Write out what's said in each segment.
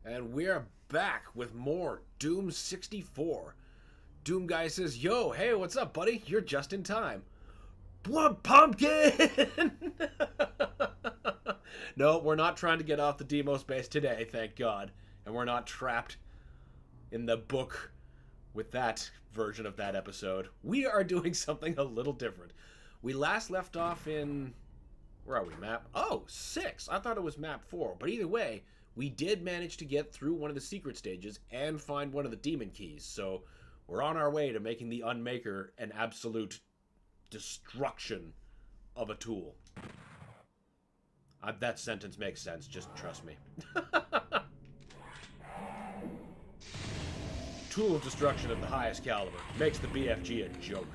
And we're back with more Doom 64. Doom Guy says, "Yo, hey, what's up, buddy? You're just in time." Blood pumpkin! No, we're not trying to get off the demo space today, thank God. And we're not trapped in the book with that version of that episode. We are doing something a little different. We last left off in... Where are we, map? Oh, 6! I thought it was map 4. But either way, we did manage to get through one of the secret stages and find one of the demon keys. So we're on our way to making the Unmaker an absolute destruction of a tool. That sentence makes sense, just trust me. Tool of destruction of the highest caliber makes the BFG a joke.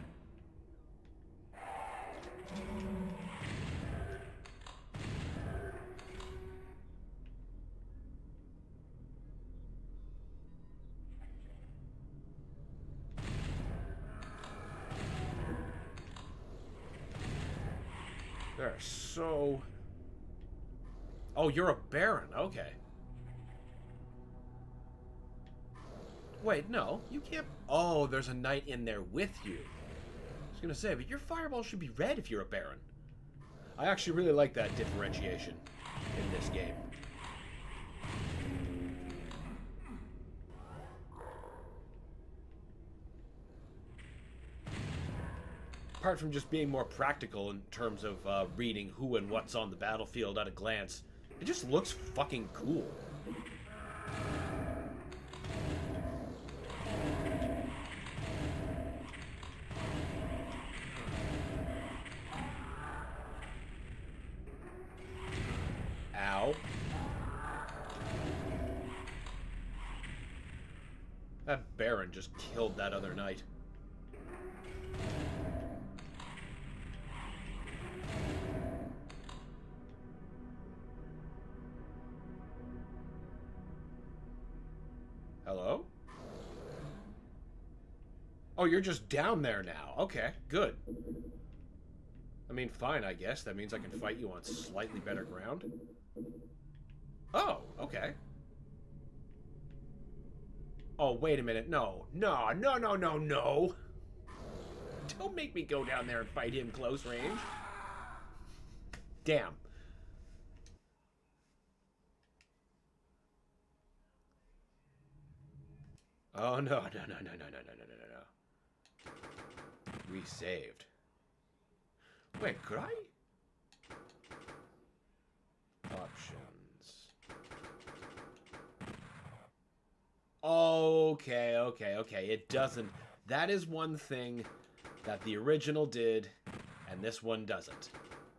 They're so... Oh, you're a Baron. Okay. Wait, no. You can't... Oh, there's a knight in there with you. I was gonna say, but your fireball should be red if you're a Baron. I actually really like that differentiation in this game. Apart from just being more practical in terms of reading who and what's on the battlefield at a glance, it just looks fucking cool. Ow. That Baron just killed that other knight. Hello? Oh, you're just down there now. Okay, good. I mean, fine, I guess. That means I can fight you on slightly better ground. Oh, okay. Oh, wait a minute. No. No, no, no, no, no. Don't make me go down there and fight him close range. Damn. Oh, no, no, no, no, no, no, no, no, no, no. We saved. Wait, could I? Options. Okay, okay, okay. It doesn't. That is one thing that the original did, and this one doesn't.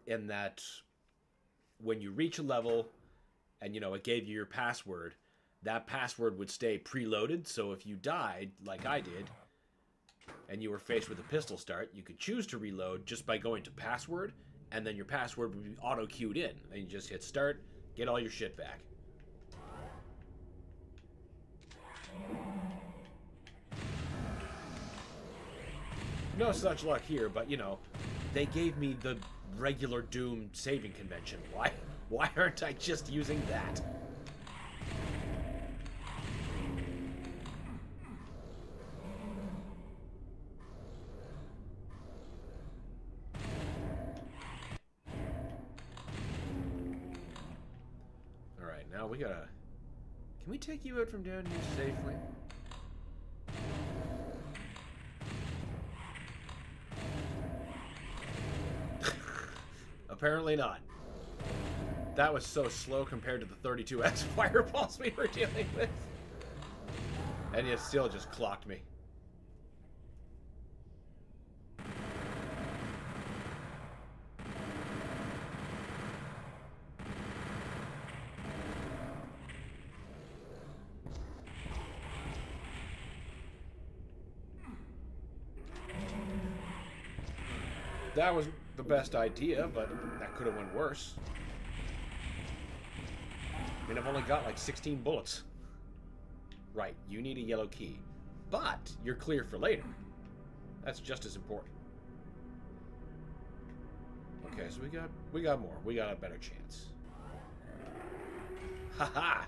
In that, when you reach a level, and, you know, it gave you your password, that password would stay preloaded, so if you died, like I did, and you were faced with a pistol start, you could choose to reload just by going to password, and then your password would be auto-queued in. Then you just hit start, get all your shit back. No such luck here, but, you know, they gave me the regular Doom saving convention. Why aren't I just using that? Alright, now we gotta... Can we take you out from down here safely? Apparently not. That was so slow compared to the 32x fireballs we were dealing with. And it still just clocked me. That was the best idea, but that could have went worse. I mean, I've only got like 16 bullets. Right, you need a yellow key. But you're clear for later. That's just as important. Okay, so we got more. We got a better chance. Haha!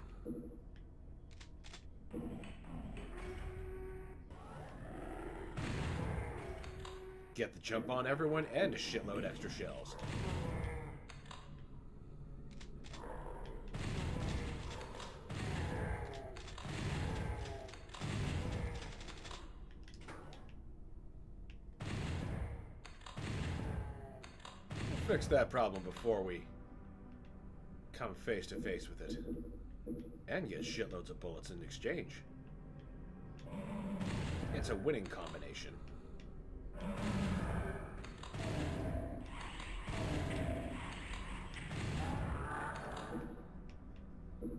get the jump on everyone and a shitload extra shells. We'll fix that problem before we come face to face with it. And get shitloads of bullets in exchange. It's a winning combination.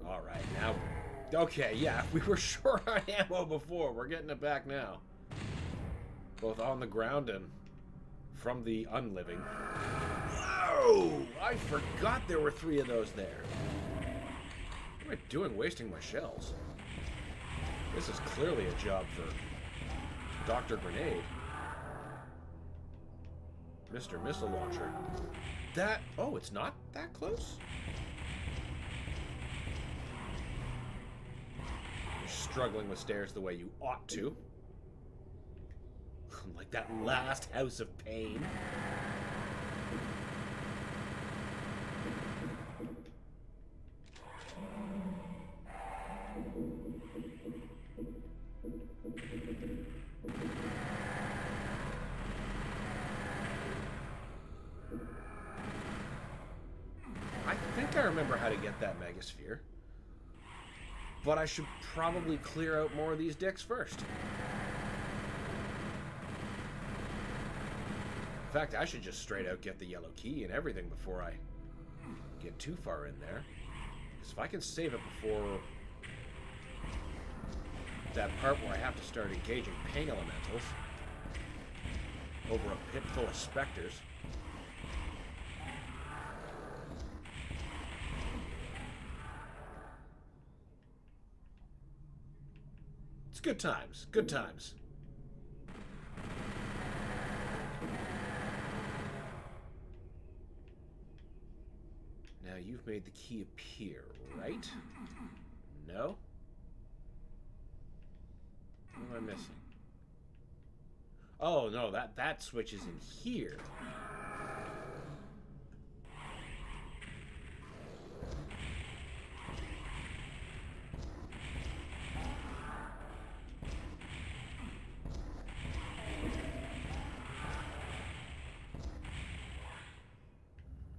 Alright, now... Okay, yeah, we were short on ammo before. We're getting it back now. Both on the ground and from the unliving. Whoa! I forgot there were 3 of those there. What am I doing wasting my shells? This is clearly a job for Dr. Grenade. Mr. Missile Launcher. That... Oh, it's not that close? You're struggling with stairs the way you ought to. Like that last house of pain. I think I remember how to get that Megasphere. But I should probably clear out more of these dicks first. In fact, I should just straight out get the yellow key and everything before I get too far in there. Because if I can save it before that part where I have to start engaging pain elementals over a pit full of specters. It's good times. Good times. Now you've made the key appear, right? No? What am I missing? Oh, no, that switch is in here.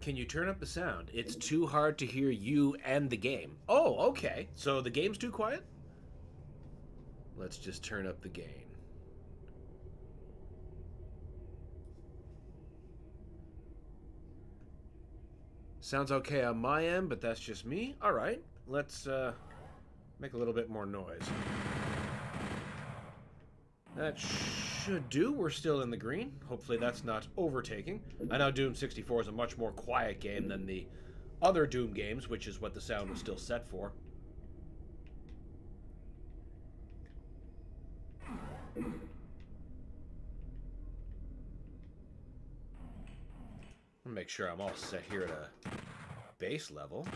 Can you turn up the sound? It's too hard to hear you and the game. Oh, okay. So the game's too quiet? Let's just turn up the gain. Sounds okay on my end, but that's just me. All right, let's make a little bit more noise. That should do. We're still in the green. Hopefully that's not overtaking. I know Doom 64 is a much more quiet game than the other Doom games, which is what the sound was still set for. I'll make sure I'm all set here at a base level.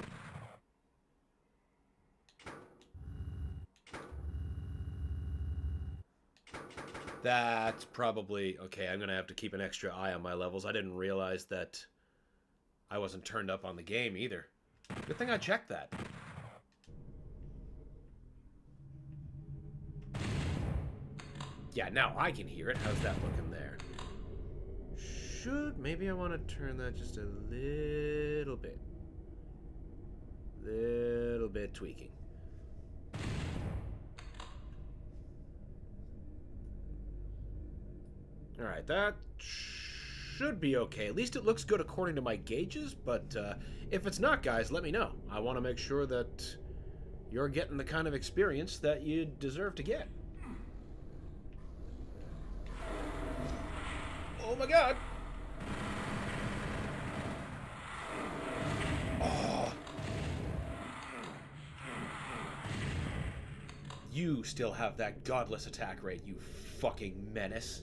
That's probably... Okay, I'm going to have to keep an extra eye on my levels. I didn't realize that I wasn't turned up on the game either. Good thing I checked that. Yeah, now I can hear it. How's that looking there? Maybe I want to turn that just a little bit. Little bit tweaking. Alright, that should be okay. At least it looks good according to my gauges, but if it's not, guys, let me know. I want to make sure that you're getting the kind of experience that you deserve to get. Oh my god! Oh. You still have that godless attack rate, you fucking menace.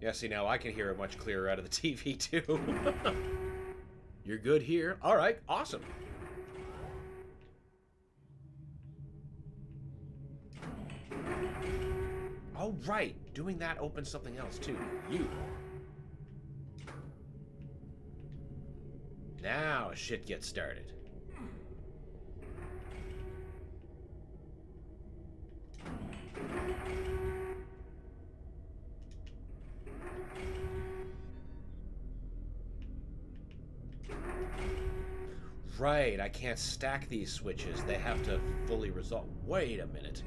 Yeah, see, now I can hear it much clearer out of the TV, too. You're good here. Alright, awesome. Oh, right. Doing that opens something else, too. You. Now shit gets started. Right, I can't stack these switches. They have to fully resolve. Wait a minute.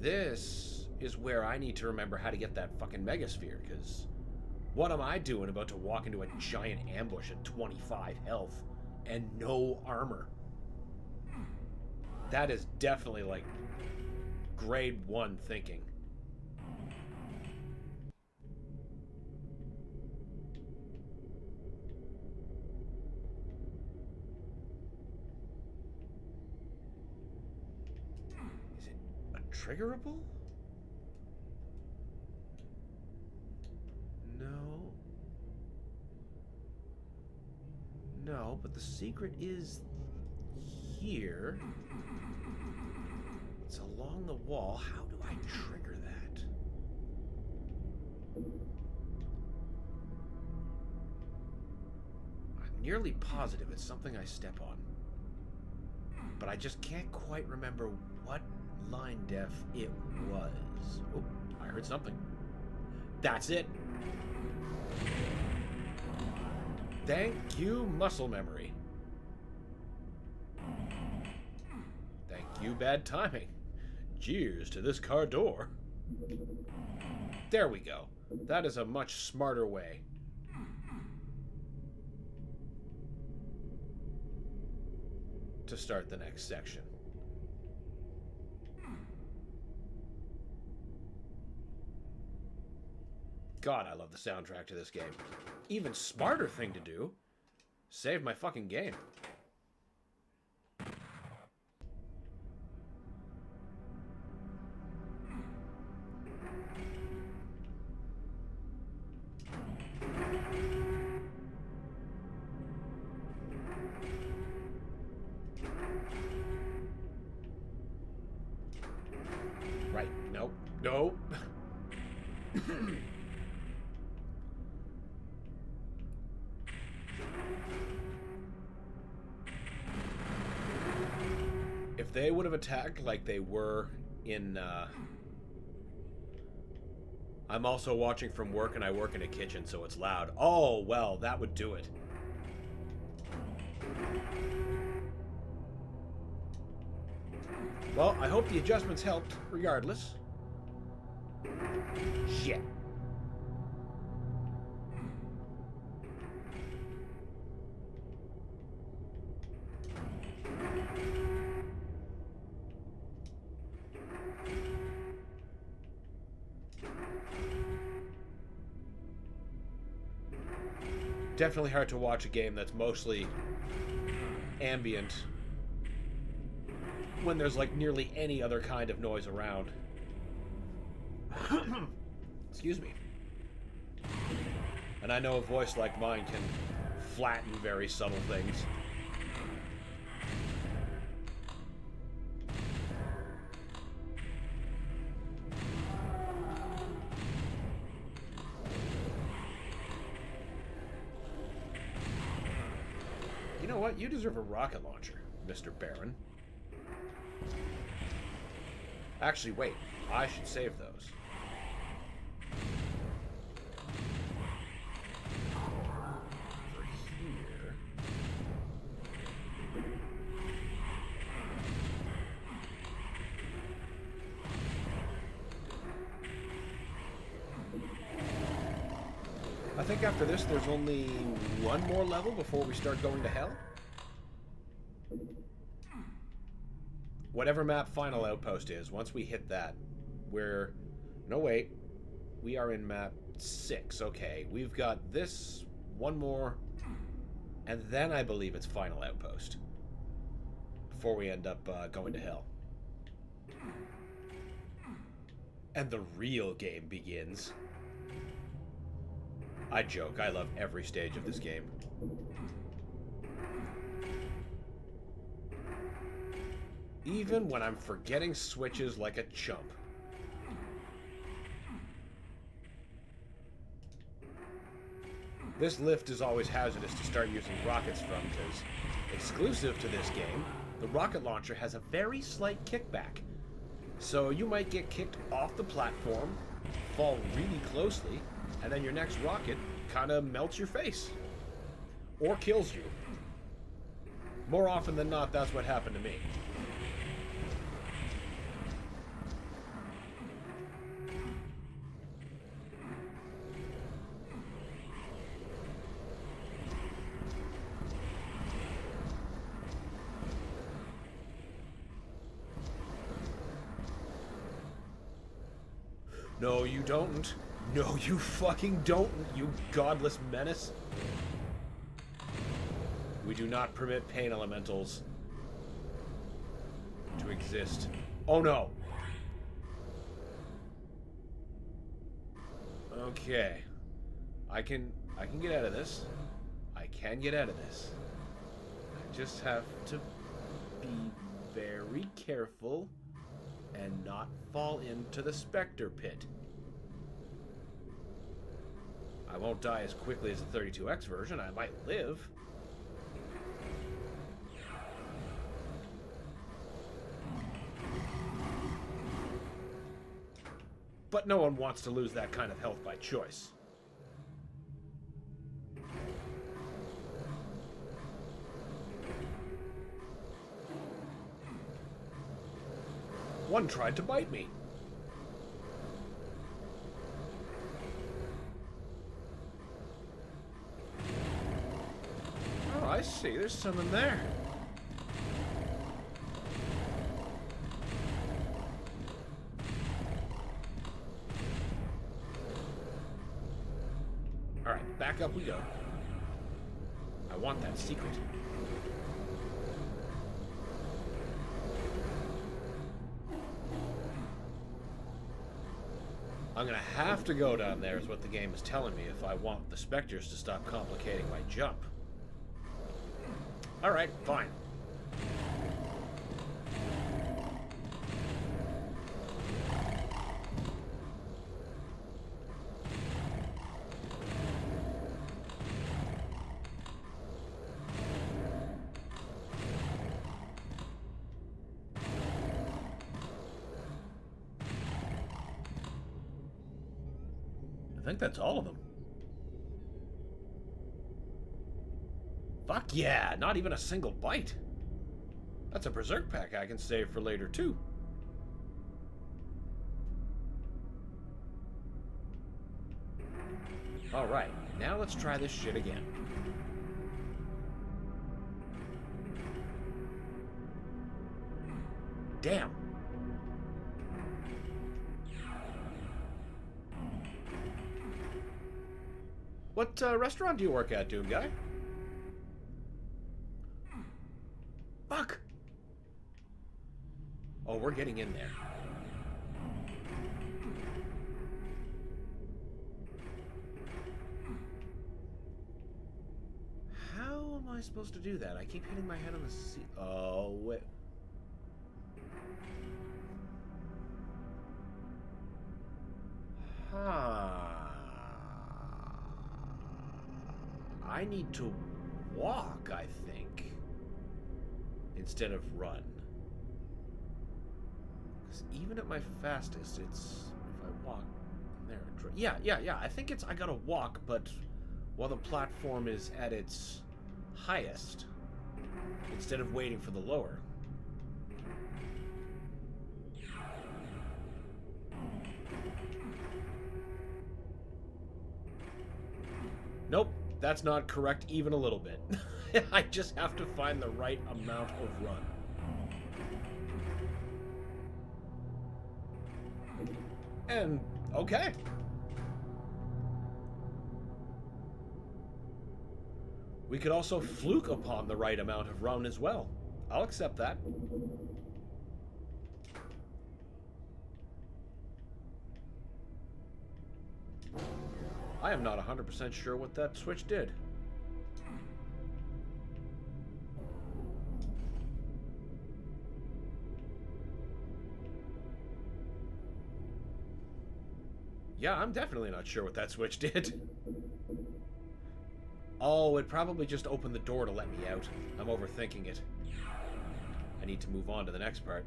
This is where I need to remember how to get that fucking megasphere, because what am I doing about to walk into a giant ambush at 25 health and no armor? That is definitely, like, grade 1 thinking. Is it a triggerable? No. No, but the secret is here. It's along the wall. How do I trigger that? I'm nearly positive it's something I step on. But I just can't quite remember what line def it was. Oh, I heard something. That's it. Thank you, muscle memory. Thank you, bad timing. Cheers to this car door. There we go. That is a much smarter way. To start the next section. God, I love the soundtrack to this game. Even smarter thing to do. Save my fucking game. Right. Nope. Nope. If they would have attacked like they were in, I'm also watching from work and I work in a kitchen, so it's loud. Oh, well, that would do it. Well, I hope the adjustments helped, regardless. Shit. Definitely hard to watch a game that's mostly ambient when there's like nearly any other kind of noise around. Excuse me. And I know a voice like mine can flatten very subtle things. You know what? You deserve a rocket launcher, Mr. Baron. Actually, wait. I should save those. Over here. I think after this, there's only one more level before we start going to hell. Whatever map Final Outpost is, once we hit that, we're... No, wait. We are in map 6. Okay, we've got this, one more, and then I believe it's Final Outpost. Before we end up going to hell. And the real game begins. I joke, I love every stage of this game. Even when I'm forgetting switches like a chump. This lift is always hazardous to start using rockets from, because exclusive to this game, the rocket launcher has a very slight kickback. So you might get kicked off the platform, fall really closely, and then your next rocket kind of melts your face. Or kills you. More often than not, that's what happened to me. No, you don't. No, you fucking don't, you godless menace. We do not permit pain elementals to exist. Oh no. Okay. I can get out of this. I can get out of this. I just have to be very careful and not fall into the Spectre pit. I won't die as quickly as the 32X version. I might live. But no one wants to lose that kind of health by choice. One tried to bite me. Oh, I see. There's some in there. Alright, back up we go. I want that secret. I'm gonna have to go down there is what the game is telling me if I want the Spectres to stop complicating my jump. Alright, fine. I think that's all of them. Fuck yeah, not even a single bite. That's a Berserk pack I can save for later too. Alright, now let's try this shit again. Damn. What restaurant do you work at, Doom Guy? Fuck! Oh, we're getting in there. How am I supposed to do that? I keep hitting my head on the seat. Oh, wait. I need to walk, I think, instead of run. Because even at my fastest, it's if I walk there. Yeah. I think it's I gotta walk, but while the platform is at its highest, instead of waiting for the lower. Nope, that's not correct even a little bit. I just have to find the right amount of run. And, okay. We could also fluke upon the right amount of run as well. I'll accept that. I am not 100% sure what that switch did. Yeah, I'm definitely not sure what that switch did. Oh, it probably just opened the door to let me out. I'm overthinking it. I need to move on to the next part.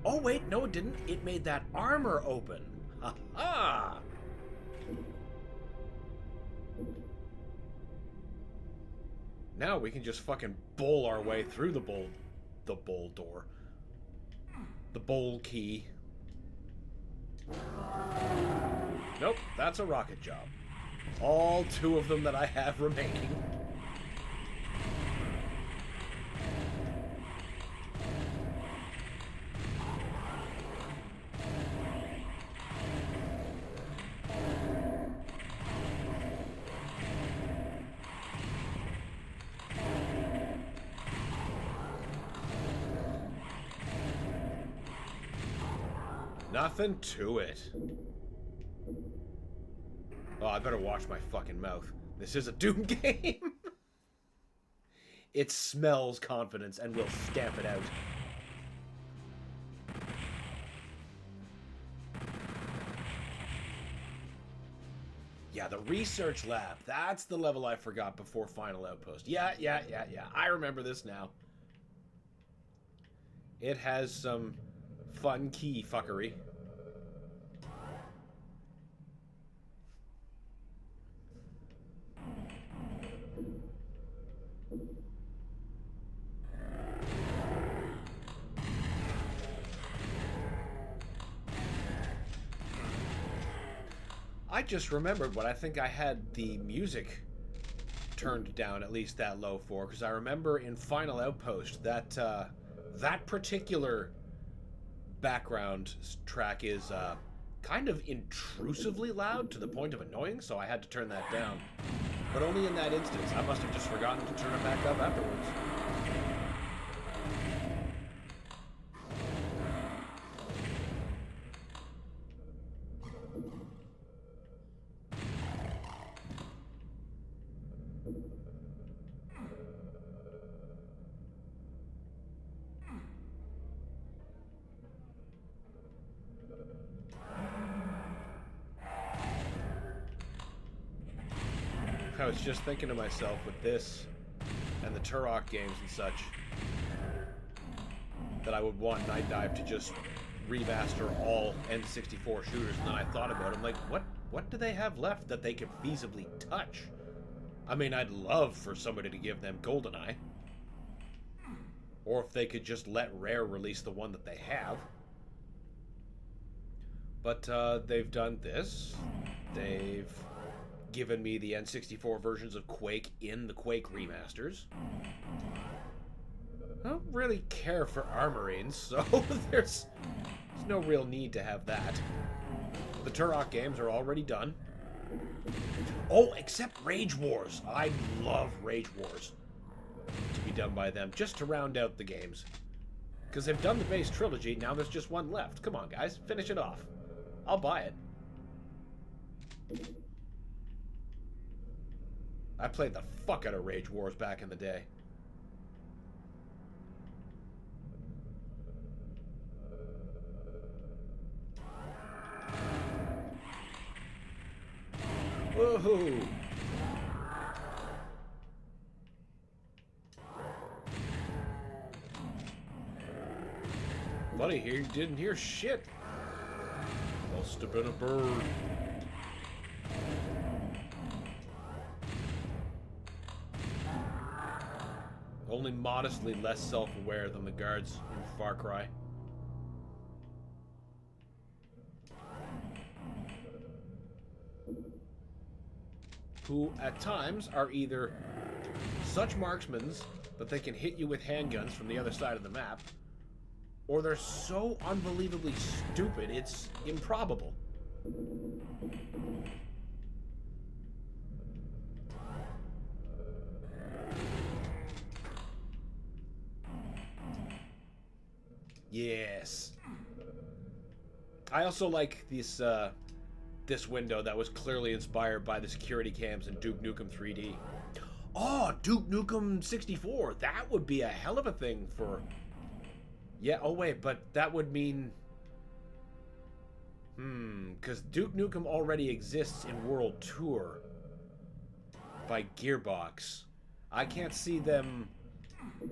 Oh, wait, no it didn't. It made that armor open. Ha-ha! Now we can just fucking bowl our way through the bowl door. The bowl key. Nope, that's a rocket job. All 2 of them that I have remaining. Nothing to it. Oh, I better watch my fucking mouth. This is a Doom game. It smells confidence and will stamp it out. Yeah, the research lab. That's the level I forgot before Final Outpost. Yeah. I remember this now. It has some fun key fuckery. I just remembered what I think I had the music turned down at least that low for, because I remember in Final Outpost that that particular background track is kind of intrusively loud to the point of annoying, so I had to turn that down. But only in that instance. I must have just forgotten to turn it back up afterwards. I was just thinking to myself with this and the Turok games and such that I would want Night Dive to just remaster all N64 shooters, and then I thought about it. I'm like, what do they have left that they could feasibly touch? I mean, I'd love for somebody to give them GoldenEye. Or if they could just let Rare release the one that they have. But they've done this. They've given me the N64 versions of Quake in the Quake remasters. I don't really care for armorines, so there's no real need to have that. The Turok games are already done. Oh, except Rage Wars. I love Rage Wars to be done by them, just to round out the games. Because they've done the base trilogy, now there's just one left. Come on, guys, finish it off. I'll buy it. I played the fuck out of Rage Wars back in the day. Woohoo! Buddy here didn't hear shit. Must have been a bird. Only modestly less self-aware than the guards in Far Cry. Who, at times, are either such marksmen that they can hit you with handguns from the other side of the map, or they're so unbelievably stupid, it's improbable. Yes. I also like this this window that was clearly inspired by the security cams in Duke Nukem 3D. Oh, Duke Nukem 64. That would be a hell of a thing for... Yeah, oh wait, but that would mean... because Duke Nukem already exists in World Tour. by Gearbox, I can't see them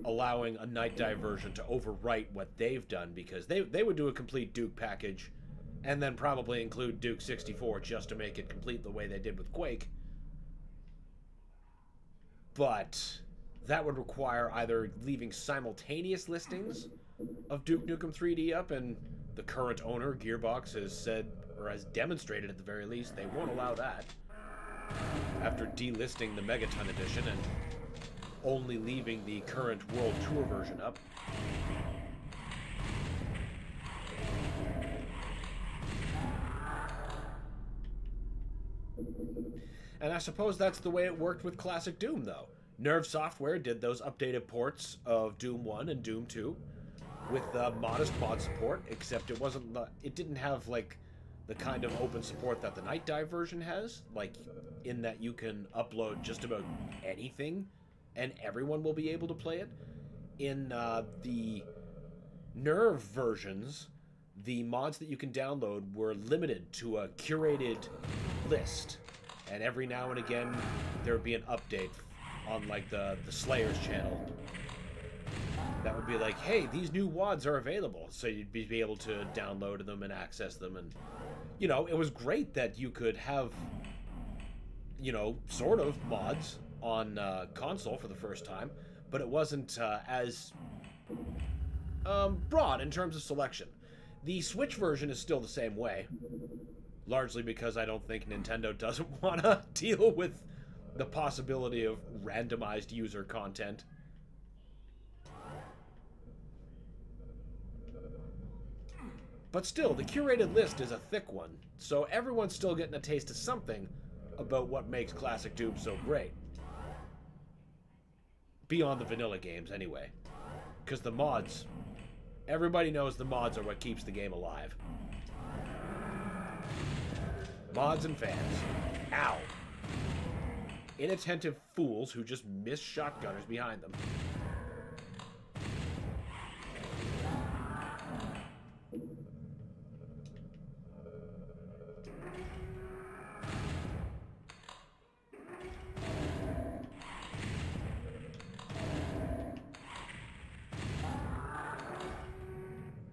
allowing a Night Dive version to overwrite what they've done, because they would do a complete Duke package and then probably include Duke 64 just to make it complete the way they did with Quake. But that would require either leaving simultaneous listings of Duke Nukem 3D up, and the current owner, Gearbox, has said, or has demonstrated at the very least, they won't allow that, after delisting the Megaton edition and only leaving the current World Tour version up. And I suppose that's the way it worked with classic Doom, though. Nerve Software did those updated ports of Doom 1 and Doom 2 with modest mod support, except it didn't have, like, the kind of open support that the Night Dive version has, like, in that you can upload just about anything and everyone will be able to play it. In the Nerve versions, the mods that you can download were limited to a curated list, and every now and again there would be an update on, like, the Slayers channel that would be like, hey, these new WADs are available, so you'd be able to download them and access them. And, you know, it was great that you could have, you know, sort of mods on console for the first time, but it wasn't as broad in terms of selection. The Switch version is still the same way, largely because I don't think Nintendo doesn't want to deal with the possibility of randomized user content. But still, the curated list is a thick one, so everyone's still getting a taste of something about what makes classic Doom so great. Beyond the vanilla games, anyway. Because the mods, everybody knows the mods are what keeps the game alive. Mods and fans. Ow. Inattentive fools who just miss shotgunners behind them.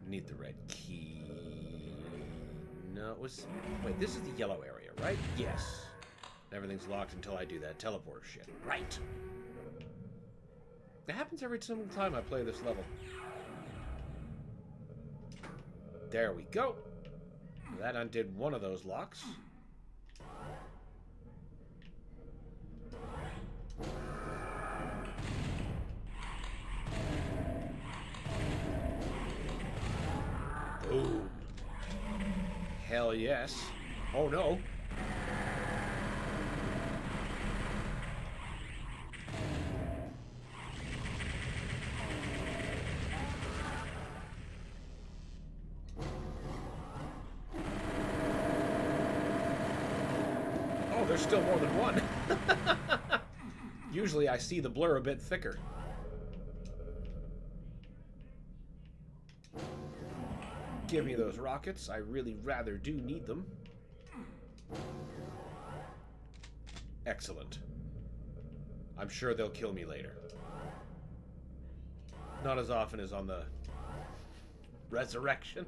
Need the red key. No, it was... Wait, this is the yellow area, right? Yes. Everything's locked until I do that teleporter shit. Right. It happens every single time I play this level. There we go. That undid one of those locks. Boom. Hell yes. Oh no. Oh, there's still more than one. Usually I see the blur a bit thicker. Give me those rockets. I really rather do need them. Excellent. I'm sure they'll kill me later. Not as often as on the resurrection.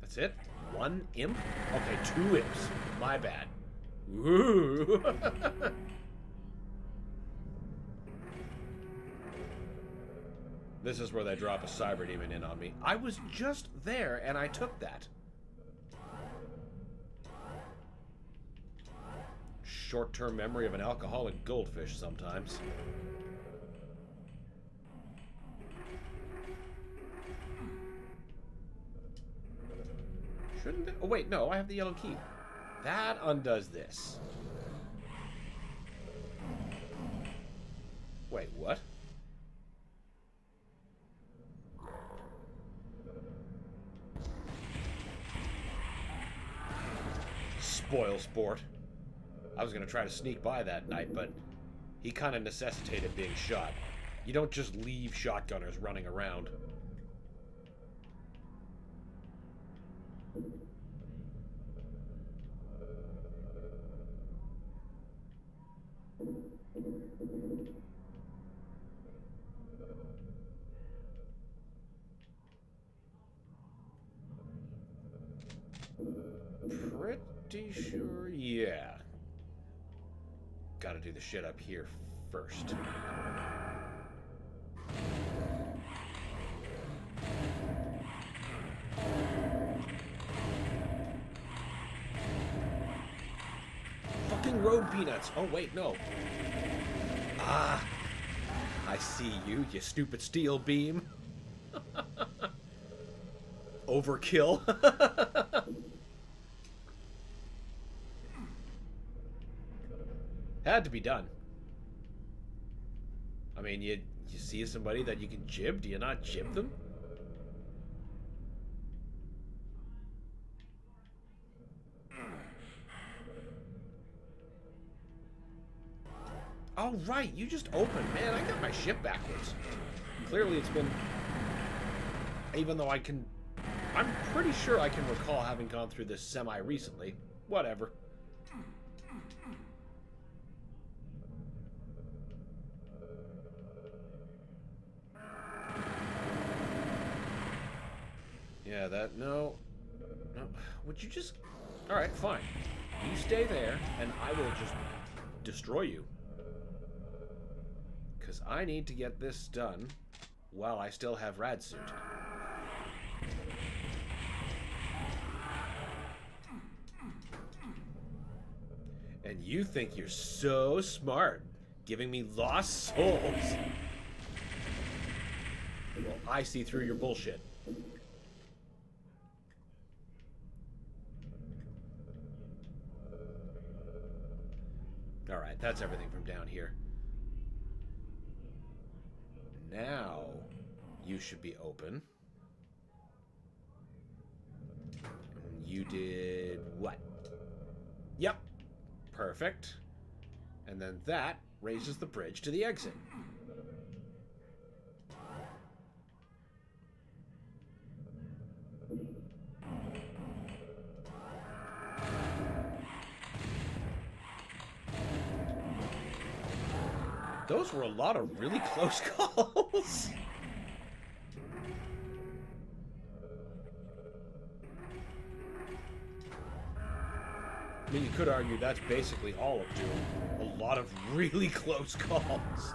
That's it? One imp? Okay, two imps. My bad. Ooh. This is where they drop a cyber demon in on me. I was just there and I took that. Short-term memory of an alcoholic goldfish sometimes. Shouldn't it? Oh wait, no, I have the yellow key. That undoes this. Wait, what? Spoil sport. I was gonna try to sneak by that night, but he kind of necessitated being shot. You don't just leave shotgunners running around. Pretty sure, yeah. Gotta do the shit up here first. Fucking road peanuts. Oh, wait, no. Ah. I see you, you stupid steel beam. Overkill. Had to be done. I mean, you see somebody that you can jib, do you not jib them? Oh, right, you just opened. Man, I got my ship backwards. Clearly it's been... Even though I'm pretty sure I can recall having gone through this semi-recently. Whatever. Yeah, that... No. Would you just... Alright, fine. You stay there, and I will just destroy you. Because I need to get this done while I still have Radsuit. And you think you're so smart, giving me lost souls. Well, I see through your bullshit. Alright, that's everything from down here. Now, you should be open. You did what? Yep. Perfect. And then that raises the bridge to the exit. Those were a lot of really close calls. I mean, you could argue that's basically all of Doom. A lot of really close calls.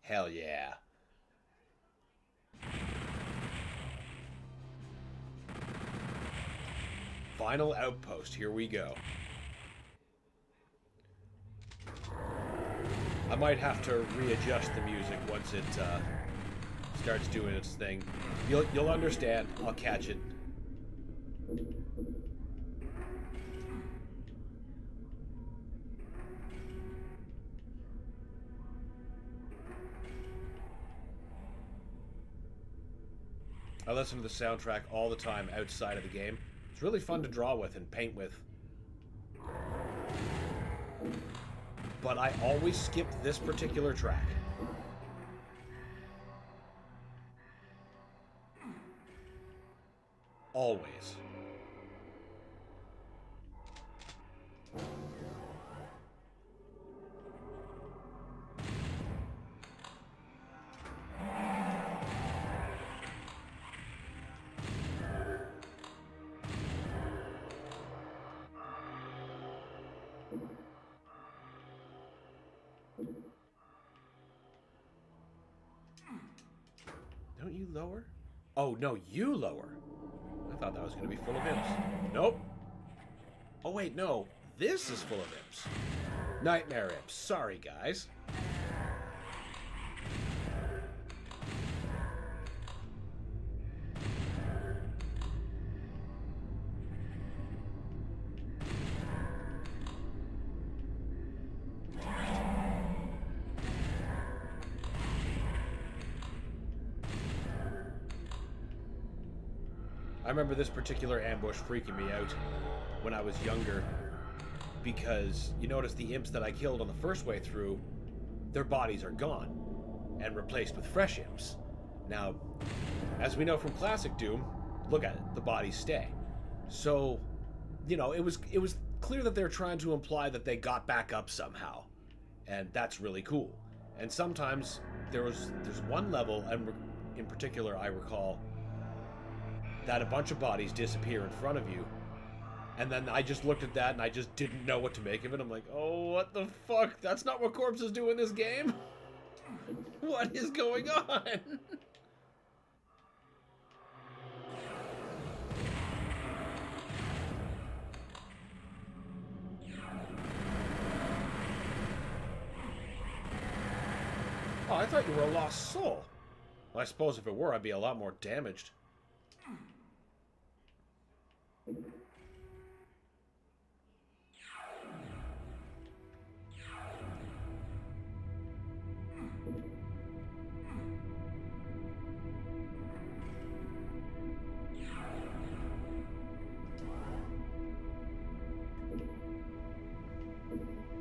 Hell yeah. Final outpost, here we go. I might have to readjust the music once it starts doing its thing. You'll understand. I'll catch it. I listen to the soundtrack all the time outside of the game. It's really fun to draw with and paint with. But I always skip this particular track. Always. Don't you lower? Oh, no, you lower. I thought that was going to be full of imps. Nope. Oh, wait, no. This is full of imps. Nightmare imps. Sorry, guys. I remember this particular ambush freaking me out when I was younger, because you notice the imps that I killed on the first way through, their bodies are gone and replaced with fresh imps. Now, as we know from classic Doom, look at it, the bodies stay. So, you know, it was clear that they're trying to imply that they got back up somehow, and that's really cool. And sometimes there's one level, and in particular I recall, that a bunch of bodies disappear in front of you, and then I just looked at that and I just didn't know what to make of it. I'm like, oh, what the fuck? That's not what corpses do in this game? What is going on? Oh, I thought you were a lost soul. Well, I suppose if it were, I'd be a lot more damaged.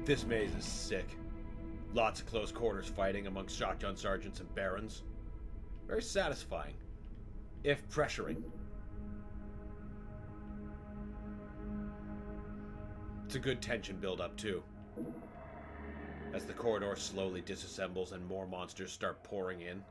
This maze is sick. Lots of close quarters fighting amongst shotgun sergeants and barons. Very satisfying, if pressuring. It's a good tension build-up, too. As the corridor slowly disassembles and more monsters start pouring in.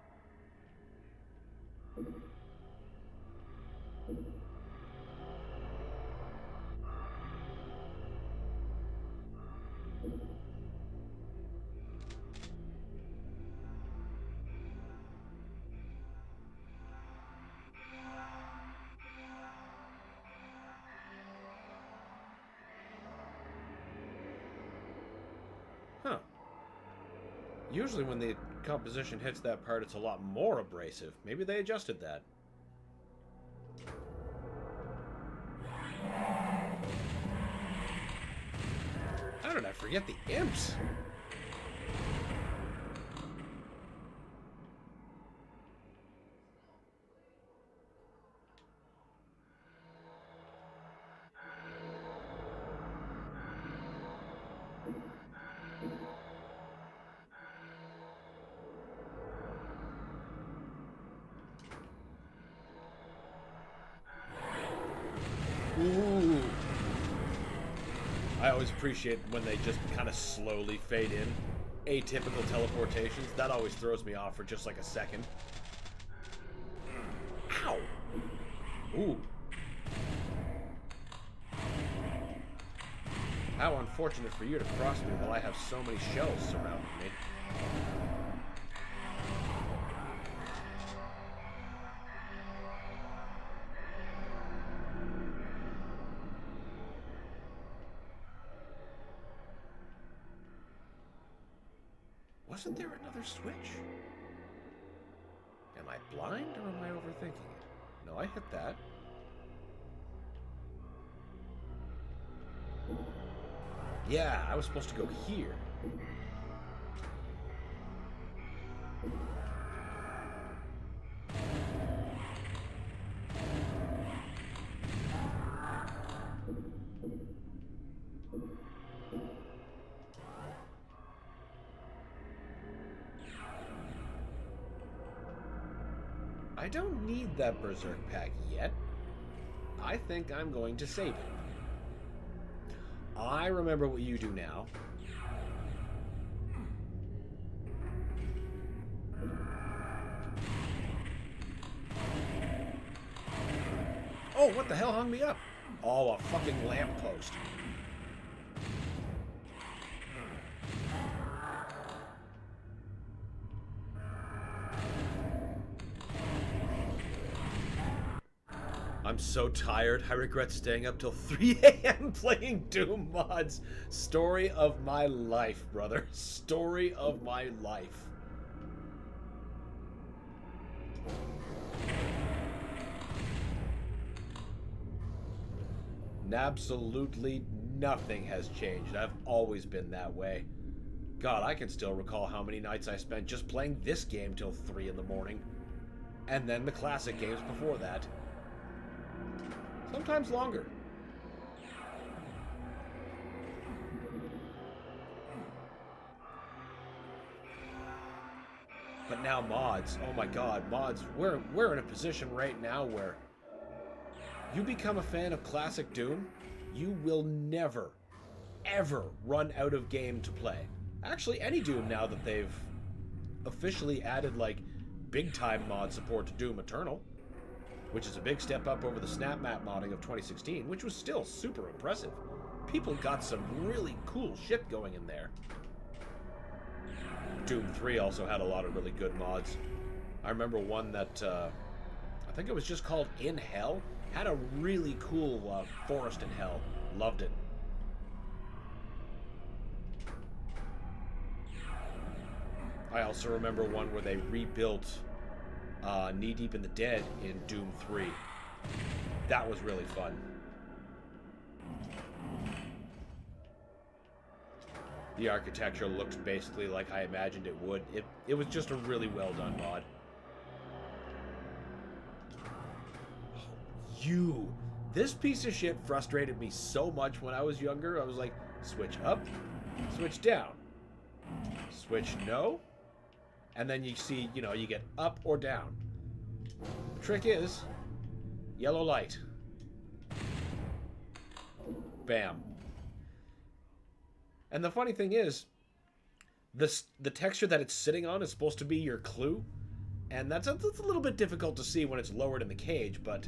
Huh. Usually when the composition hits that part, it's a lot more abrasive. Maybe they adjusted that. How did I forget the imps? Ooh. I always appreciate when they just kind of slowly fade in. Atypical teleportations. That always throws me off for just like a second. Ow! Ooh. How unfortunate for you to cross me while I have so many shells surrounding me. Wasn't there another switch? Am I blind or am I overthinking it? No, I hit that. Yeah, I was supposed to go here. I don't need that Berserk pack yet. I think I'm going to save it. I remember what you do now. Oh, what the hell hung me up? Oh, a fucking lamppost. I'm so tired. I regret staying up till 3 a.m. playing Doom mods. Story of my life, brother. Story of my life. Absolutely nothing has changed. I've always been that way. God, I can still recall how many nights I spent just playing this game till 3 in the morning. And then the classic games before that. Sometimes longer. But now mods, oh my god, mods, we're in a position right now where you become a fan of classic Doom, you will never, ever run out of game to play. Actually, any Doom now that they've officially added, like, big-time mod support to Doom Eternal, which is a big step up over the snap map modding of 2016, which was still super impressive. People got some really cool shit going in there. Doom 3 also had a lot of really good mods. I remember one that, I think it was just called In Hell, had a really cool forest in hell. Loved it. I also remember one where they rebuilt Knee Deep in the Dead in Doom 3. That was really fun. The architecture looked basically like I imagined it would. It was just a really well done mod. This piece of shit frustrated me so much when I was younger. I was like, switch up, switch down, switch no, and then you see, you know, you get up or down. Trick is, yellow light. Bam. And the funny thing is, the texture that it's sitting on is supposed to be your clue, and that's a little bit difficult to see when it's lowered in the cage, but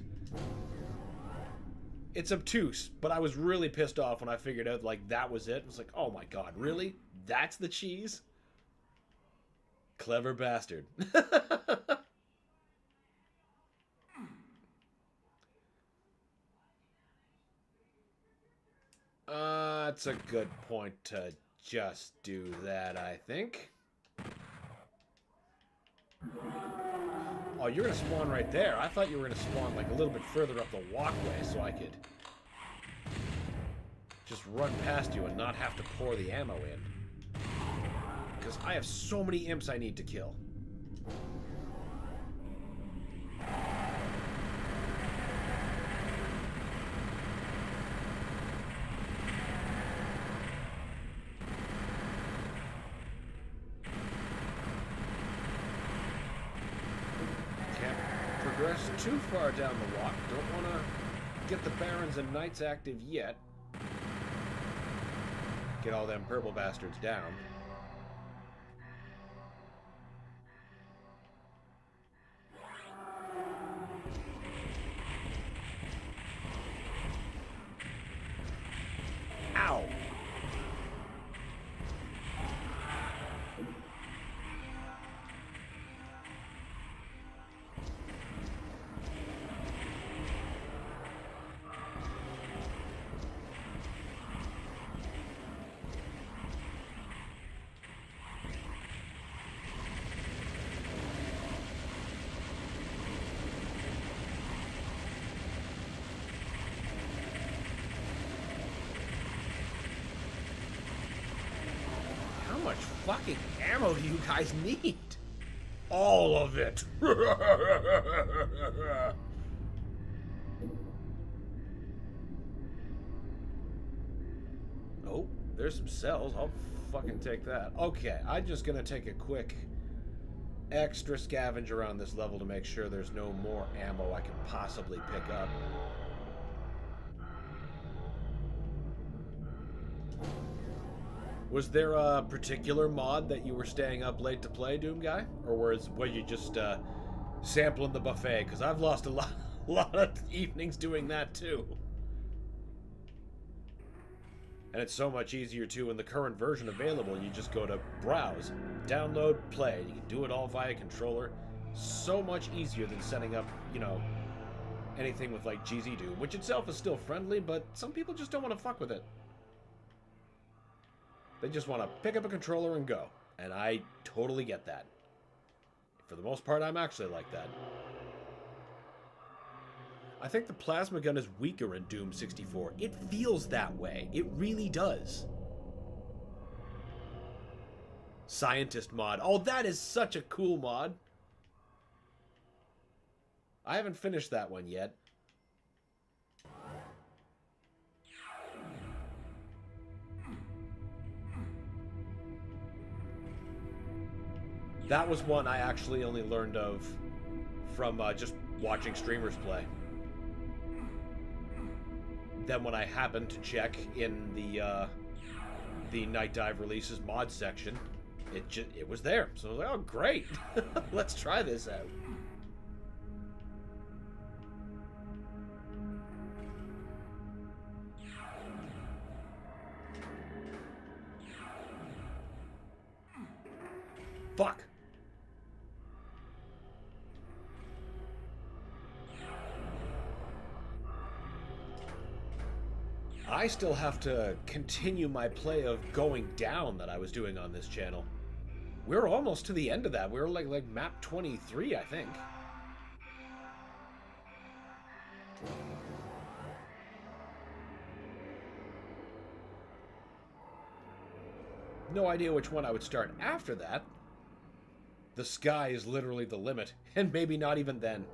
it's obtuse. But I was really pissed off when I figured out, like, that was it. I was like, oh my god, really? That's the cheese? Clever bastard. That's a good point to just do that, I think. Oh, you're gonna spawn right there. I thought you were gonna spawn like a little bit further up the walkway so I could just run past you and not have to pour the ammo in. Because I have so many imps I need to kill. Progress too far down the walk. Don't want to get the barons and knights active yet. Get all them purple bastards down. Ow! How much fucking ammo do you guys need? All of it. Oh, there's some cells. I'll fucking take that. Okay, I'm just gonna take a quick extra scavenge around this level to make sure there's no more ammo I can possibly pick up. Was there a particular mod that you were staying up late to play, Doom Guy? Or were you just sampling the buffet? Because I've lost a lot of evenings doing that too. And it's so much easier too in the current version available. You just go to browse, download, play. You can do it all via controller. So much easier than setting up, you know, anything with like GZ Doom, which itself is still friendly, but some people just don't want to fuck with it. They just want to pick up a controller and go. And I totally get that. For the most part, I'm actually like that. I think the plasma gun is weaker in Doom 64. It feels that way. It really does. Scientist mod. Oh, that is such a cool mod. I haven't finished that one yet. That was one I actually only learned of from just watching streamers play. Then when I happened to check in the Night Dive releases mod section, it was there. So I was like, oh great, let's try this out. Fuck. I still have to continue my play of going down that I was doing on this channel. We're almost to the end of that. We're like map 23, I think. No idea which one I would start after that. The sky is literally the limit, and maybe not even then.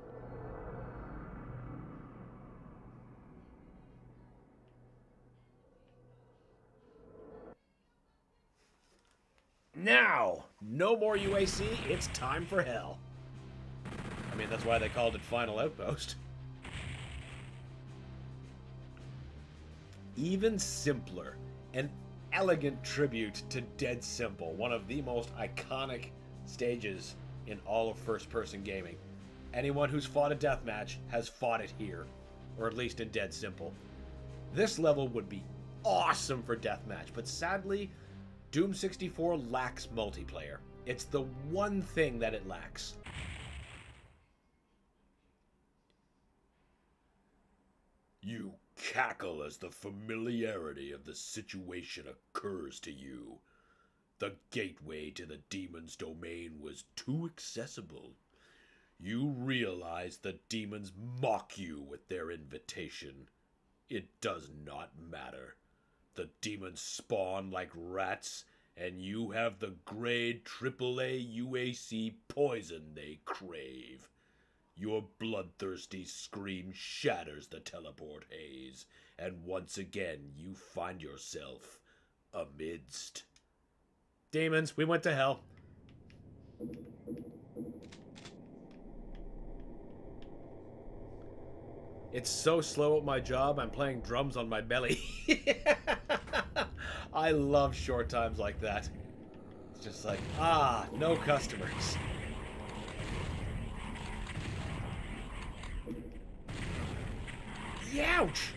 Now, no more UAC, it's time for hell. I mean, that's why they called it Final Outpost. Even simpler, an elegant tribute to Dead Simple, one of the most iconic stages in all of first-person gaming. Anyone who's fought a deathmatch has fought it here, or at least in Dead Simple. This level would be awesome for deathmatch, but sadly, Doom 64 lacks multiplayer. It's the one thing that it lacks. You cackle as the familiarity of the situation occurs to you. The gateway to the demon's domain was too accessible. You realize the demons mock you with their invitation. It does not matter. The demons spawn like rats, and you have the grade AAA UAC poison they crave. Your bloodthirsty scream shatters the teleport haze, and once again you find yourself amidst... Demons, we went to hell. It's so slow at my job, I'm playing drums on my belly. I love short times like that. It's just like, no customers. Youch!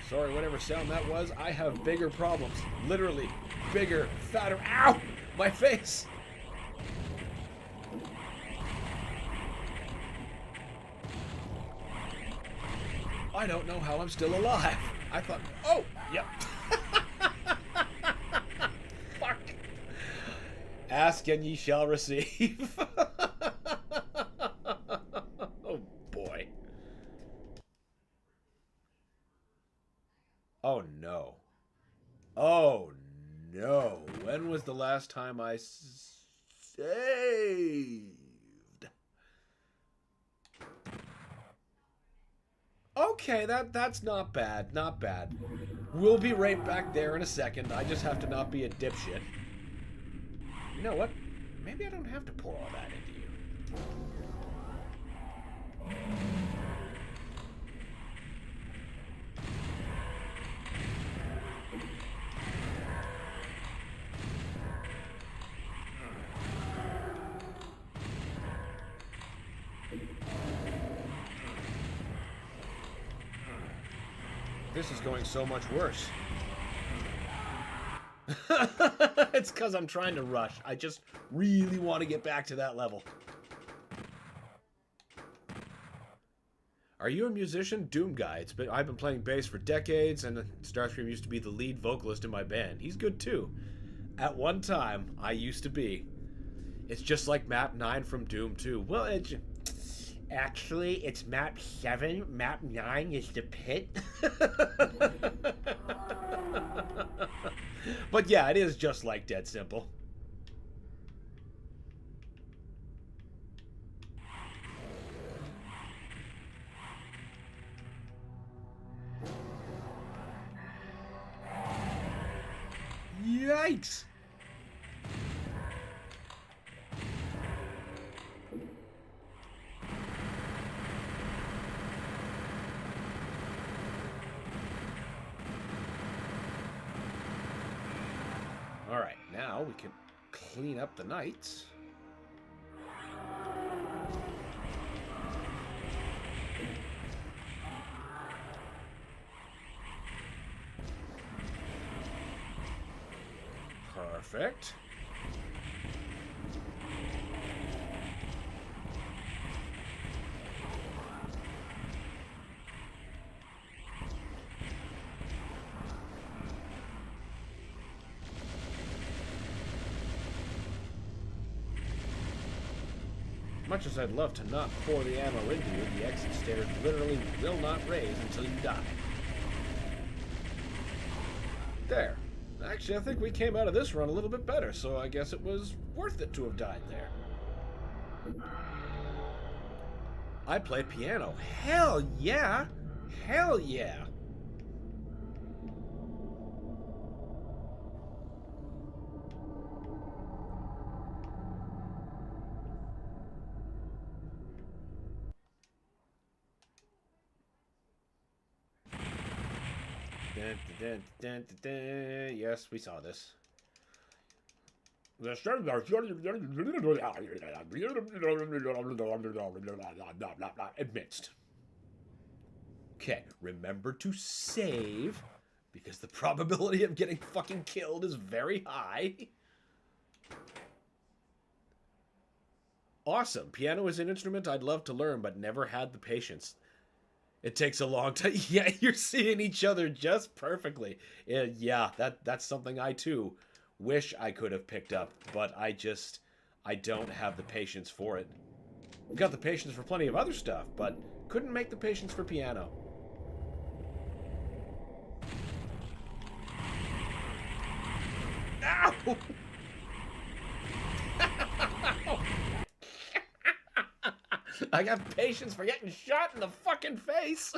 Sorry, whatever sound that was, I have bigger problems. Literally, bigger, fatter. Ow! My face! I don't know how I'm still alive. I thought, oh, yep. Fuck. Ask and ye shall receive. Oh, boy. Oh, no. Oh, no. When was the last time I saved? Okay, that's not bad. Not bad. We'll be right back there in a second. I just have to not be a dipshit. You know what? Maybe I don't have to pour all that into you. This is going so much worse. It's because I'm trying to rush. I just really want to get back to that level. Are you a musician? Doom guy. I've been playing bass for decades, and Starscream used to be the lead vocalist in my band. He's good too. At one time, I used to be. It's just like map 9 from Doom 2. Well, actually, it's map 7. Map 9 is the pit. But yeah, it is just like Dead Simple. right! Alright, now we can clean up the knights. Perfect. Much as I'd love to not pour the ammo into you, the exit stairs literally will not raise until you die. There. Actually, I think we came out of this run a little bit better, so I guess it was worth it to have died there. I play piano. Hell yeah! Hell yeah! Yes, we saw this. Admits. Okay, remember to save, because the probability of getting fucking killed is very high. Awesome. Piano is an instrument I'd love to learn, but never had the patience. It takes a long time. Yeah, you're seeing each other just perfectly. Yeah, that's something I too wish I could have picked up, but I don't have the patience for it. I've got the patience for plenty of other stuff, but couldn't make the patience for piano. Ow! I got patience for getting shot in the fucking face.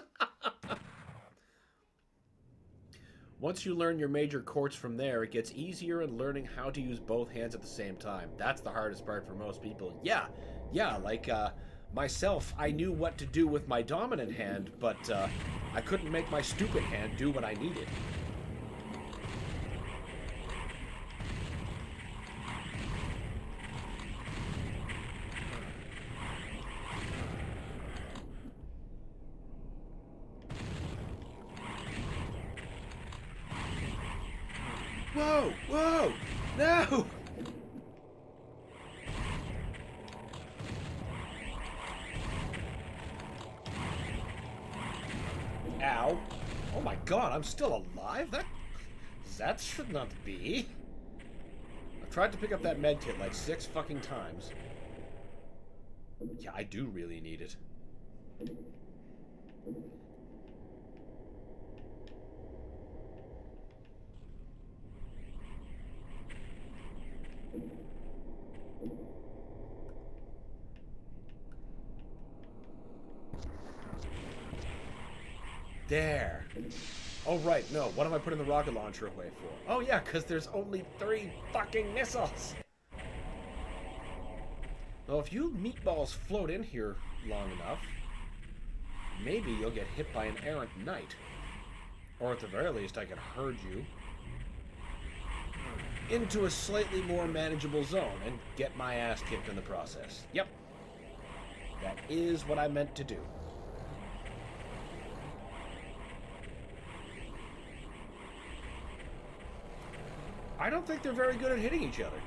Once you learn your major chords from there, it gets easier in learning how to use both hands at the same time. That's the hardest part for most people. Yeah, like myself, I knew what to do with my dominant hand, but I couldn't make my stupid hand do what I needed. Whoa! Whoa! No! Ow. Oh my god, I'm still alive? That should not be. I've tried to pick up that med kit like 6 fucking times. Yeah, I do really need it. There. Oh, right, no. What am I putting the rocket launcher away for? Oh, yeah, because there's only 3 fucking missiles. Well, if you meatballs float in here long enough, maybe you'll get hit by an errant knight. Or at the very least, I can herd you into a slightly more manageable zone and get my ass kicked in the process. Yep. That is what I meant to do. I don't think they're very good at hitting each other.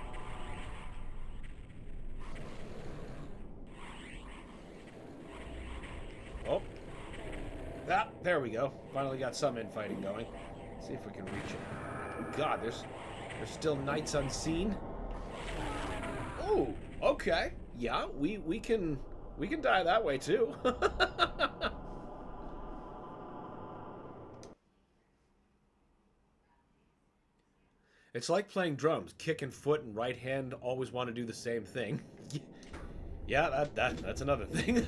Oh. Ah, there we go. Finally got some infighting going. Let's see if we can reach it. God, there's still knights unseen. Oh, okay. Yeah, we can die that way too. It's like playing drums. Kick and foot and right hand always want to do the same thing. Yeah, that's another thing.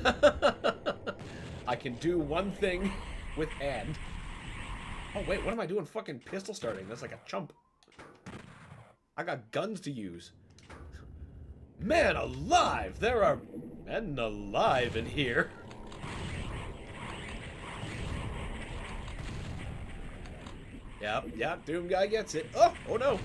I can do one thing with hand. Oh wait, what am I doing fucking pistol starting? That's like a chump. I got guns to use. Man alive! There are men alive in here. Yep, Doom Guy gets it. Oh no!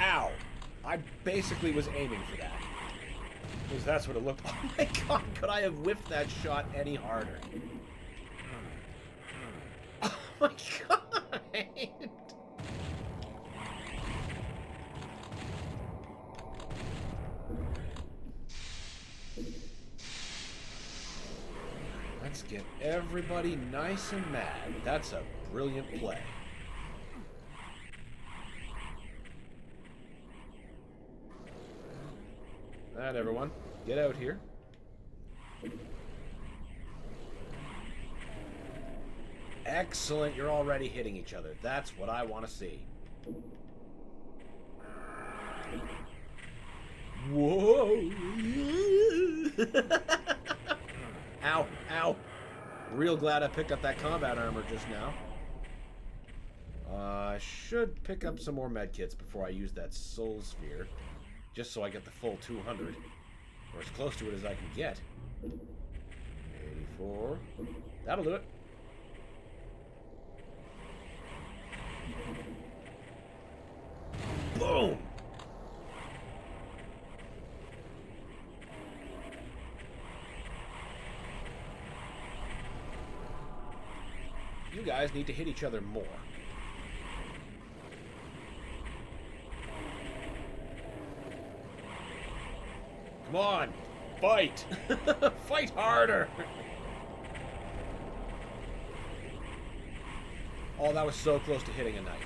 Ow! I basically was aiming for that. Because that's what it looked like. Oh my god, could I have whiffed that shot any harder? Oh my god! Let's get everybody nice and mad. That's a brilliant play. Alright, everyone. Get out here. Excellent. You're already hitting each other. That's what I want to see. Whoa! Ow, ow. Real glad I picked up that combat armor just now. I should pick up some more medkits before I use that soul sphere. Just so I get the full 200. Or as close to it as I can get. 84. That'll do it. Boom! You guys need to hit each other more. Come on! Fight! Fight harder! Oh, that was so close to hitting a knight.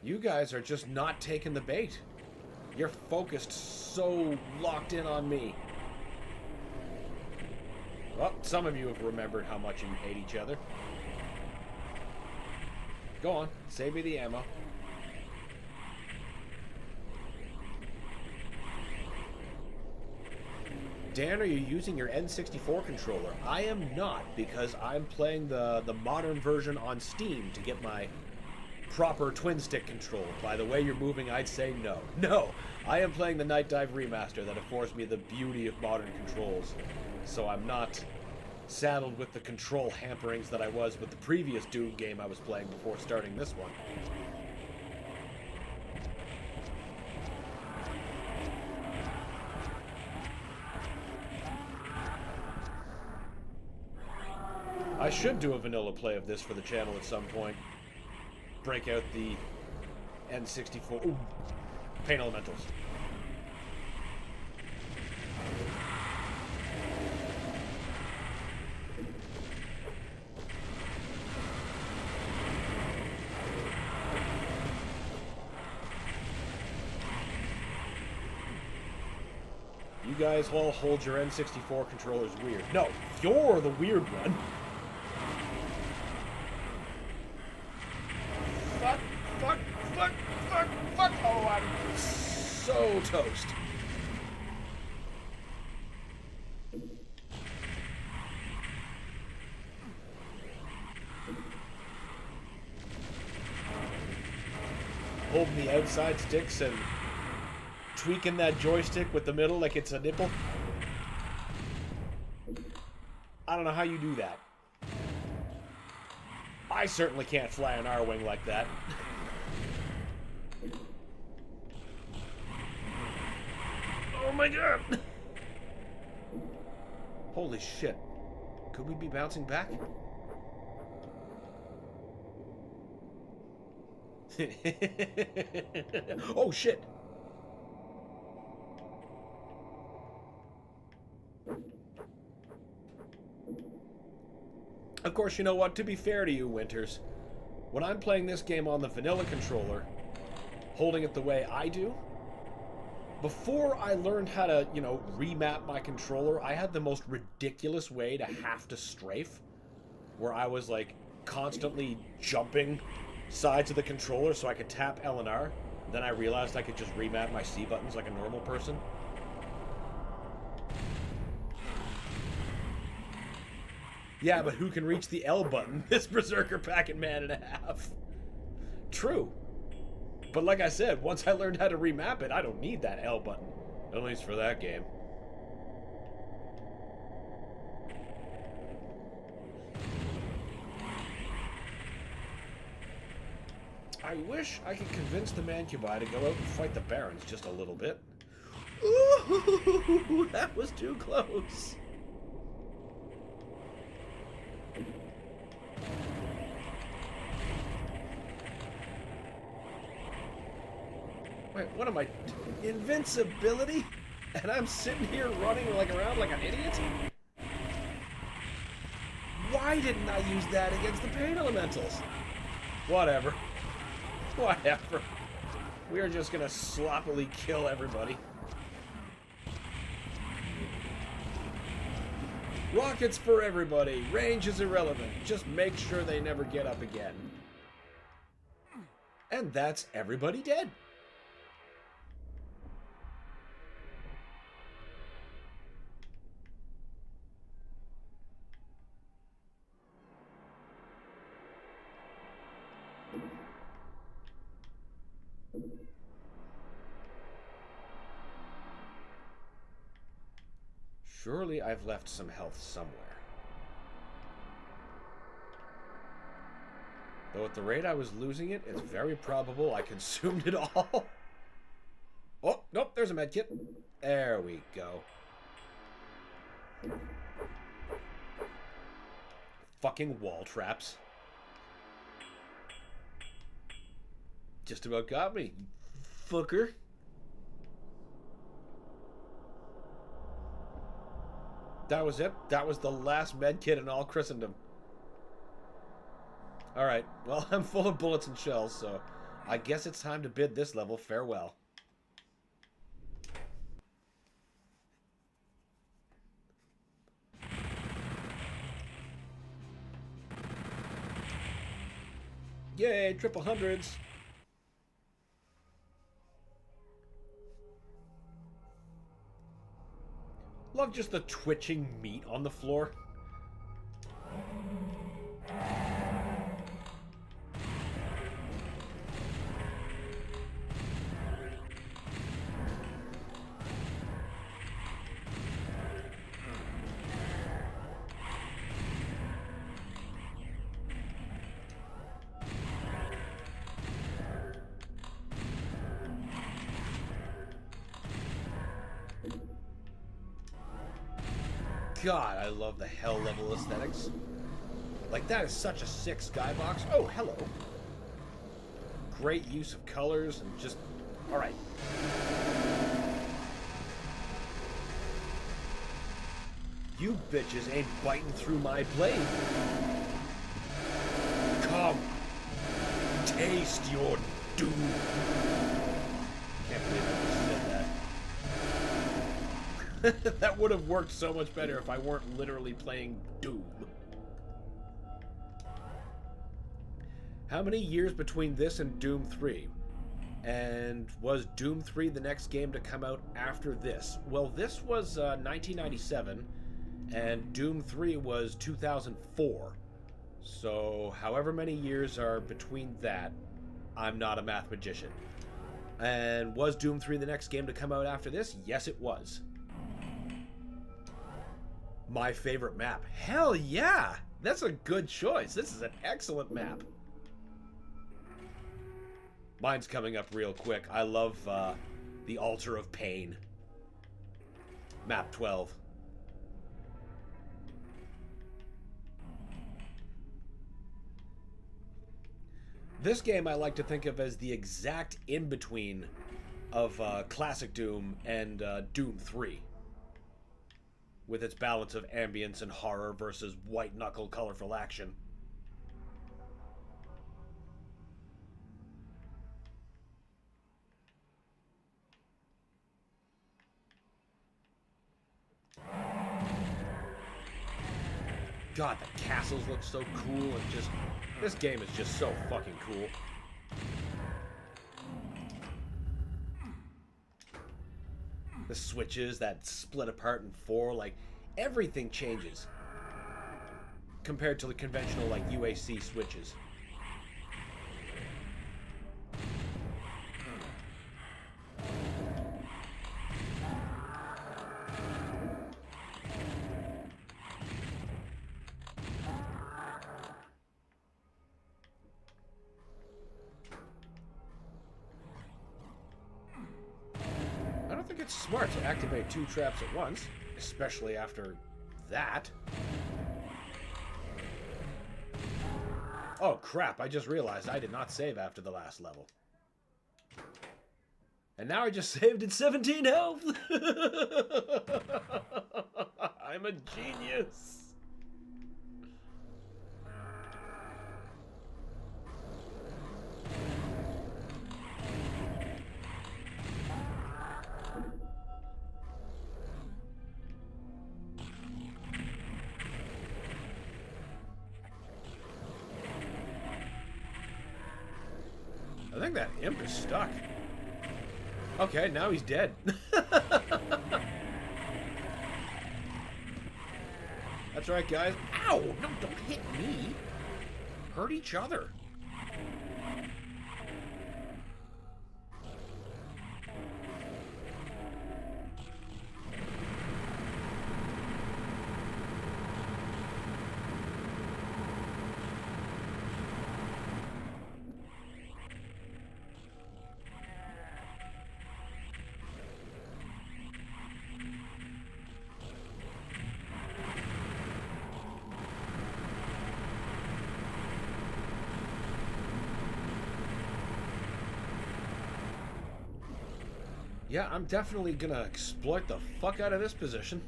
You guys are just not taking the bait. You're focused so locked in on me. Well, some of you have remembered how much you hate each other. Go on, save me the ammo. Dan, are you using your N64 controller? I am not, because I'm playing the modern version on Steam to get my proper twin stick control. By the way you're moving, I'd say no. No! I am playing the Night Dive remaster that affords me the beauty of modern controls. So I'm not saddled with the control hamperings that I was with the previous Doom game I was playing before starting this one. I should do a vanilla play of this for the channel at some point. Break out the N64. Ooh, Pain Elementals. You guys all hold your N64 controllers weird. No, you're the weird one. Fuck. Oh, I'm so toast. Holding the outside sticks and tweaking that joystick with the middle like it's a nipple. I don't know how you do that. I certainly can't fly an R-wing like that. Oh my god! Holy shit. Could we be bouncing back? Oh shit! Of course, you know what? To be fair to you, Winters, when I'm playing this game on the vanilla controller, holding it the way I do, Before I learned how to, you know, remap my controller, I had the most ridiculous way to have to strafe, where I was, like, constantly jumping sides of the controller so I could tap L and R. Then I realized I could just remap my C buttons like a normal person. Yeah, but who can reach the L button? This Berserker Packet-Man and a half. True. But like I said, once I learned how to remap it, I don't need that L button. At least for that game. I wish I could convince the Mancubi to go out and fight the Barons just a little bit. Ooh, that was too close. Wait, what am I... Invincibility? And I'm sitting here running around like an idiot? Why didn't I use that against the Pain Elementals? Whatever. Whatever. We are just gonna sloppily kill everybody. Rockets for everybody. Range is irrelevant. Just make sure they never get up again. And that's everybody dead. Surely I've left some health somewhere. Though at the rate I was losing it, it's very probable I consumed it all. Oh, nope, there's a medkit. There we go. Fucking wall traps. Just about got me, fucker. That was it. That was the last medkit in all Christendom. Alright, well, I'm full of bullets and shells, so I guess it's time to bid this level farewell. Yay, triple hundreds! Love just the twitching meat on the floor. God, I love the hell level aesthetics. Like, that is such a sick skybox. Oh, hello. Great use of colors and just... Alright. You bitches ain't biting through my blade. Come. Taste your doom. Can't believe I just said that. That would have worked so much better if I weren't literally playing Doom. How many years between this and Doom 3? And was Doom 3 the next game to come out after this? Well, this was 1997, and Doom 3 was 2004. So, however many years are between that, I'm not a math magician. And was Doom 3 the next game to come out after this? Yes, it was. My favorite map. Hell yeah! That's a good choice. This is an excellent map. Mine's coming up real quick. I love the Altar of Pain. Map 12. This game I like to think of as the exact in-between of Classic Doom and Doom 3. With its balance of ambience and horror versus white-knuckle colorful action. God, the castles look so cool, and just... This game is just so fucking cool. The switches that split apart in 4, like, everything changes compared to the conventional, like, UAC switches. I don't think it's smart to activate 2 traps at once, especially after that. Oh crap, I just realized I did not save after the last level. And now I just saved at 17 health! I'm a genius! I think that imp is stuck. Okay, now he's dead. That's right, guys. Ow! No, don't hit me. Hurt each other. Yeah, I'm definitely gonna exploit the fuck out of this position.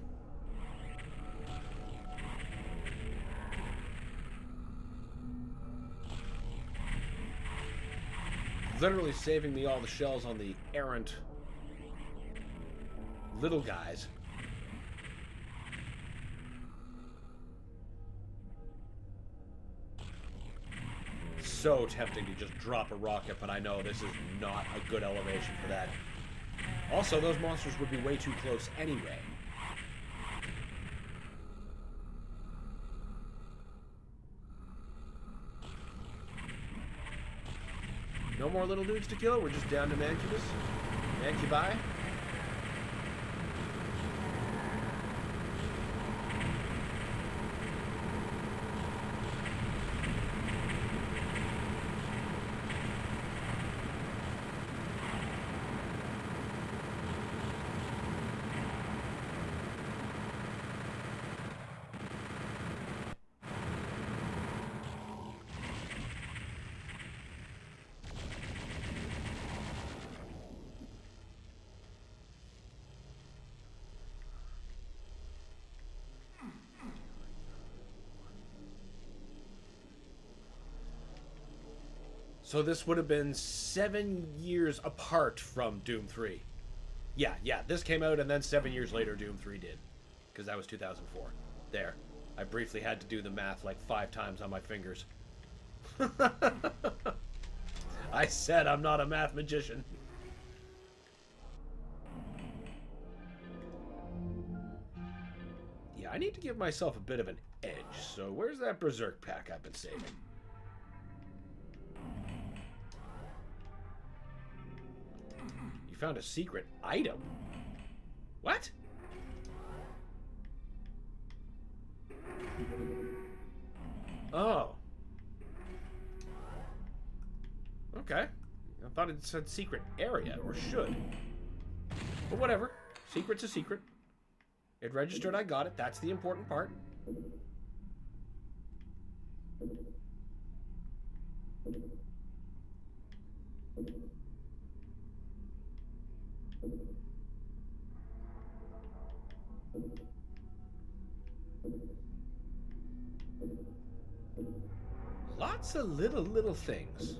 Literally saving me all the shells on the errant little guys. So tempting to just drop a rocket, but I know this is not a good elevation for that. Also, those monsters would be way too close anyway. No more little dudes to kill? We're just down to Mancubus? Mancubi? So this would have been 7 years apart from Doom 3. Yeah, this came out and then 7 years later Doom 3 did. Because that was 2004. There. I briefly had to do the math like 5 times on my fingers. I said I'm not a math magician. Yeah, I need to give myself a bit of an edge. So where's that Berserk pack I've been saving? You found a secret item? What? Oh. Okay. I thought it said secret area, or should. But whatever. Secret's a secret. It registered, I got it. That's the important part. Lots of little things.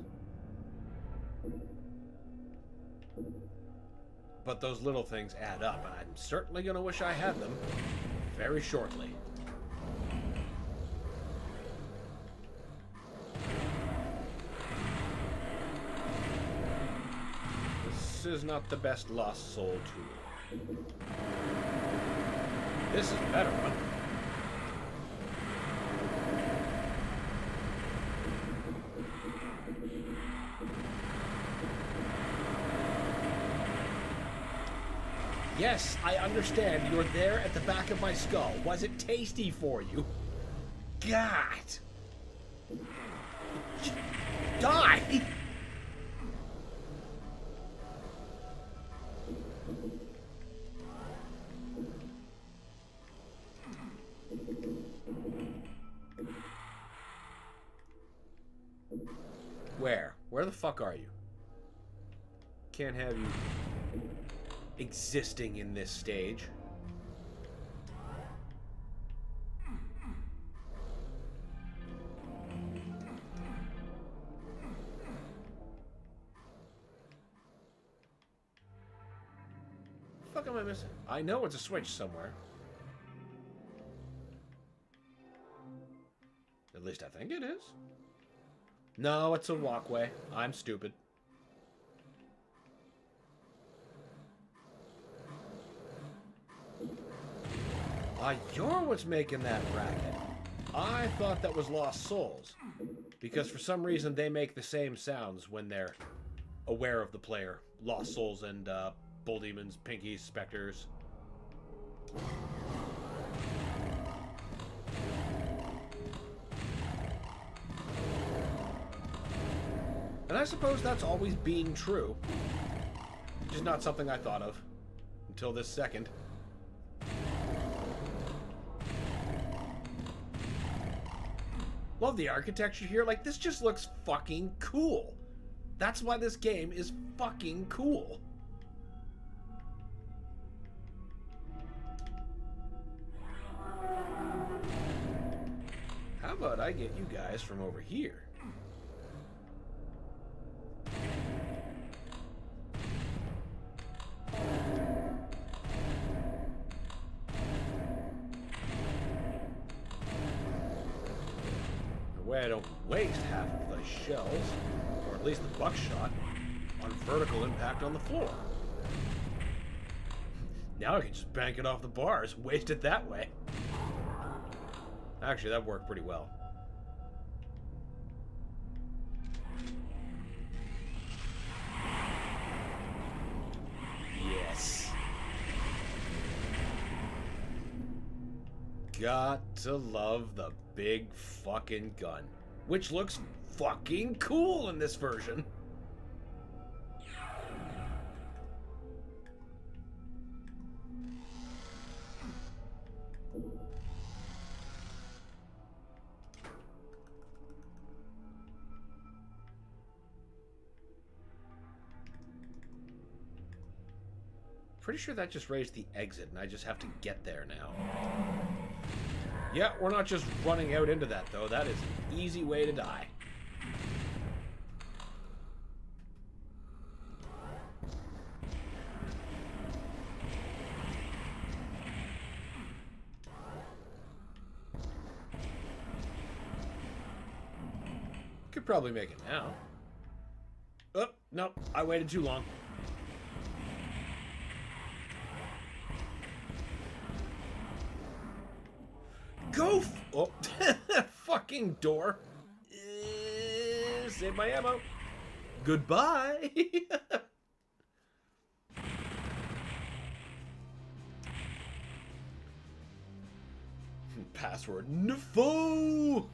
But those little things add up, and I'm certainly going to wish I had them very shortly. is not the best Lost Soul tool. This is a better one. Yes, I understand. You're there at the back of my skull. Was it tasty for you? God! Die! Where? Where the fuck are you? Can't have you existing in this stage. What the fuck am I missing? I know it's a switch somewhere. At least I think it is. No, it's a walkway. I'm stupid. You're what's making that racket. I thought that was Lost Souls. Because for some reason they make the same sounds when they're aware of the player. Lost Souls and Bull Demons, Pinkies, Specters. And I suppose that's always been true. Just not something I thought of until this second. Love the architecture here. Like, this just looks fucking cool. That's why this game is fucking cool. How about I get you guys from over here? I don't waste half of the shells, or at least the buckshot, on vertical impact on the floor. Now I can just bank it off the bars, waste it that way. Actually, that worked pretty well. Yes. Got to love the big fucking gun, which looks fucking cool in this version. Pretty sure that just raised the exit, and I just have to get there now. Yeah, we're not just running out into that, though. That is an easy way to die. Could probably make it now. Oh, no, I waited too long. Go! Oh, fucking door. Save my ammo. Goodbye. Password NFO.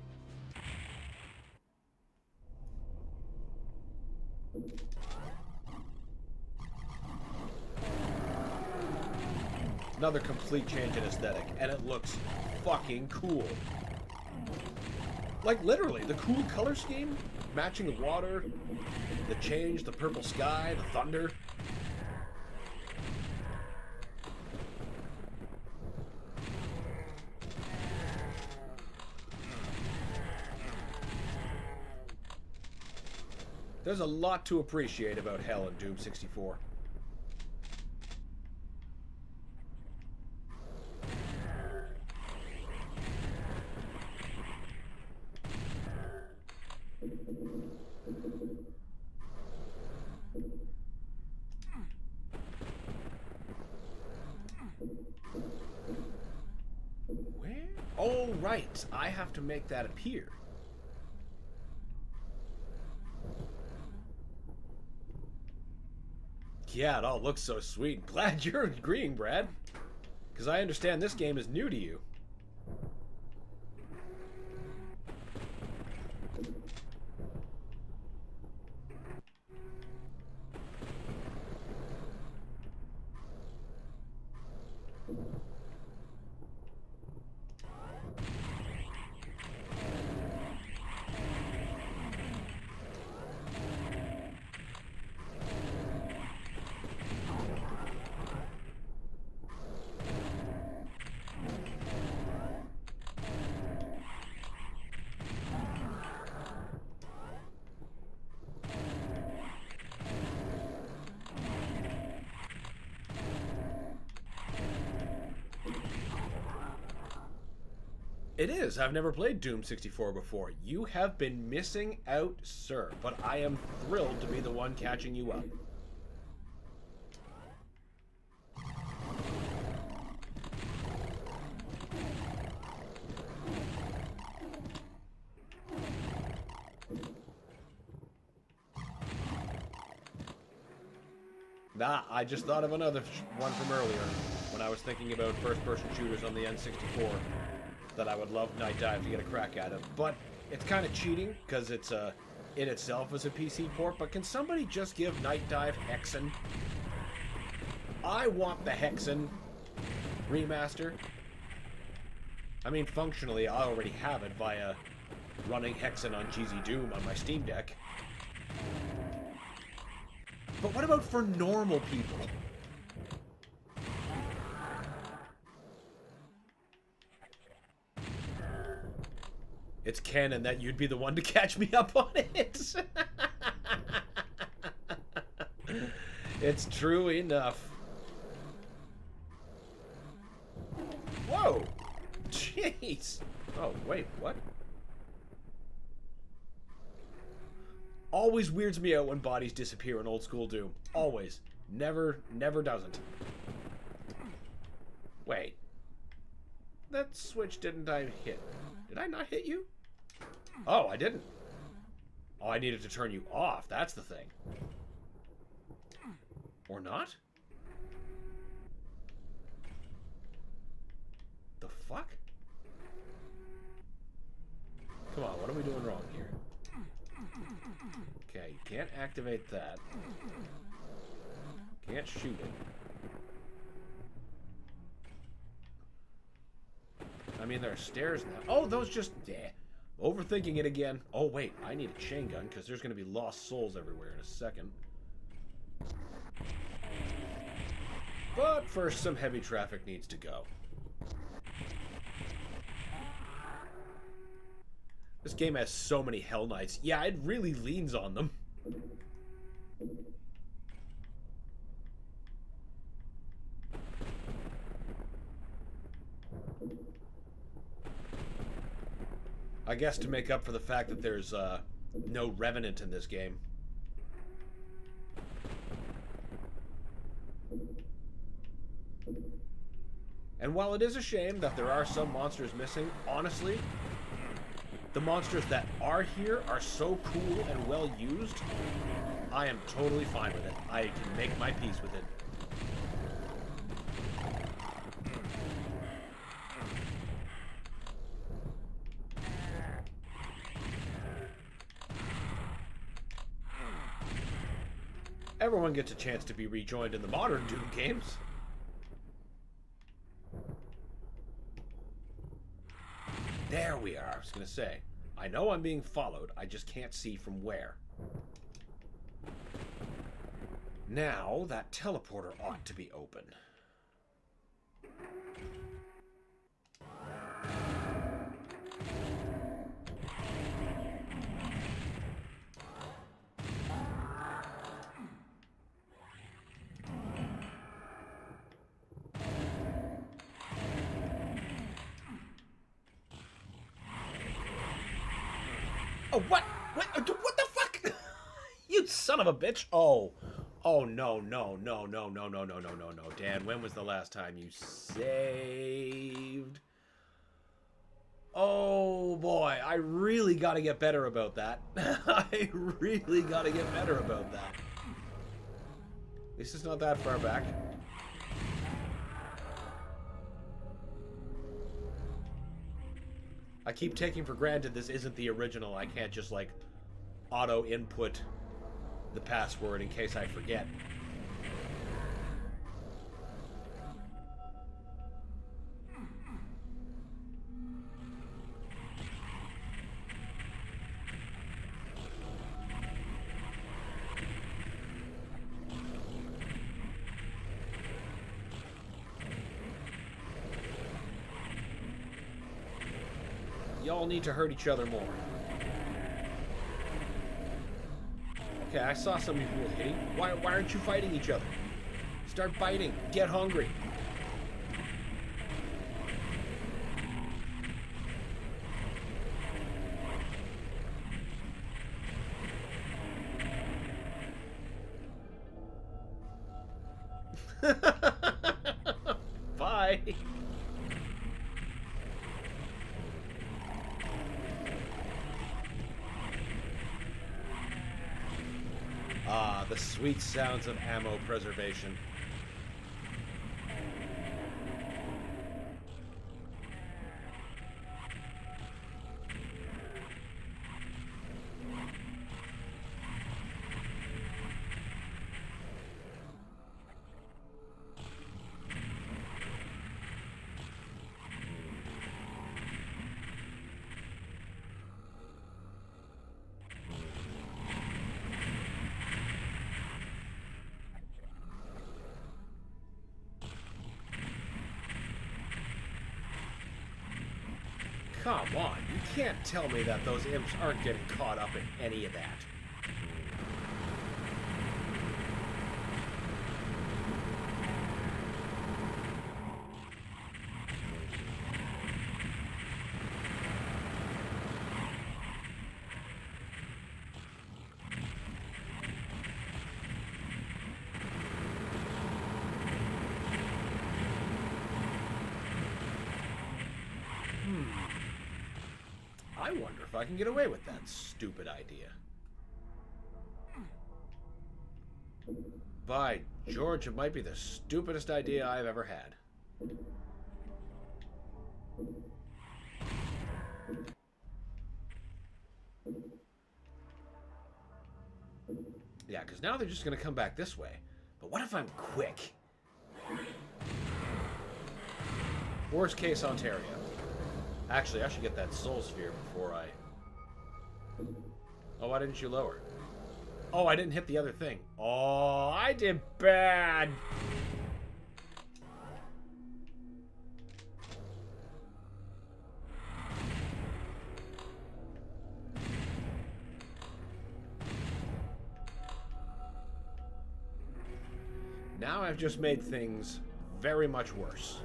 Another complete change in aesthetic, and it looks fucking cool. Like, literally, the cool color scheme, matching the water, the change, the purple sky, the thunder. There's a lot to appreciate about Hell in Doom 64. Oh, right. I have to make that appear. Yeah, it all looks so sweet. Glad you're agreeing, Brad. Because I understand this game is new to you. It is. I've never played Doom 64 before. You have been missing out, sir. But I am thrilled to be the one catching you up. Nah, I just thought of another one from earlier when I was thinking about first-person shooters on the N64 that I would love Night Dive to get a crack at it. But it's kind of cheating because it's in itself is a PC port. But can somebody just give Night Dive Hexen? I want the Hexen remaster. I mean, functionally, I already have it via running Hexen on GZ Doom on my Steam Deck. But what about for normal people? It's canon that you'd be the one to catch me up on it. It's true enough. Whoa! Jeez! Oh, wait, what? Always weirds me out when bodies disappear in old school Doom. Always. Never doesn't. Wait. That switch didn't I hit? Did I not hit you? Oh, I didn't. Oh, I needed to turn you off. That's the thing. Or not? The fuck? Come on, what are we doing wrong here? Okay, you can't activate that. Can't shoot it. I mean, there are stairs now. Oh, those just... Yeah. Overthinking it again. Oh, wait. I need a chain gun, because there's going to be lost souls everywhere in a second. But first, some heavy traffic needs to go. This game has so many Hell Knights. Yeah, it really leans on them. I guess to make up for the fact that there's no Revenant in this game. And while it is a shame that there are some monsters missing, honestly, the monsters that are here are so cool and well used, I am totally fine with it. I can make my peace with it. Everyone gets a chance to be rejoined in the modern Doom games. There we are, I was going to say. I know I'm being followed, I just can't see from where. Now, that teleporter ought to be open. Oh, what? What the fuck? You son of a bitch. Oh. Oh, no. Dan, when was the last time you saved? Oh boy, I really got to get better about that. I really got to get better about that. This is not that far back. I keep taking for granted this isn't the original. I can't just, like, auto-input the password in case I forget. Y'all need to hurt each other more. Okay, I saw some of you hitting. Why aren't you fighting each other? Start biting. Get hungry. Bye. Ah, the sweet sounds of ammo preservation. Come on, you can't tell me that those imps aren't getting caught up in any of that. I wonder if I can get away with that stupid idea. By George, it might be the stupidest idea I've ever had. Yeah, because now they're just going to come back this way. But what if I'm quick? Worst case, Ontario. Actually, I should get that soul sphere before I... Oh, why didn't you lower? Oh, I didn't hit the other thing. Oh, I did bad. Now I've just made things very much worse.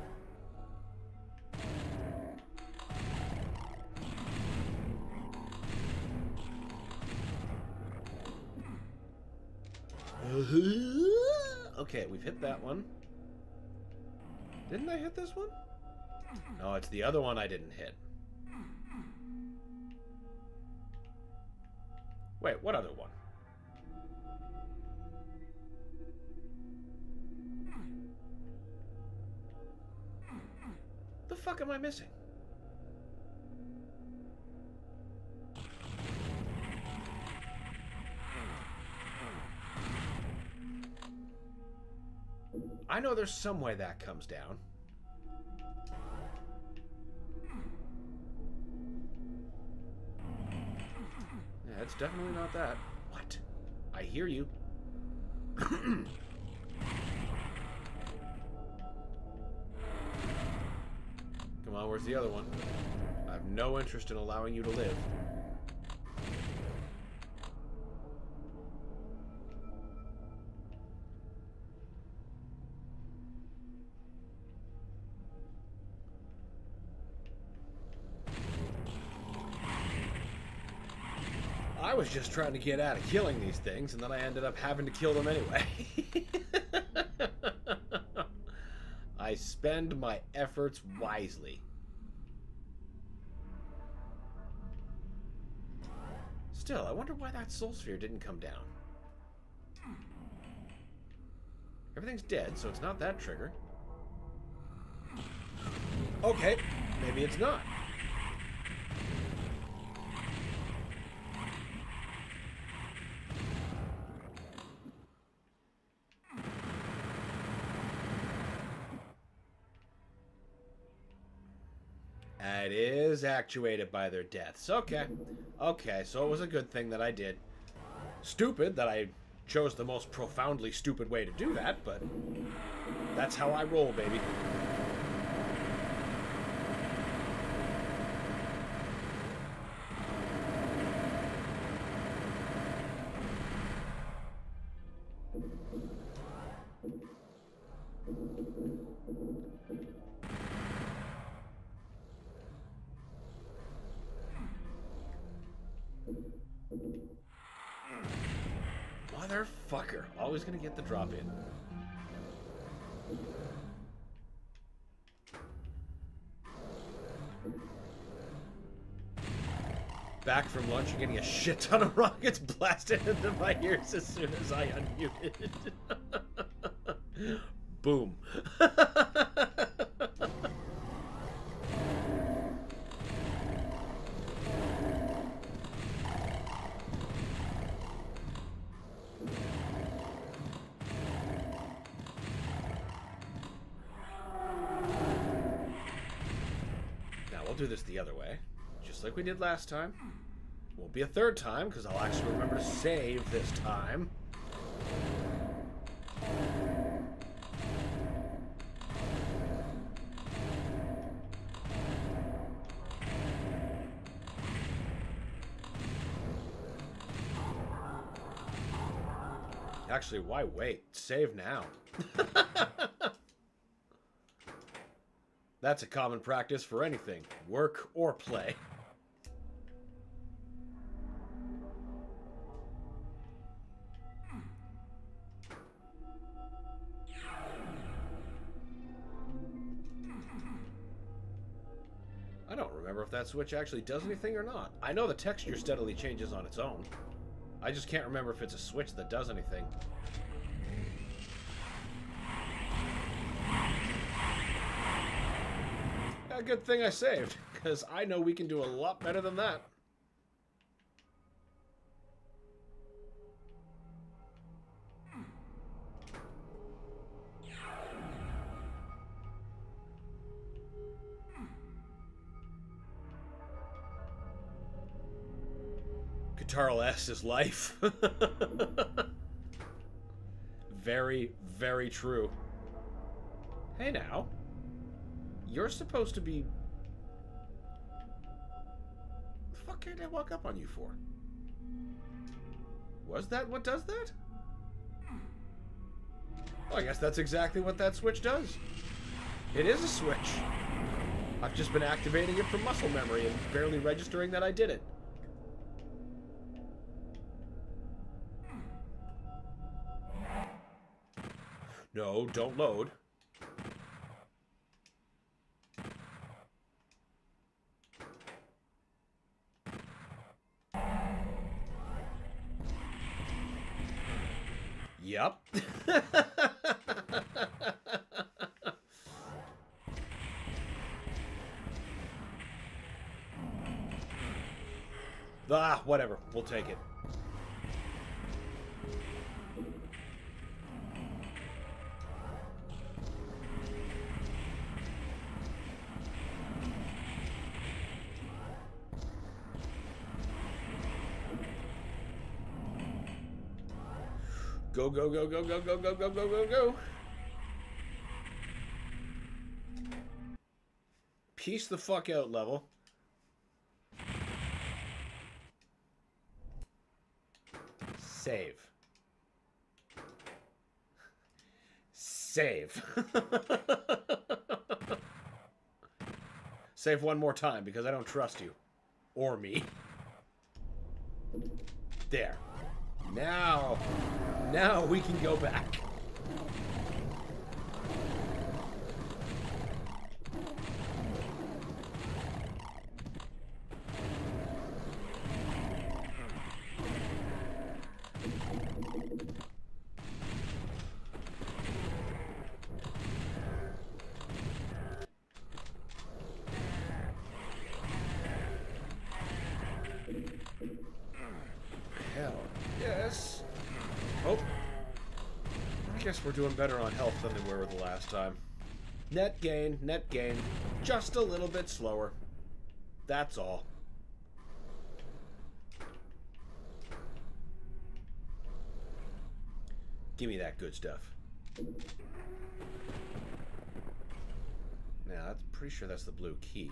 Okay, we've hit that one. Didn't I hit this one? No, it's the other one I didn't hit. Wait, what other one? The fuck am I missing? I know there's some way that comes down. Yeah, it's definitely not that. What? I hear you. Come on, where's the other one? I have no interest in allowing you to live. I was just trying to get out of killing these things, and then I ended up having to kill them anyway. I spend my efforts wisely. Still, I wonder why that soul sphere didn't come down. Everything's dead, so it's not that trigger. Okay, maybe it's not. It is actuated by their deaths. Okay. Okay, so it was a good thing that I did. Stupid that I chose the most profoundly stupid way to do that, but that's how I roll, baby. Motherfucker. Always gonna get the drop in. Back from lunch and getting a shit ton of rockets blasted into my ears as soon as I unmuted. Boom. Do this the other way, just like we did last time. Won't be a third time, because I'll actually remember to save this time. Actually, why wait? Save now. That's a common practice for anything, work or play. I don't remember if that switch actually does anything or not. I know the texture steadily changes on its own. I just can't remember if it's a switch that does anything. A good thing I saved, because I know we can do a lot better than that. Guitarl S is life. Very, very true. Hey now. You're supposed to be... The fuck did I walk up on you for? Was that what does that? Well, I guess that's exactly what that switch does. It is a switch. I've just been activating it from muscle memory and barely registering that I did it. No, don't load. Yep. Ah, whatever. We'll take it. Go, go, go, go, go, go, go, go, go, go, go. Piece the fuck out, level. Save. Save. Save one more time, because I don't trust you. Or me. There. Now we can go back. guess we're doing better on health than we were the last time. Net gain, just a little bit slower. That's all. Give me that good stuff. Now, I'm pretty sure that's the blue key.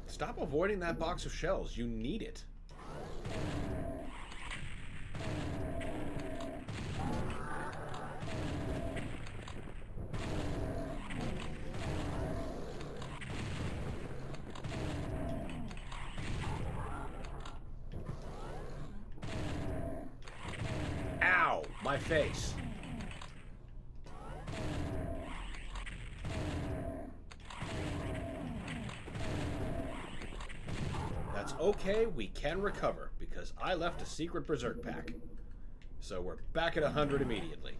Stop avoiding that box of shells. You need it. Ow! My face. That's okay, we can recover, because I left a secret berserk pack. So we're back at 100 immediately.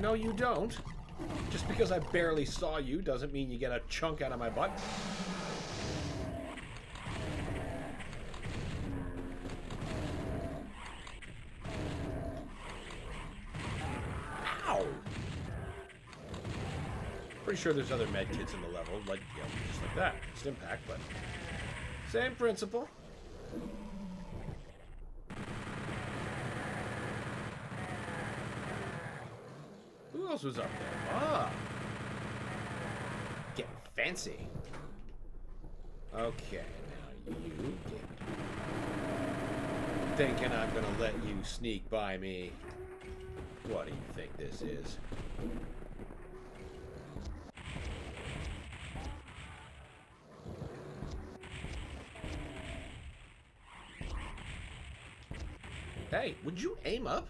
No, you don't. Just because I barely saw you doesn't mean you get a chunk out of my butt. Ow! Pretty sure there's other med kits in the level, like, you know, just like that. Just impact, but same principle. Who else was up there? Ah! Getting fancy. Okay, now you get... Thinking I'm gonna let you sneak by me. What do you think this is? Hey, would you aim up?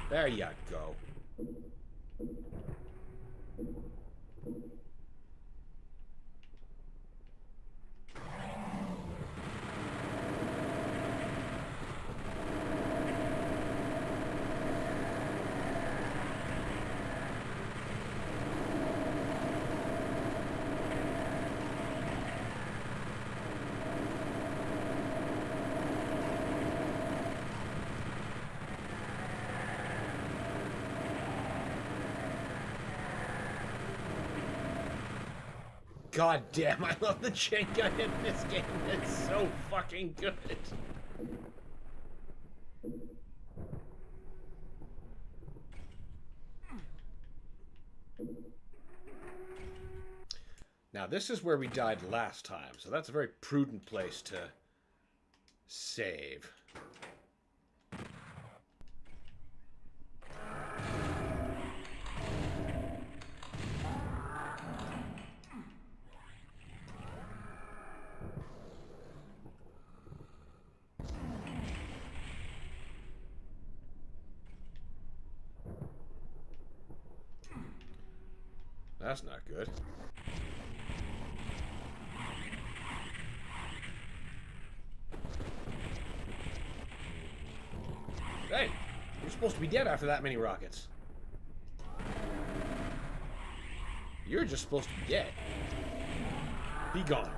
There you go. God damn, I love the chain gun in this game. It's so fucking good. Now, this is where we died last time, so that's a very prudent place to save. That's not good. Hey, you're supposed to be dead after that many rockets. You're just supposed to be dead. Be gone.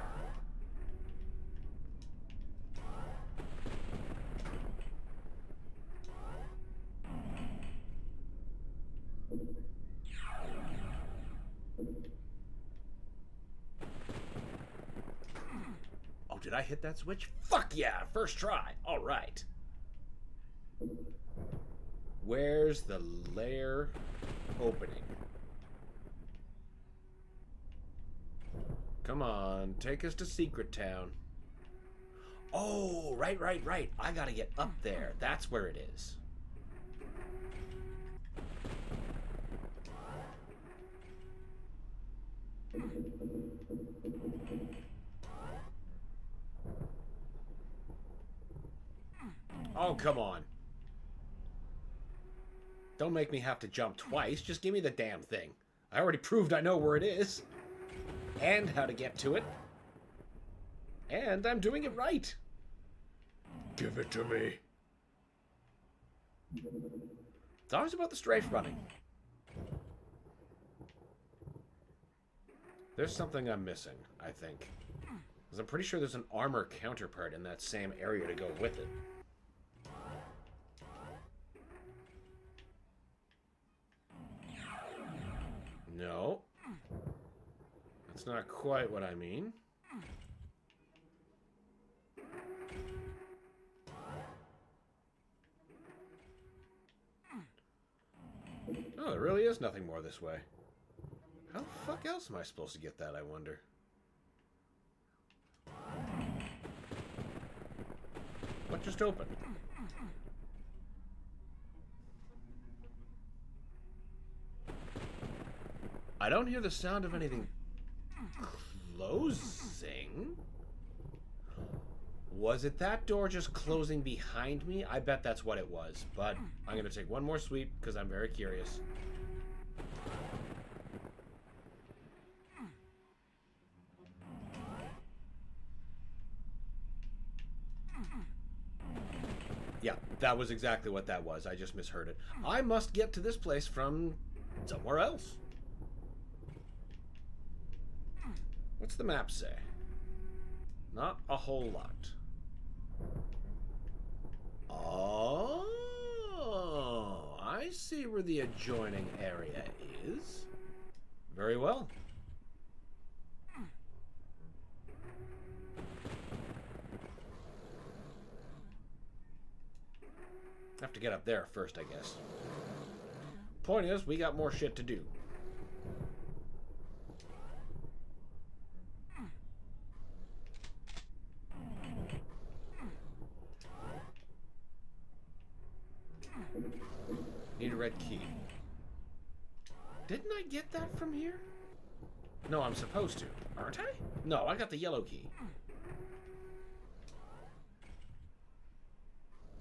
Oh, did I hit that switch? Fuck yeah, first try. All right. Where's the lair opening? Come on, take us to Secret Town. Oh, right. I gotta get up there. That's where it is. Oh, come on. Don't make me have to jump twice. Just give me the damn thing. I already proved I know where it is. And how to get to it. And I'm doing it right. Give it to me. It's always about the strafe running. There's something I'm missing, I think. Because I'm pretty sure there's an armor counterpart in that same area to go with it. No. That's not quite what I mean. Oh, there really is nothing more this way. How the fuck else am I supposed to get that, I wonder? What just opened? I don't hear the sound of anything closing. Was it that door just closing behind me? I bet that's what it was, but I'm going to take one more sweep because I'm very curious. Yeah, that was exactly what that was. I just misheard it. I must get to this place from somewhere else. What's the map say? Not a whole lot. Oh, I see where the adjoining area is. Very well. Have to get up there first, I guess. Point is, we got more shit to do. Need a red key. Didn't I get that from here? No, I'm supposed to. Aren't I? No, I got the yellow key.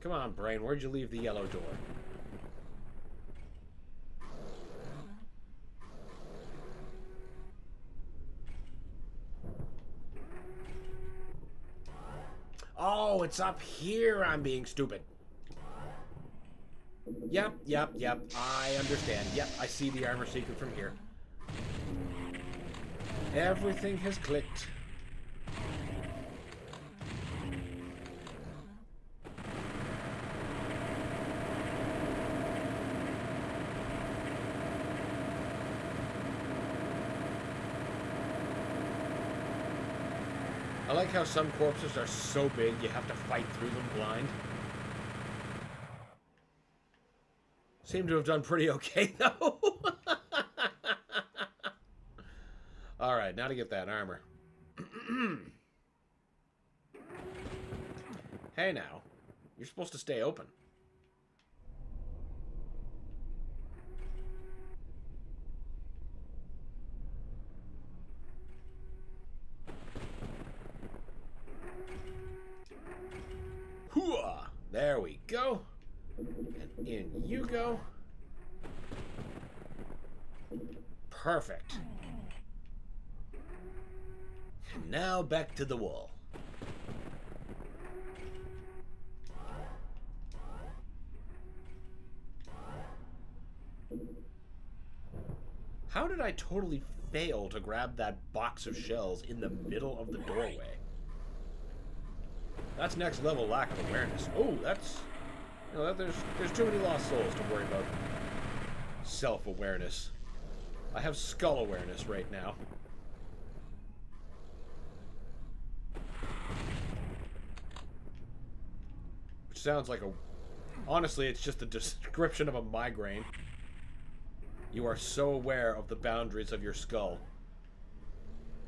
Come on, brain. Where'd you leave the yellow door? Oh, it's up here. I'm being stupid. Yep. I understand. Yep, I see the armor secret from here. Everything has clicked. I like how some corpses are so big you have to fight through them blind. Seem to have done pretty okay, though. Alright, now to get that armor. Hey now, you're supposed to stay open. Hooah! There we go. And in you go. Perfect. And now back to the wall. How did I totally fail to grab that box of shells in the middle of the doorway? That's next level lack of awareness. Oh, that's... You know, there's too many lost souls to worry about self-awareness. I have skull awareness right now. Which sounds like a... Honestly, it's just a description of a migraine. You are so aware of the boundaries of your skull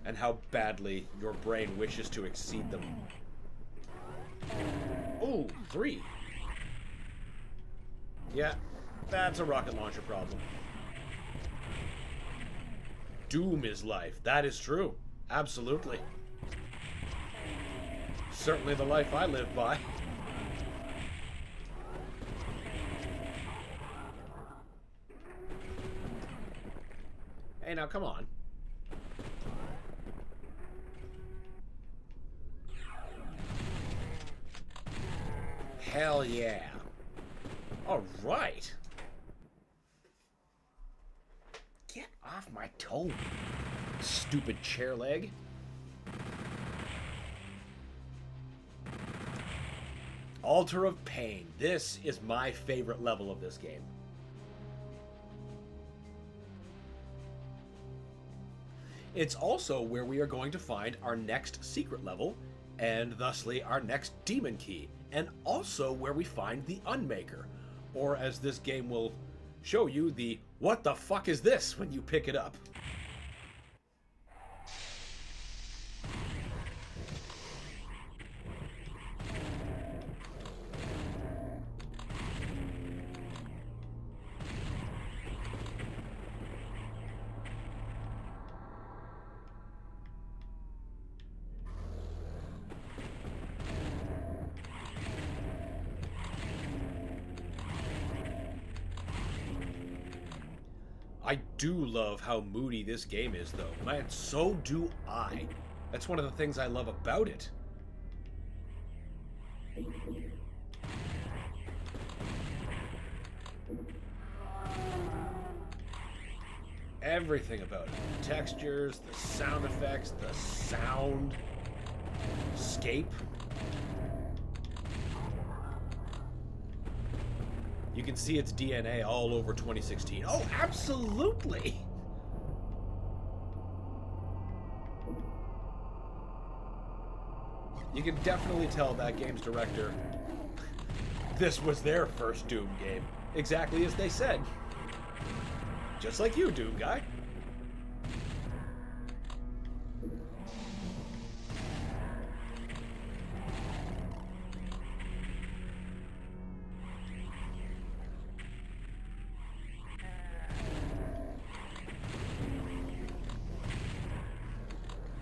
and how badly your brain wishes to exceed them. Oh, 3. Yeah, that's a rocket launcher problem. Doom is life. That is true. Absolutely. Certainly the life I live by. Hey, now come on. Hell yeah. All right. Get off my toe, stupid chair leg. Altar of Pain. This is my favorite level of this game. It's also where we are going to find our next secret level, and thusly our next demon key, and also where we find the Unmaker, or as this game will show you, the what the fuck is this when you pick it up. I do love how moody this game is, though. Man, so do I. That's one of the things I love about it. Everything about it. The textures, the sound effects, the sound. Escape. You can see its DNA all over 2016. Oh, absolutely! You can definitely tell that game's director, this was their first Doom game. Exactly as they said. Just like you, Doom guy.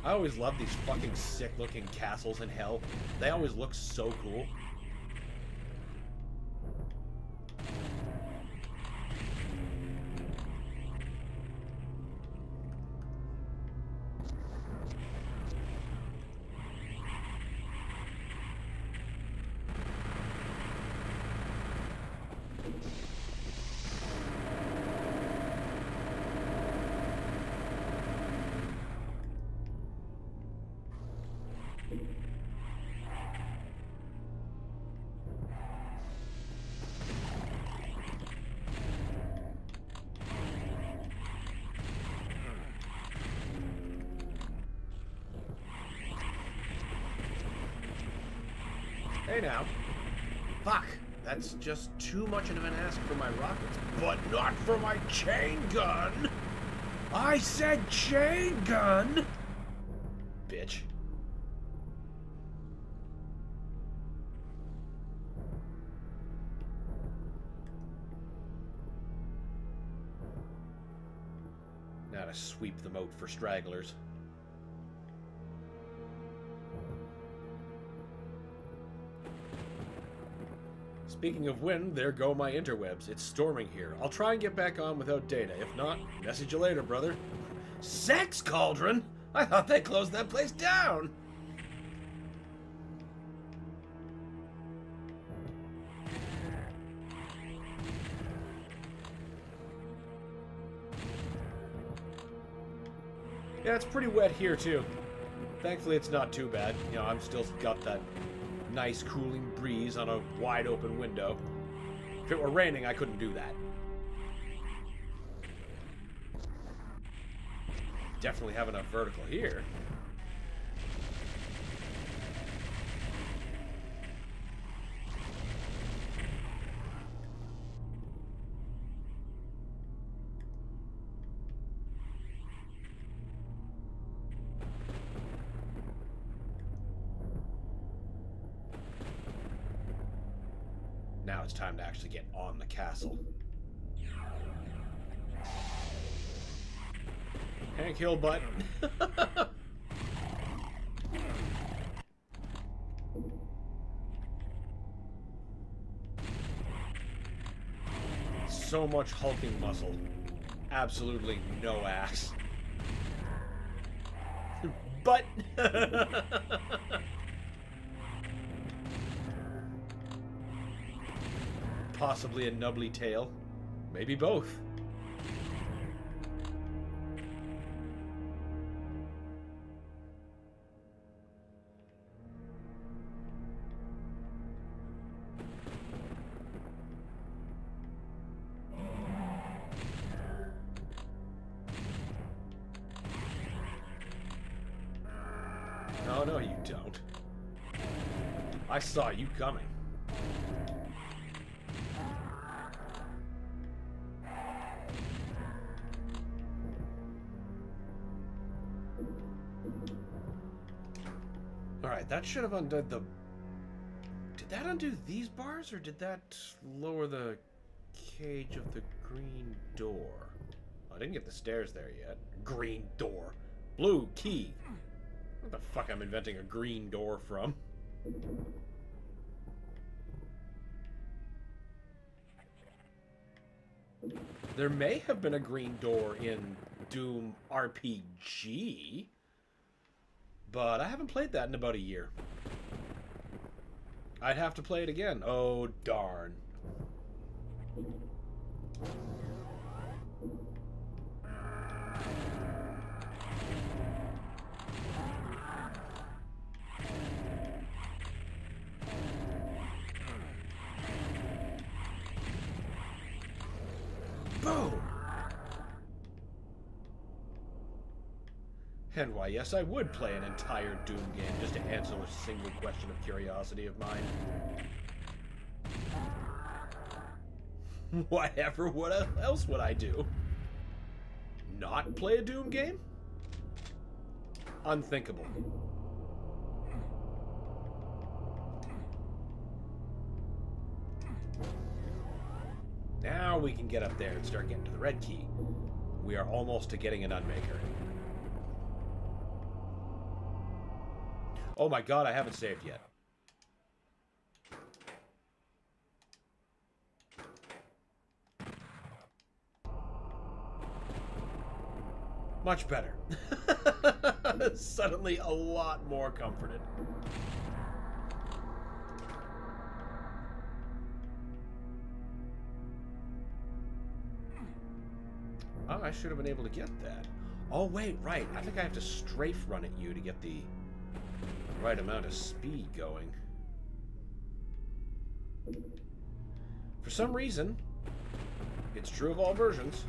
I always love these fucking sick-looking castles in hell. They always look so cool. Hey now. Fuck. That's just too much of an ask for my rockets. But not for my chain gun! I said chain gun! Bitch. Now to sweep them out for stragglers. Speaking of wind, there go my interwebs. It's storming here. I'll try and get back on without data. If not, message you later, brother. Sex Cauldron? I thought they closed that place down! Yeah, it's pretty wet here, too. Thankfully, it's not too bad. You know, I'm still got that nice cooling breeze on a wide open window. If it were raining, I couldn't do that. Definitely have enough vertical here. Now it's time to actually get on the castle. Hank Hill butt. So much hulking muscle. Absolutely no ass. But possibly a nubbly tail. Maybe both. No, no, you don't. I saw you coming. Alright, that should have undone the... Did that undo these bars, or did that lower the cage of the green door? I didn't get the stairs there yet. Green door. Blue key. What the fuck I'm inventing a green door from? There may have been a green door in Doom RPG, but I haven't played that in about a year. I'd have to play it again. Oh, darn. Boom! And why, yes, I would play an entire Doom game just to answer a single question of curiosity of mine. Whatever, what else would I do? Not play a Doom game? Unthinkable. Now we can get up there and start getting to the red key. We are almost to getting an Unmaker. Oh my god, I haven't saved yet. Much better. Suddenly a lot more comforted. Oh, I should have been able to get that. Oh, wait, right. I think I have to strafe run at you to get the right amount of speed going. For some reason, it's true of all versions,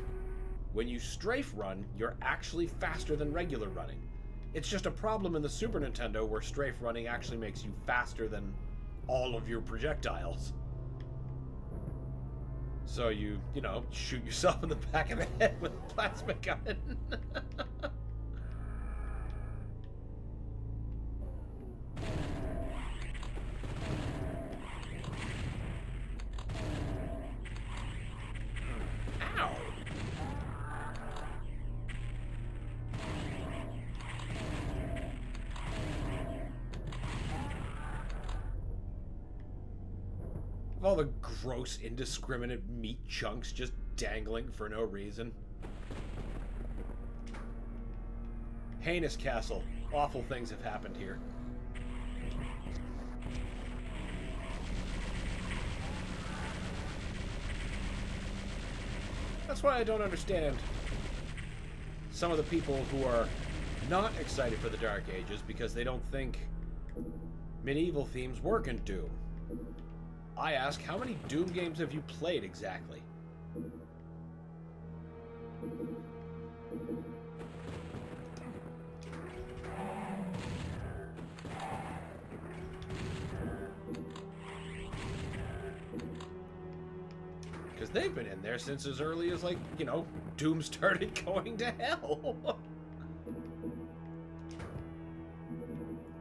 when you strafe run, you're actually faster than regular running. It's just a problem in the Super Nintendo where strafe running actually makes you faster than all of your projectiles. So you know, shoot yourself in the back of the head with a plasma gun. Ow! All the gross, indiscriminate meat chunks just dangling for no reason. Heinous Castle. Awful things have happened here. That's why I don't understand some of the people who are not excited for the Dark Ages because they don't think medieval themes work in Doom. I ask, how many Doom games have you played exactly? Because they've been in there since as early as, like, you know, Doom started going to hell.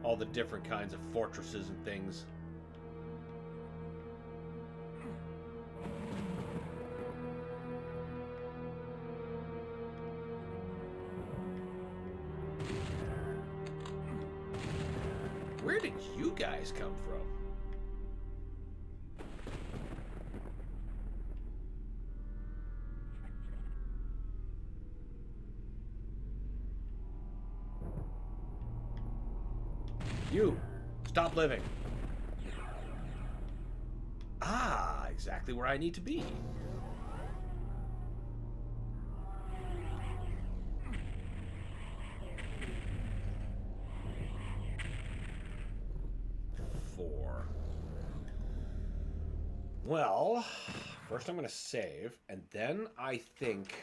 All the different kinds of fortresses and things. Where did you guys come from? You! Stop living! Ah, I exactly where I need to be. Well, first I'm going to save, and then I think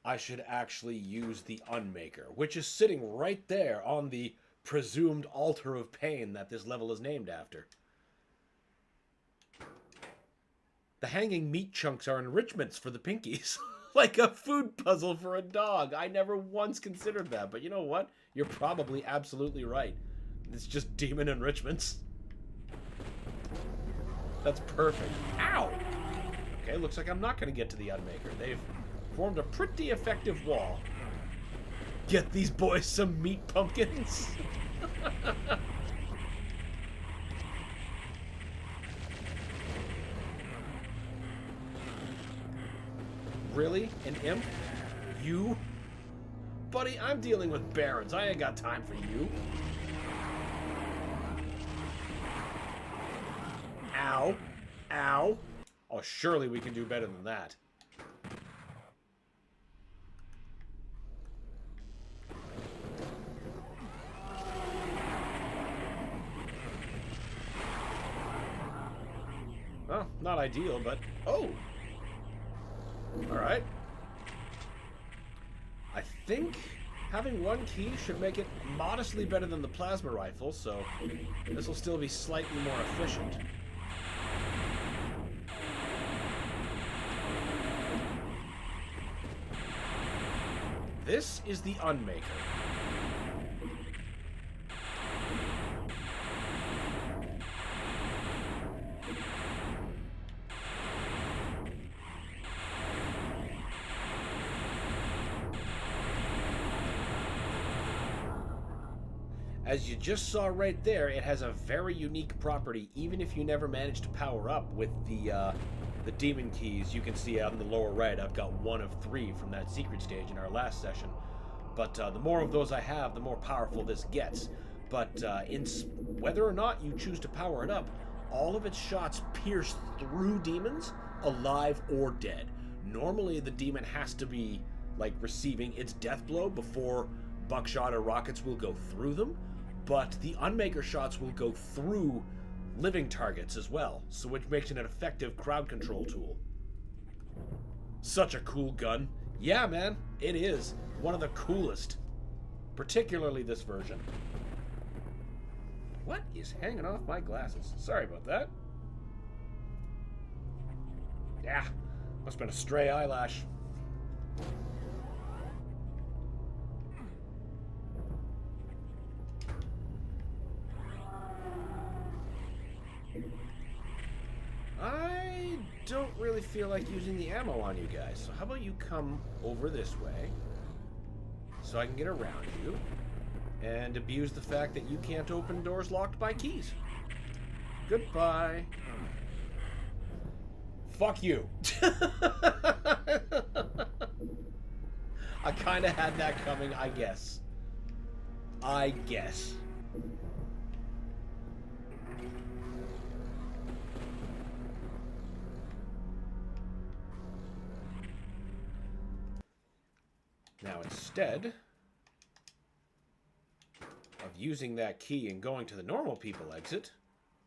I should actually use the Unmaker, which is sitting right there on the presumed altar of pain that this level is named after. The hanging meat chunks are enrichments for the pinkies. Like a food puzzle for a dog. I never once considered that, but you know what? You're probably absolutely right. It's just demon enrichments. That's perfect. Ow! Okay, looks like I'm not going to get to the Unmaker. They've formed a pretty effective wall. Get these boys some meat pumpkins. Really? An imp? You? Buddy, I'm dealing with barons. I ain't got time for you. Ow. Ow. Oh, surely we can do better than that. Well, not ideal, but... Oh! Alright. I think having one key should make it modestly better than the plasma rifle, so this will still be slightly more efficient. This is the Unmaker. As you just saw right there, it has a very unique property, even if you never manage to power up with the demon keys. You can see out in the lower right, I've got 1 of 3 from that secret stage in our last session. But the more of those I have, the more powerful this gets. But whether or not you choose to power it up, all of its shots pierce through demons, alive or dead. Normally, the demon has to be, like, receiving its death blow before buckshot or rockets will go through them. But the Unmaker shots will go through living targets as well, so which makes it an effective crowd control tool. Such a cool gun. Yeah, man, it is. One of the coolest. Particularly this version. What is hanging off my glasses? Sorry about that. Yeah, must have been a stray eyelash. I don't really feel like using the ammo on you guys, so how about you come over this way so I can get around you and abuse the fact that you can't open doors locked by keys. Goodbye. Fuck you. I kind of had that coming, I guess. I guess. Now, instead of using that key and going to the normal people exit,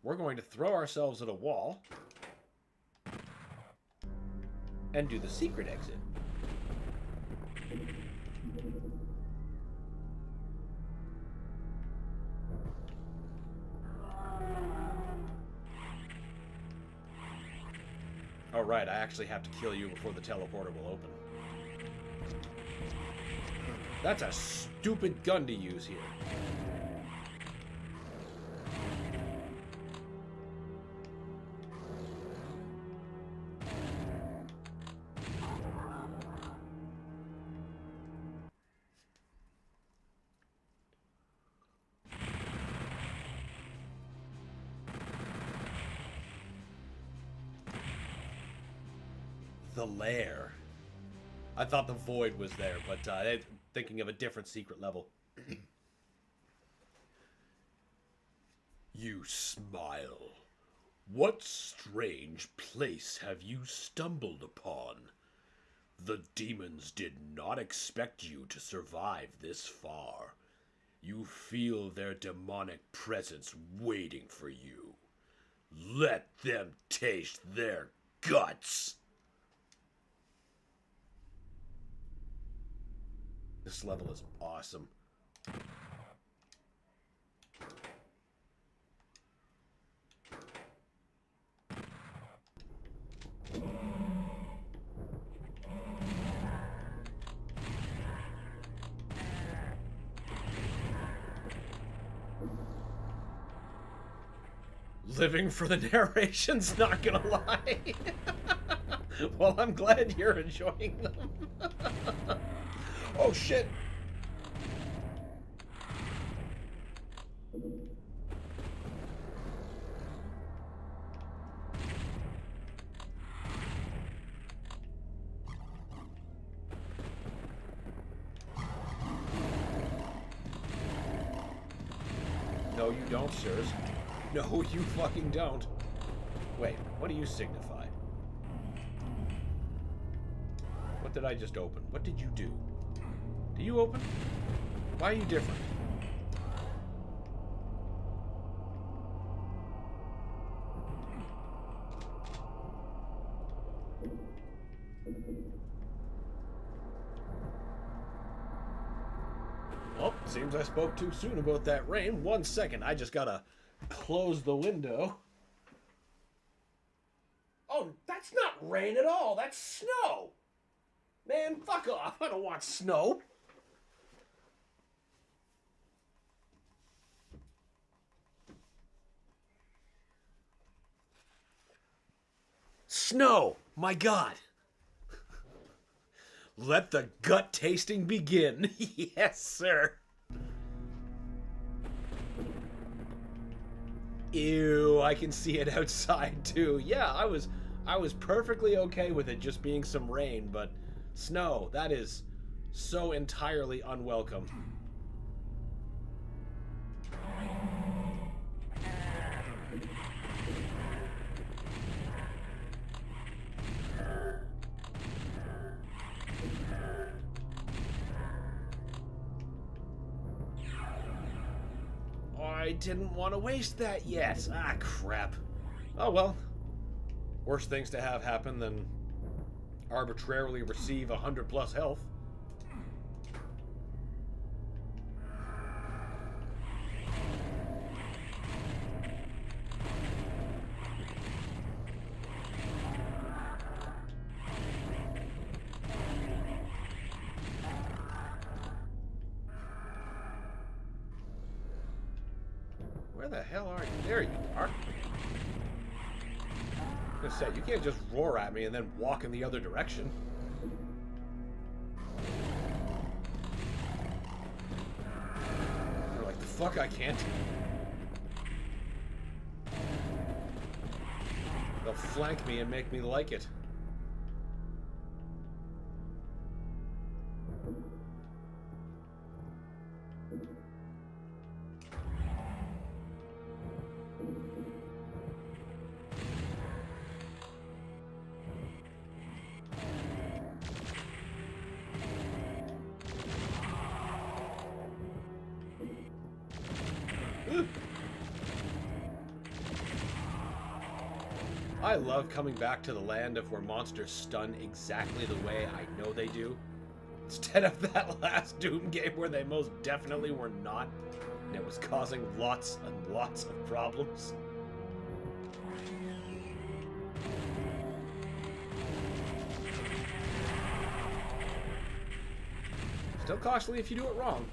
we're going to throw ourselves at a wall and do the secret exit. Oh, right, I actually have to kill you before the teleporter will open. That's a stupid gun to use here. The lair. I thought the void was there, but thinking of a different secret level. You smile. What strange place have you stumbled upon? The demons did not expect you to survive this far. You feel their demonic presence waiting for you. Let them taste their guts. This level is awesome. Living for the narration's not gonna lie. Well, I'm glad you're enjoying them. Oh shit. No, you don't, sirs. No, you fucking don't. Wait, what do you signify? What did I just open? What did you do? Do you open? Why are you different? Well, seems I spoke too soon about that rain. 1 second, I just gotta close the window. Oh, that's not rain at all. That's snow. Man, fuck off. I don't want snow. Snow. My God. Let the gut tasting begin. Yes, sir. Ew, I can see it outside too. Yeah, I was perfectly okay with it just being some rain, but snow, that is so entirely unwelcome. I didn't want to waste that yet. Ah, crap. Oh well. Worse things to have happen than arbitrarily receive 100+ health. Where the hell are you? There you are. I was gonna say, you can't just roar at me and then walk in the other direction. You're like, the fuck I can't. They'll flank me and make me like it. I love coming back to the land of where monsters stun exactly the way I know they do, instead of that last Doom game where they most definitely were not, and it was causing lots and lots of problems. Still costly if you do it wrong.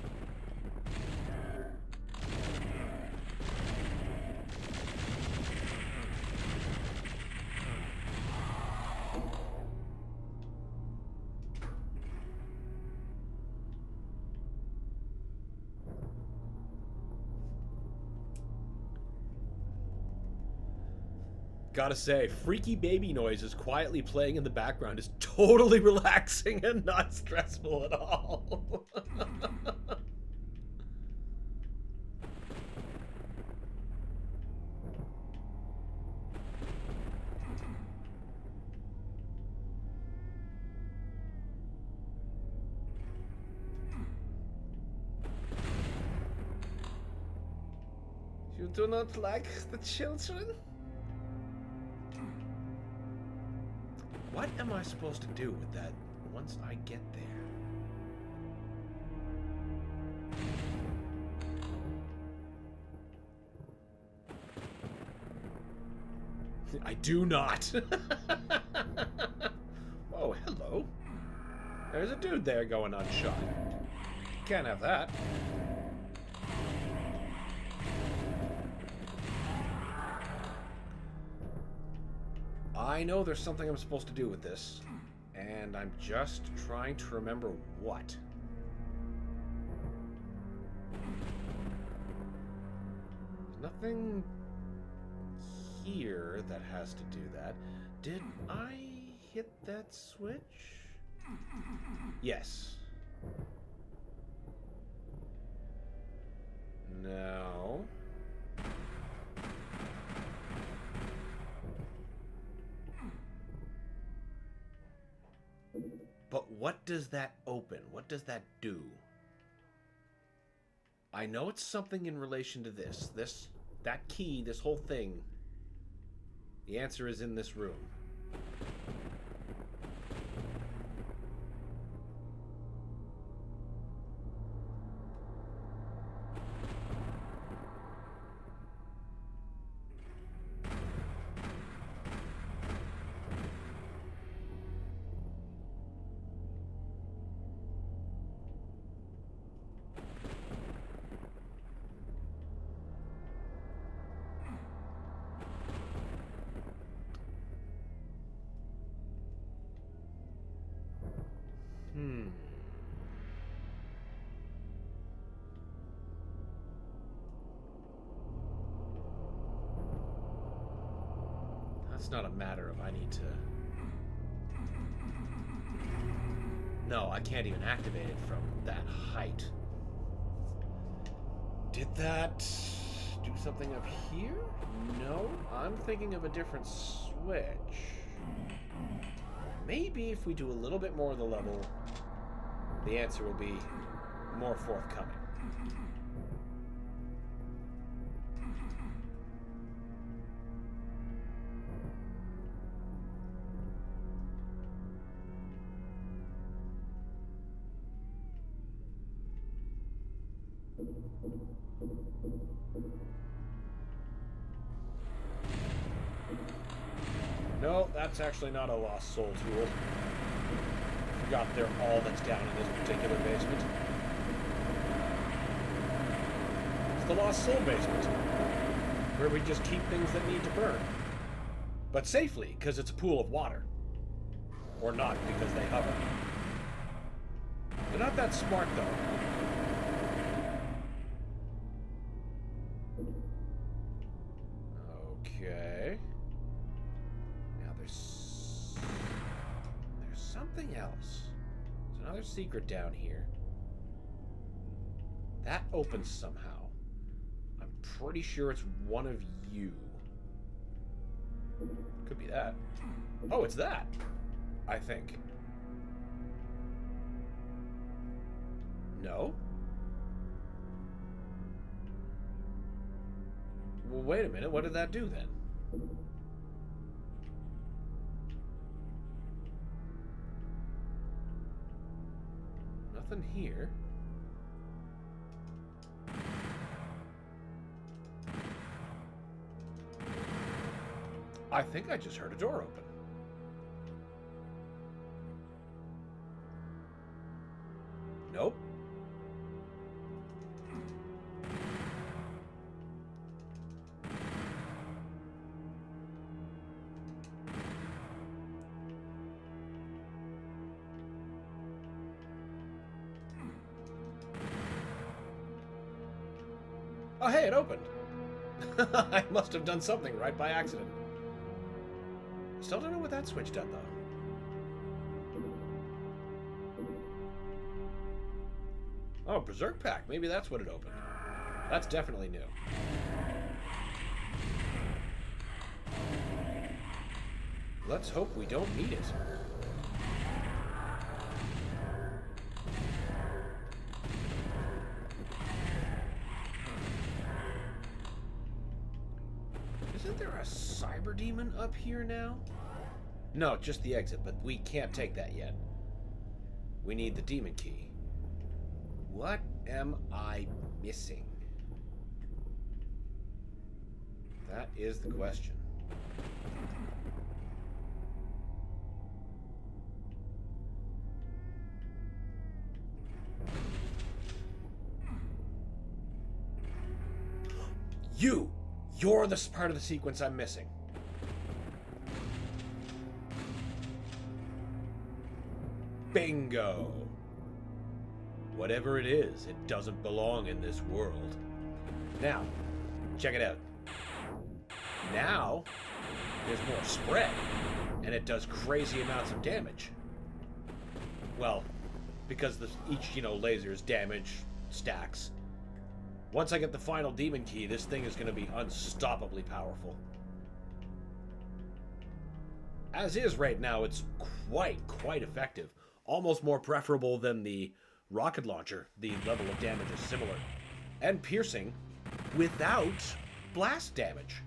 Gotta say, freaky baby noises quietly playing in the background is totally relaxing and not stressful at all. You do not like the children? What am I supposed to do with that once I get there? I do not. Oh, hello. There's a dude there going unshot. Can't have that. I know there's something I'm supposed to do with this, and I'm just trying to remember what. There's nothing here that has to do that. Did I hit that switch? Yes. No. But what does that open? What does that do? I know it's something in relation to this. That key, this whole thing. The answer is in this room. It's not a matter of I need to... No, I can't even activate it from that height. Did that do something up here? No, I'm thinking of a different switch. Maybe if we do a little bit more of the level, the answer will be more forthcoming. No, that's actually not a lost soul tool. Forgot they're all that's down in this particular basement. It's the lost soul basement, where we just keep things that need to burn. But safely, because it's a pool of water. Or not, because they hover. They're not that smart, though. Okay. Now there's something else. There's another secret down here. That opens somehow. I'm pretty sure it's one of you. Could be that. Oh, it's that. I think. No? Well, wait a minute. What did that do then? Nothing here. I think I just heard a door open. Nope. Oh, hey, it opened. I must have done something right by accident. Still don't know what that switch done, though. Oh, Berserk Pack. Maybe that's what it opened. That's definitely new. Let's hope we don't need it. Isn't there a cyber demon up here now? No, just the exit, but we can't take that yet. We need the demon key. What am I missing? That is the question. You're the part of the sequence I'm missing. Bingo! Whatever it is, it doesn't belong in this world. Now, check it out. Now, there's more spread, and it does crazy amounts of damage. Well, because each, laser's damage stacks. Once I get the final demon key, this thing is going to be unstoppably powerful. As is right now, it's quite effective. Almost more preferable than the rocket launcher. The level of damage is similar. And piercing without blast damage.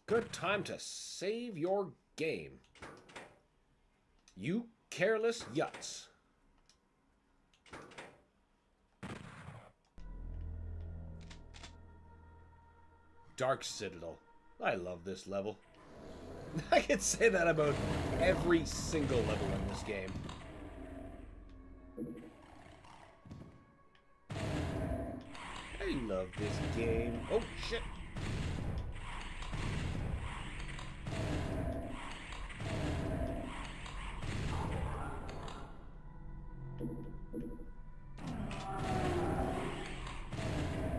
Good time to save your game. You careless yuts. Dark Citadel. I love this level. I can say that about every single level in this game. I love this game. Oh, shit.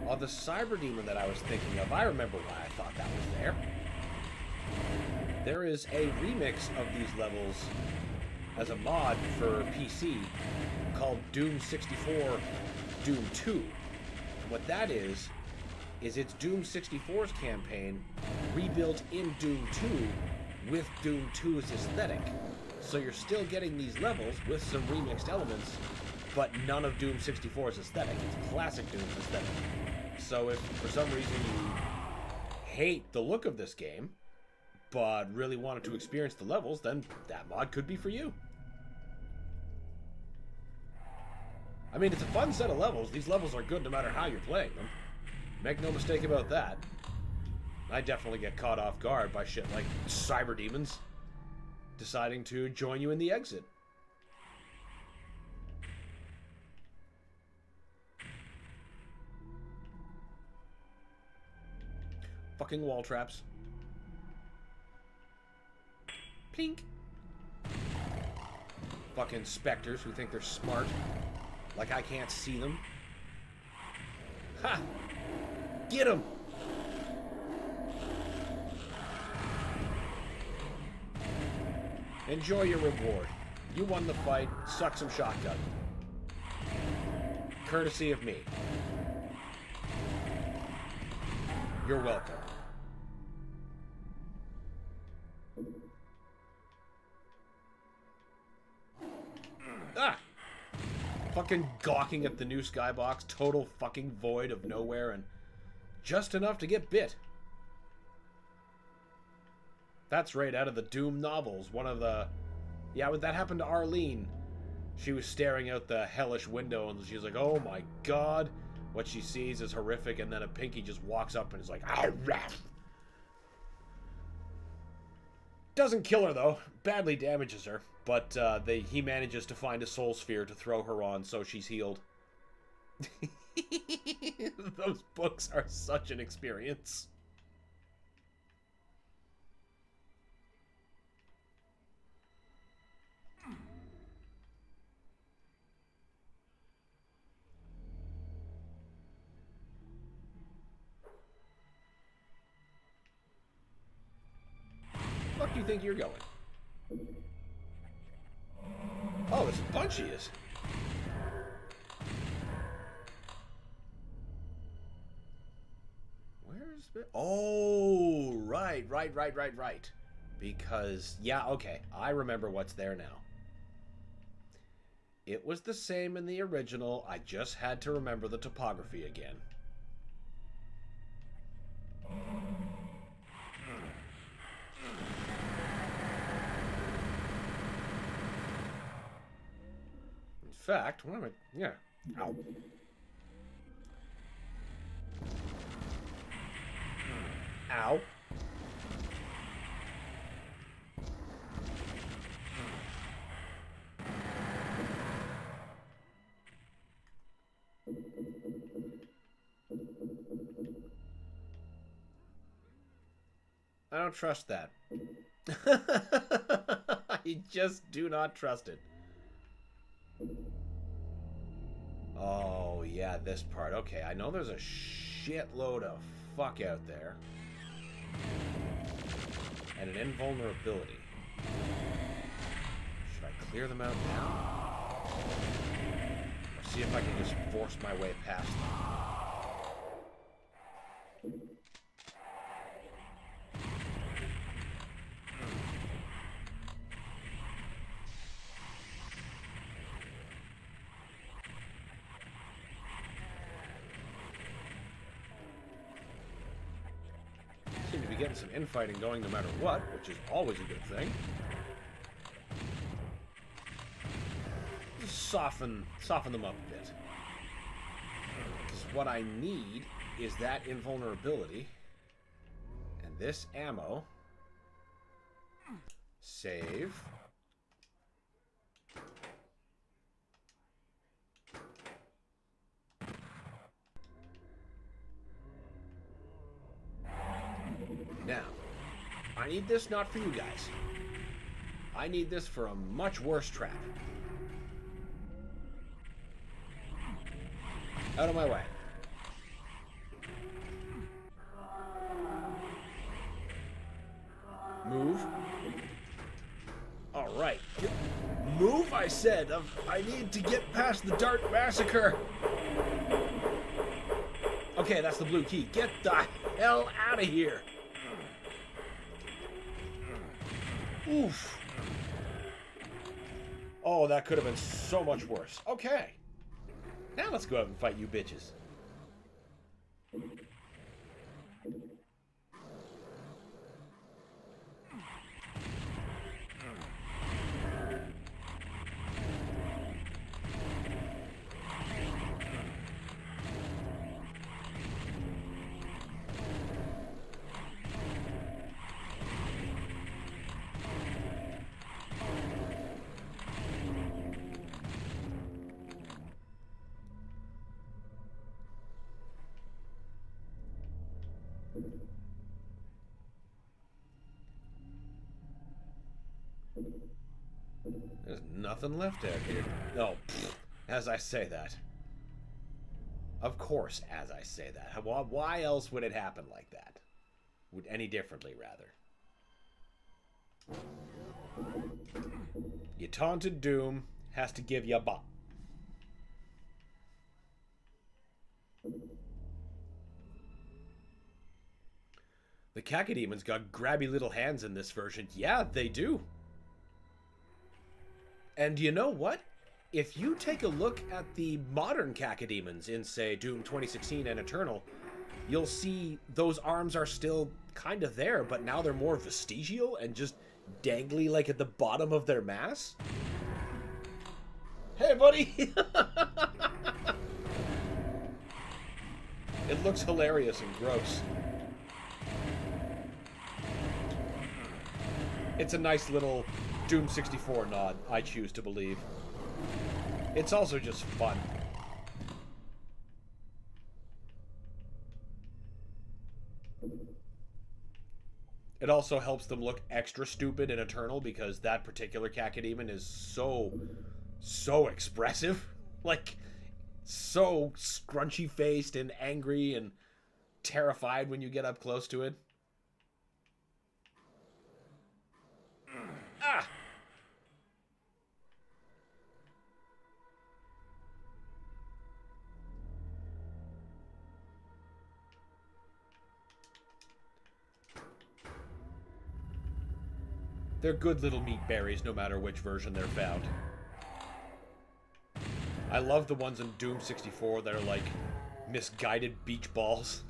Oh, the cyber demon that I was thinking of, I remember why I thought that was there. There is a remix of these levels as a mod for PC called Doom 64 Doom 2. And what that is it's Doom 64's campaign rebuilt in Doom 2 with Doom 2's aesthetic. So you're still getting these levels with some remixed elements, but none of Doom 64's aesthetic. It's classic Doom's aesthetic. So if for some reason you hate the look of this game, but really wanted to experience the levels, then that mod could be for you. I mean, it's a fun set of levels. These levels are good no matter how you're playing them. Make no mistake about that. I definitely get caught off guard by shit like cyber demons deciding to join you in the exit. Fucking wall traps. Plink. Fucking specters who think they're smart. Like I can't see them. Ha! Get him! Enjoy your reward. You won the fight. Suck some shotgun. Courtesy of me. You're welcome. Ah! Fucking gawking at the new skybox. Total fucking void of nowhere and just enough to get bit. That's right out of the Doom novels. One of the... Yeah, that happened to Arlene. She was staring out the hellish window and she's like, oh my god. What she sees is horrific, and then a Pinky just walks up and is like, ah, rah. Doesn't kill her, though. Badly damages her. But he manages to find a soul sphere to throw her on, so she's healed. Those books are such an experience. Where the fuck do you think you're going? Oh, there's a bunch of yous. Where's it? Oh, right. Because, yeah, okay. I remember what's there now. It was the same in the original. I just had to remember the topography again. In fact, what am I... Yeah. Ow. Ow. I don't trust that. I just do not trust it. Oh, yeah, this part. Okay, I know there's a shitload of fuck out there. And an invulnerability. Should I clear them out now? Or see if I can just force my way past them? Seem to be getting some infighting going no matter what, which is always a good thing. Just soften them up a bit. Because what I need is that invulnerability and this ammo. Save. Now, I need this not for you guys. I need this for a much worse trap. Out of my way. Move. All right. Move, I said. I need to get past the Dart Massacre. Okay, that's the blue key. Get the hell out of here. Oof. Oh, that could have been so much worse. Okay. Now let's go out and fight you bitches. There's nothing left out here. No, as I say that. Of course, as I say that. Why else would it happen like that? Would any differently, rather. You taunted Doom, has to give you a bop. The Cacodemons got grabby little hands in this version. Yeah, they do. And you know what? If you take a look at the modern Cacodemons in, say, Doom 2016 and Eternal, you'll see those arms are still kind of there, but now they're more vestigial and just dangly like at the bottom of their mass. Hey, buddy! It looks hilarious and gross. It's a nice little Doom 64 nod, I choose to believe. It's also just fun. It also helps them look extra stupid in Eternal because that particular Cacodemon is so expressive. Like, so scrunchy-faced and angry and terrified when you get up close to it. Ah! They're good little meat berries no matter which version they're found. I love the ones in Doom 64 that are like misguided beach balls.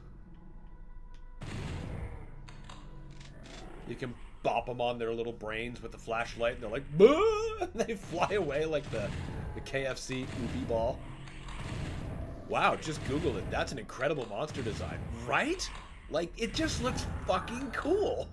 You can bop them on their little brains with the flashlight and they're like, "Boo!" And they fly away like the KFC Ubi ball. Wow, just Googled it. That's an incredible monster design. Right? Like, it just looks fucking cool.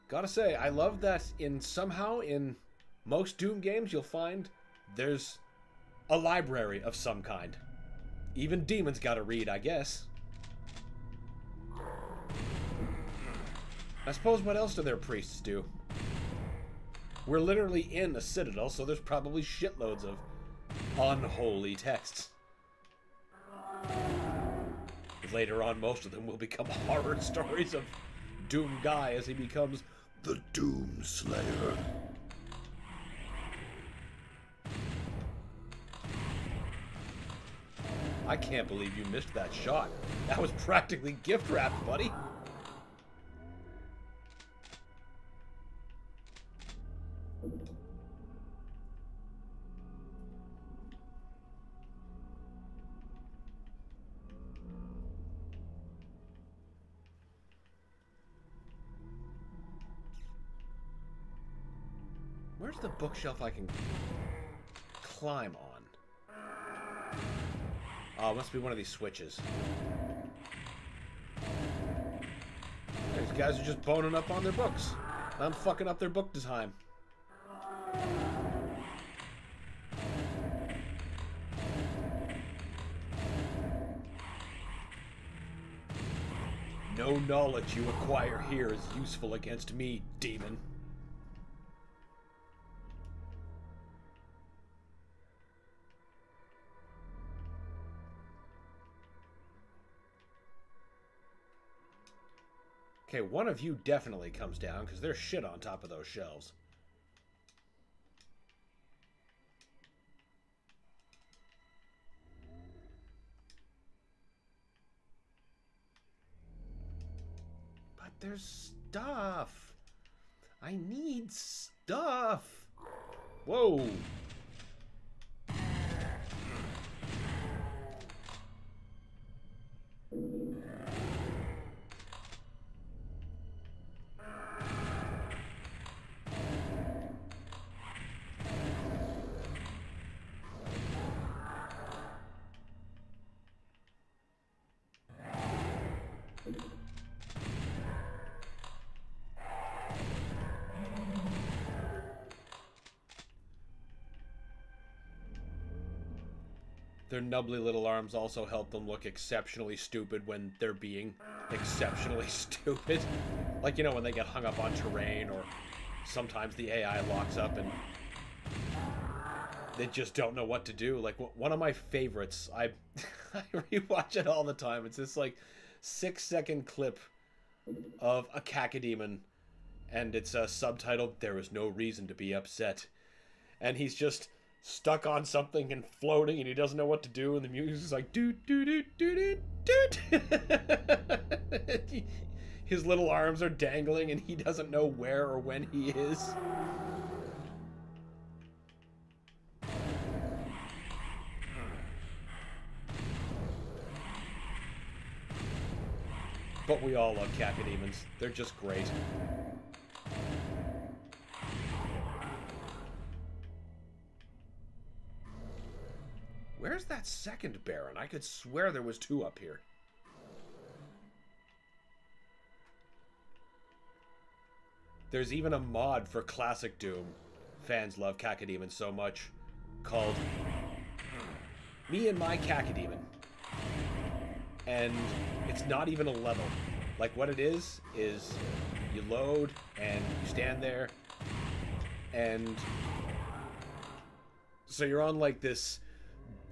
Gotta say, I love that somehow in most Doom games you'll find there's a library of some kind. Even demons gotta read, I guess. I suppose what else do their priests do? We're literally in a citadel, so there's probably shitloads of unholy texts. Later on, most of them will become horror stories of Doom Guy as he becomes the Doom Slayer. I can't believe you missed that shot. That was practically gift wrapped, buddy. Where's the bookshelf I can climb on? Oh, it must be one of these switches. These guys are just boning up on their books. I'm fucking up their book time. No knowledge you acquire here is useful against me, demon. Okay, one of you definitely comes down, because there's shit on top of those shelves. But there's stuff. I need stuff. Whoa. Their nubbly little arms also help them look exceptionally stupid when they're being exceptionally stupid. Like, you know, when they get hung up on terrain, or sometimes the AI locks up and they just don't know what to do. Like, one of my favorites, I rewatch it all the time. It's this, like, 6-second clip of a cacodemon, and it's subtitled, "There is no reason to be upset." And he's just stuck on something and floating, and he doesn't know what to do, and the music's like doot doot doot doot doot. His little arms are dangling and he doesn't know where or when he is. But we all love cacodemons. They're just great. Where's that second Baron? I could swear there was two up here. There's even a mod for classic Doom. Fans love cacodemons so much. Called Me and My Cacodemon. And it's not even a level. Like, what it is you load and you stand there, and so you're on like this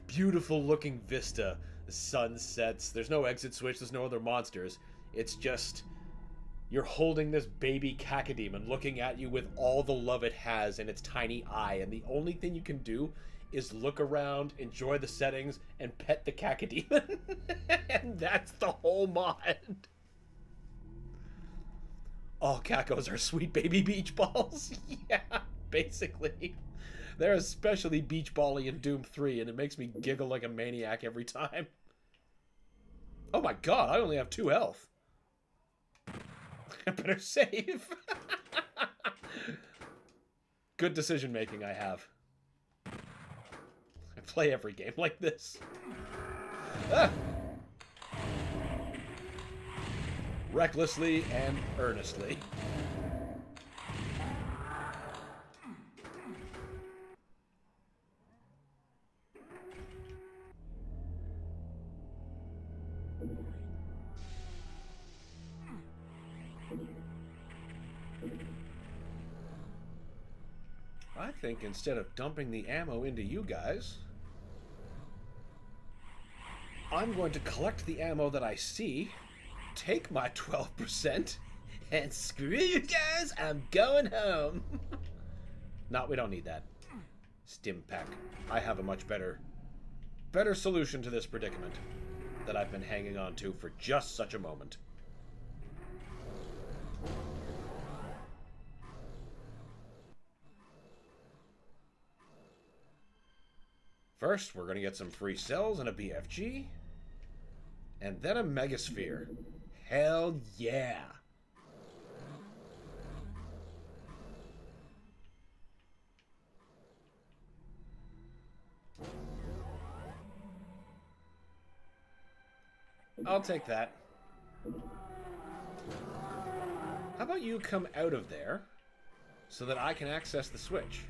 beautiful looking vista The sun sets. There's no exit switch. There's no other monsters. It's just you're holding this baby cacodemon looking at you with all the love it has in its tiny eye, and the only thing you can do is look around, enjoy the settings, and pet the cacodemon. And that's the whole mod. All cacos are sweet baby beach balls. Yeah, basically. They're especially beach bally in Doom 3, and it makes me giggle like a maniac every time. Oh my god, I only have 2 health. I better save. Good decision making I have. I play every game like this. Ah! Recklessly and earnestly. I think instead of dumping the ammo into you guys, I'm going to collect the ammo that I see, take my 12%, and screw you guys, I'm going home. No, we don't need that. Stim pack. I have a much better solution to this predicament that I've been hanging on to for just such a moment. First, we're going to get some free cells and a BFG. And then a Megasphere. Hell yeah! I'll take that. How about you come out of there so that I can access the switch?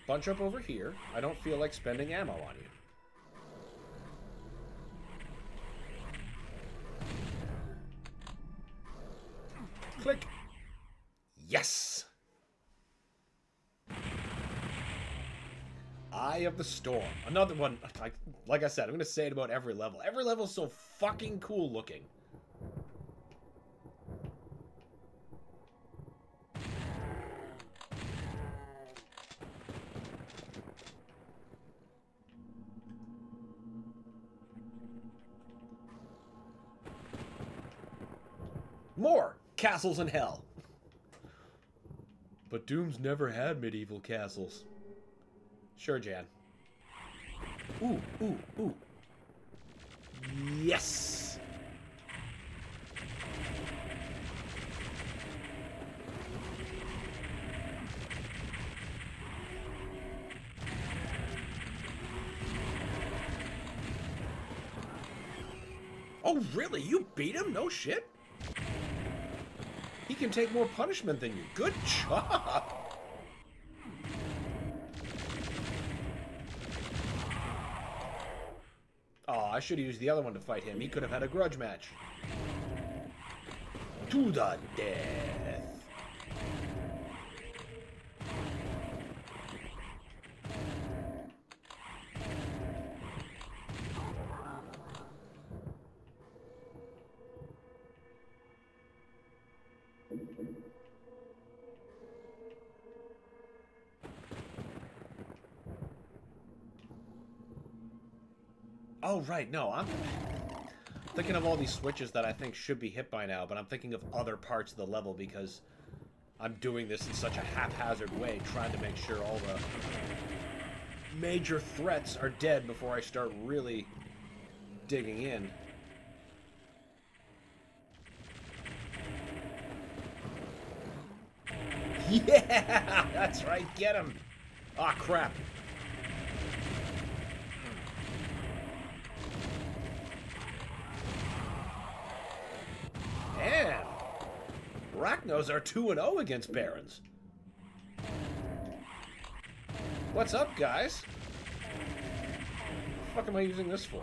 Bunch up over here. I don't feel like spending ammo on you. Click. Yes! Eye of the Storm. Another one. Like I said, I'm going to say it about every level. Every level is so fucking cool looking. More castles in hell. But Doom's never had medieval castles. Sure, Jan. Ooh, ooh, ooh. Yes! Oh, really? You beat him? No shit? He can take more punishment than you. Good job! Oh, I should have used the other one to fight him. He could have had a grudge match. To the death. Oh, right, no, I'm thinking of all these switches that I think should be hit by now, but I'm thinking of other parts of the level because I'm doing this in such a haphazard way, trying to make sure all the major threats are dead before I start really digging in. Yeah! That's right, get him! Ah, crap. Damn! Rachnos are 2-0 against Barons. What's up, guys? What the fuck am I using this for?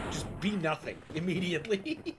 Just be nothing immediately.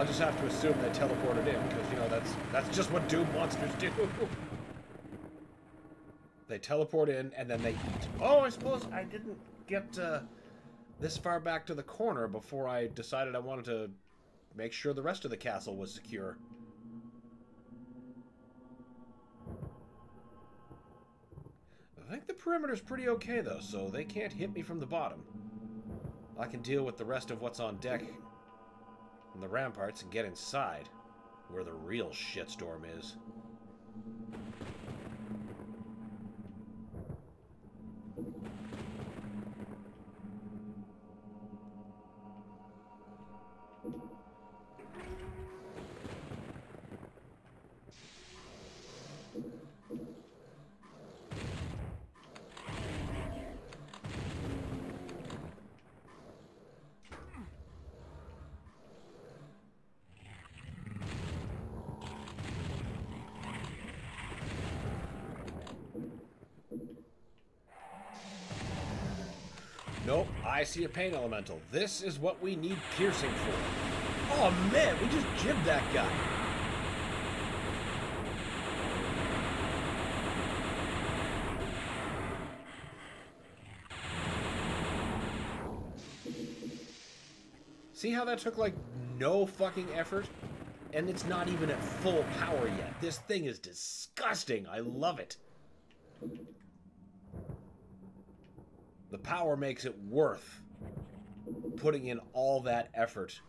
I'll just have to assume they teleported in, because, you know, that's just what Doom monsters do. They teleport in, and then they eat. Oh, I suppose I didn't get this far back to the corner before I decided I wanted to make sure the rest of the castle was secure. I think the perimeter's pretty okay, though, so they can't hit me from the bottom. I can deal with the rest of what's on deck and the ramparts and get inside, where the real shitstorm is. Nope, I see a pain elemental. This is what we need piercing for. Oh man, we just jibbed that guy. See how that took like no fucking effort? And it's not even at full power yet. This thing is disgusting. I love it. The power makes it worth putting in all that effort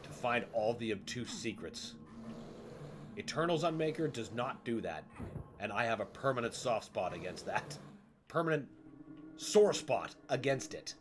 to find all the obtuse secrets. Eternal's Unmaker does not do that, and I have a permanent soft spot against that. Permanent sore spot against it.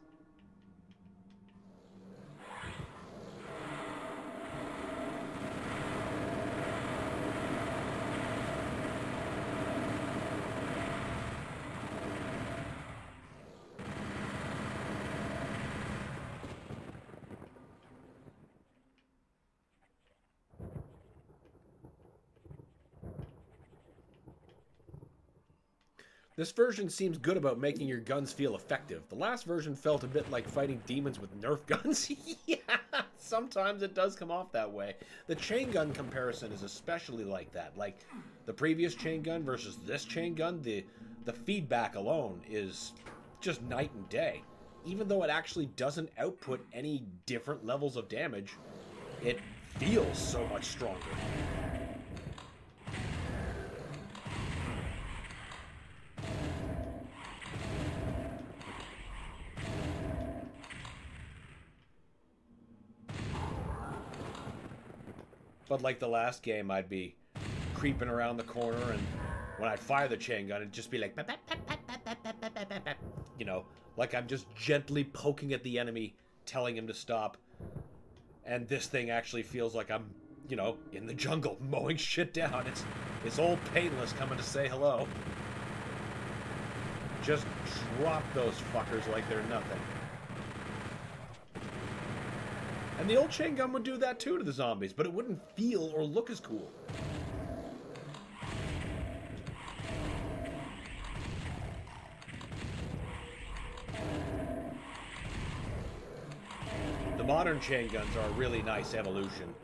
This version seems good about making your guns feel effective. The last version felt a bit like fighting demons with Nerf guns. Yeah, sometimes it does come off that way. The chain gun comparison is especially like that. Like the previous chain gun versus this chain gun, the feedback alone is just night and day. Even though it actually doesn't output any different levels of damage, it feels so much stronger. But like the last game, I'd be creeping around the corner, and when I'd fire the chain gun, it'd just be like, you know, like I'm just gently poking at the enemy, telling him to stop. And this thing actually feels like I'm, you know, in the jungle, mowing shit down. It's old Painless coming to say hello. Just drop those fuckers like they're nothing. And the old chain gun would do that too to the zombies, but it wouldn't feel or look as cool. The modern chain guns are a really nice evolution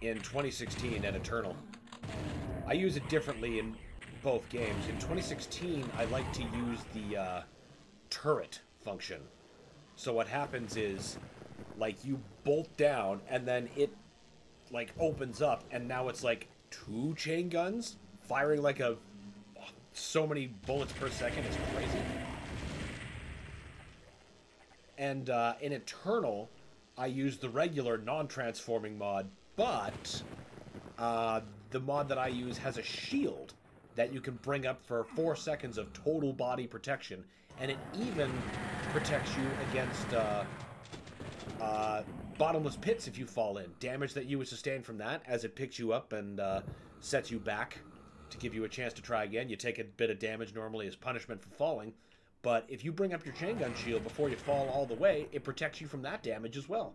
in 2016 and Eternal. I use it differently in both games. In 2016, I like to use the turret function. So what happens is, like, you bolt down, and then it, like, opens up, and now it's, like, 2 chain guns firing, like, so many bullets per second. It's crazy. And in Eternal, I use the regular non-transforming mod, but the mod that I use has a shield that you can bring up for 4 seconds of total body protection, and it even protects you against bottomless pits if you fall in. Damage that you would sustain from that, as it picks you up and sets you back to give you a chance to try again. You take a bit of damage normally as punishment for falling, but if you bring up your chain gun shield before you fall all the way, it protects you from that damage as well.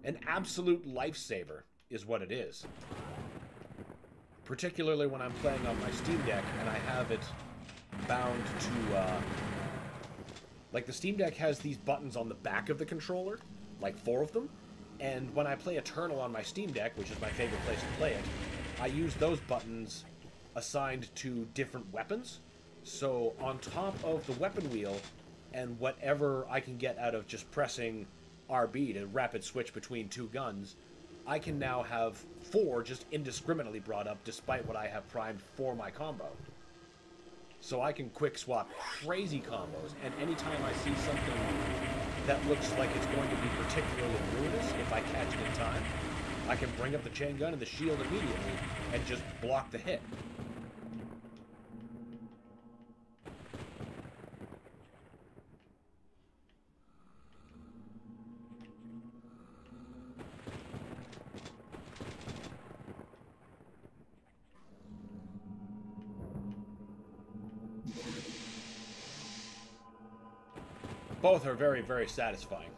An absolute lifesaver is what it is. Particularly when I'm playing on my Steam Deck and I have it bound to, Like, the Steam Deck has these buttons on the back of the controller, like 4 of them, and when I play Eternal on my Steam Deck, which is my favorite place to play it, I use those buttons assigned to different weapons. So on top of the weapon wheel, and whatever I can get out of just pressing RB to rapid switch between 2 guns, I can now have 4 just indiscriminately brought up despite what I have primed for my combo. So I can quick swap crazy combos, and anytime I see something that looks like it's going to be particularly ruinous, if I catch it in time, I can bring up the chain gun and the shield immediately and just block the hit. Both are very, very satisfying.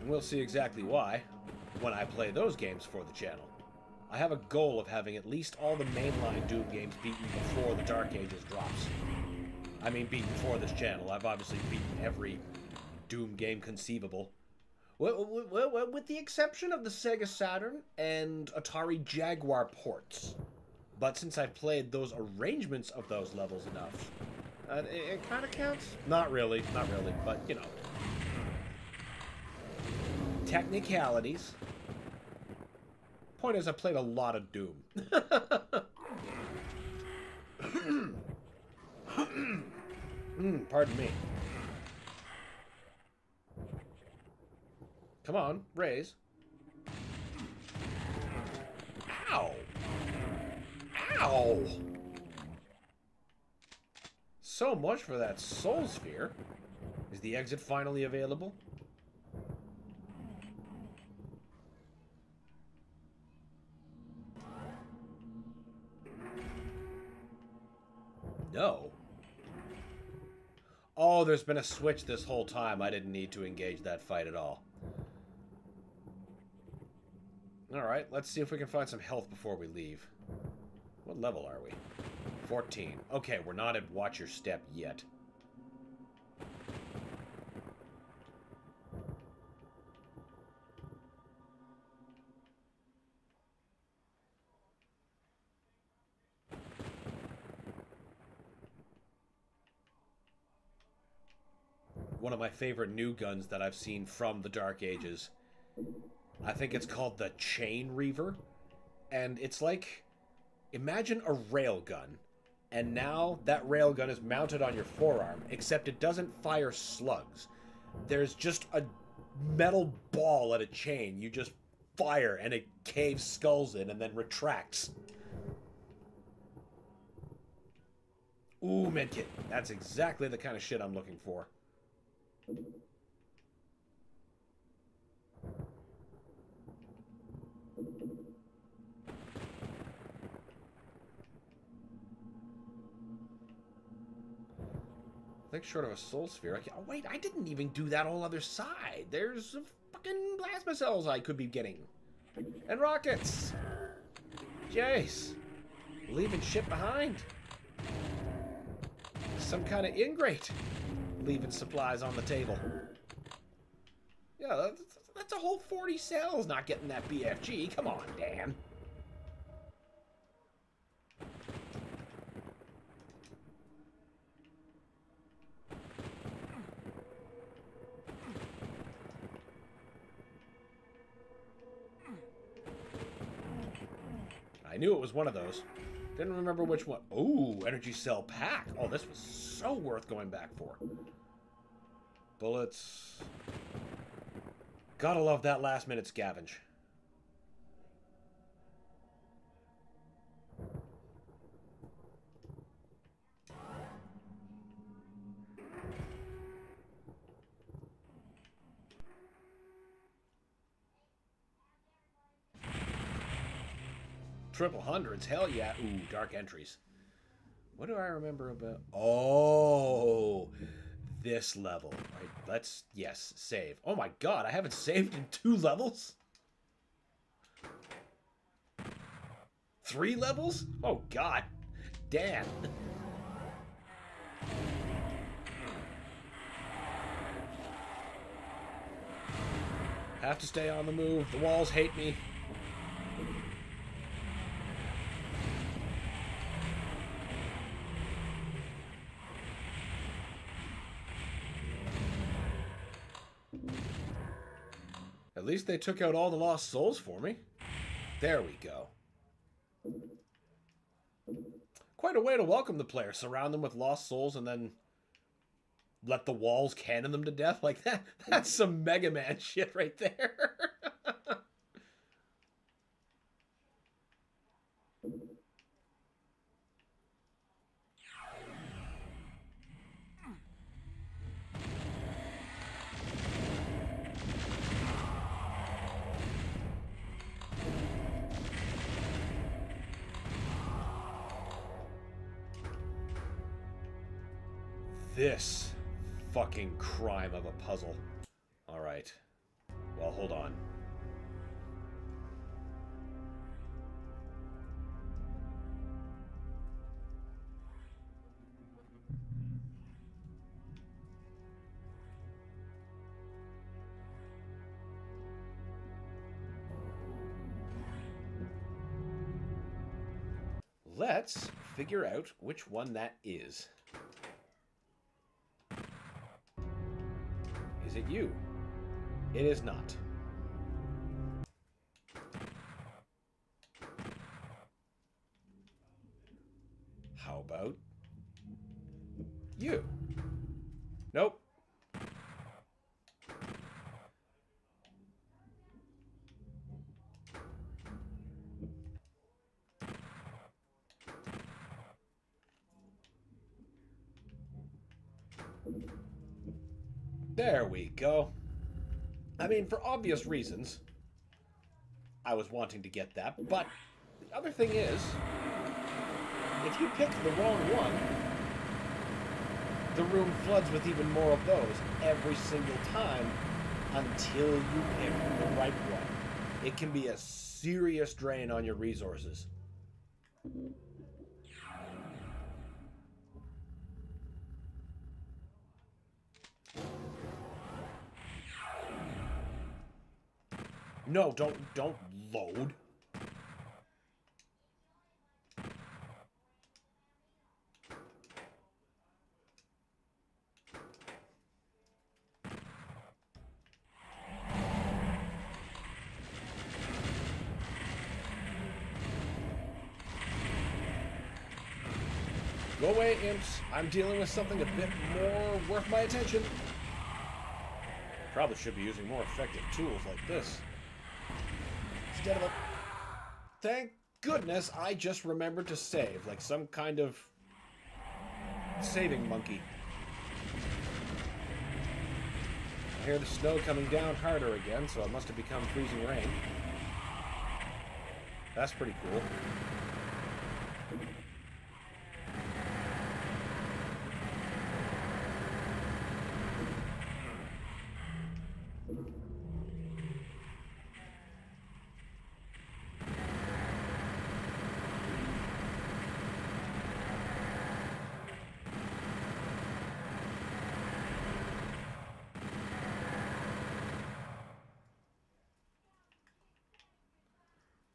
And we'll see exactly why when I play those games for the channel. I have a goal of having at least all the mainline Doom games beaten before the Dark Ages drops. I mean beaten for this channel. I've obviously beaten every Doom game conceivable. Well, with the exception of the Sega Saturn and Atari Jaguar ports. But since I've played those arrangements of those levels enough, it kind of counts. Not really, but, you know. Technicalities. Point is, I played a lot of Doom. Pardon me. Come on, raise. Ow! Ow! So much for that soul sphere. Is the exit finally available? No. Oh, there's been a switch this whole time. I didn't need to engage that fight at all. Alright, let's see if we can find some health before we leave. What level are we? 14. Okay, we're not at Watch Your Step yet. One of my favorite new guns that I've seen from the Dark Ages. I think it's called the Chain Reaver. And it's like, imagine a railgun. And now that railgun is mounted on your forearm, except it doesn't fire slugs. There's just a metal ball at a chain. You just fire and it caves skulls in and then retracts. Ooh, medkit. That's exactly the kind of shit I'm looking for. I think short of a soul sphere. Oh, wait, I didn't even do that whole other side. There's fucking plasma cells I could be getting. And rockets. Jace. Leaving shit behind. Some kind of ingrate. Leaving supplies on the table. Yeah, that's a whole 40 cells not getting that BFG. Come on, Dan. I knew it was one of those. Didn't remember which one. Ooh, energy cell pack. Oh, this was so worth going back for. Bullets. Gotta love that last minute scavenge. Triple hundreds, hell yeah. Ooh, dark entries. What do I remember about? Oh, this level. Right, let's, yes, save. Oh my god, I haven't saved in 2 levels? 3 levels? Oh, God. Damn. Have to stay on the move. The walls hate me. At least they took out all the lost souls for me. There we go. Quite a way to welcome the player. Surround them with lost souls and then let the walls cannon them to death like that. That's some Mega Man shit right there. This fucking crime of a puzzle. Alright. Well, hold on. Let's figure out which one that is. Is it you? It is not. How about you? Nope. There we go. I mean, for obvious reasons, I was wanting to get that, but the other thing is, if you pick the wrong one, the room floods with even more of those every single time until you pick the right one. It can be a serious drain on your resources. No, don't load. Go away, imps. I'm dealing with something a bit more worth my attention. Probably should be using more effective tools like this. Instead of a... Thank goodness I just remembered to save, like some kind of saving monkey. I hear the snow coming down harder again, so it must have become freezing rain. That's pretty cool.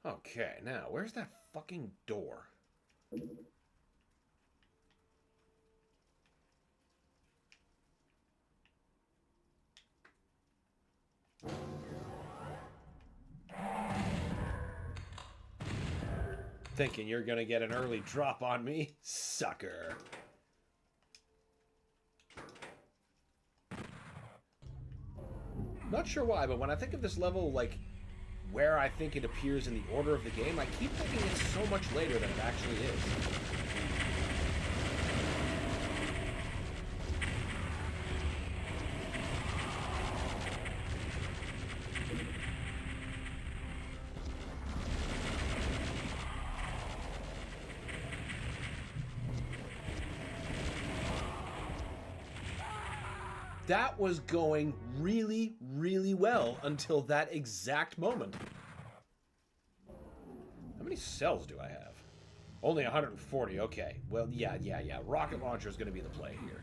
Okay, now, where's that fucking door? Thinking you're gonna get an early drop on me? Sucker. Not sure why, but when I think of this level, like, where I think it appears in the order of the game, I keep thinking it's so much later than it actually is. That was going really, really well until that exact moment. How many cells do I have? Only 140, okay. Well, yeah. Rocket launcher is going to be the play here.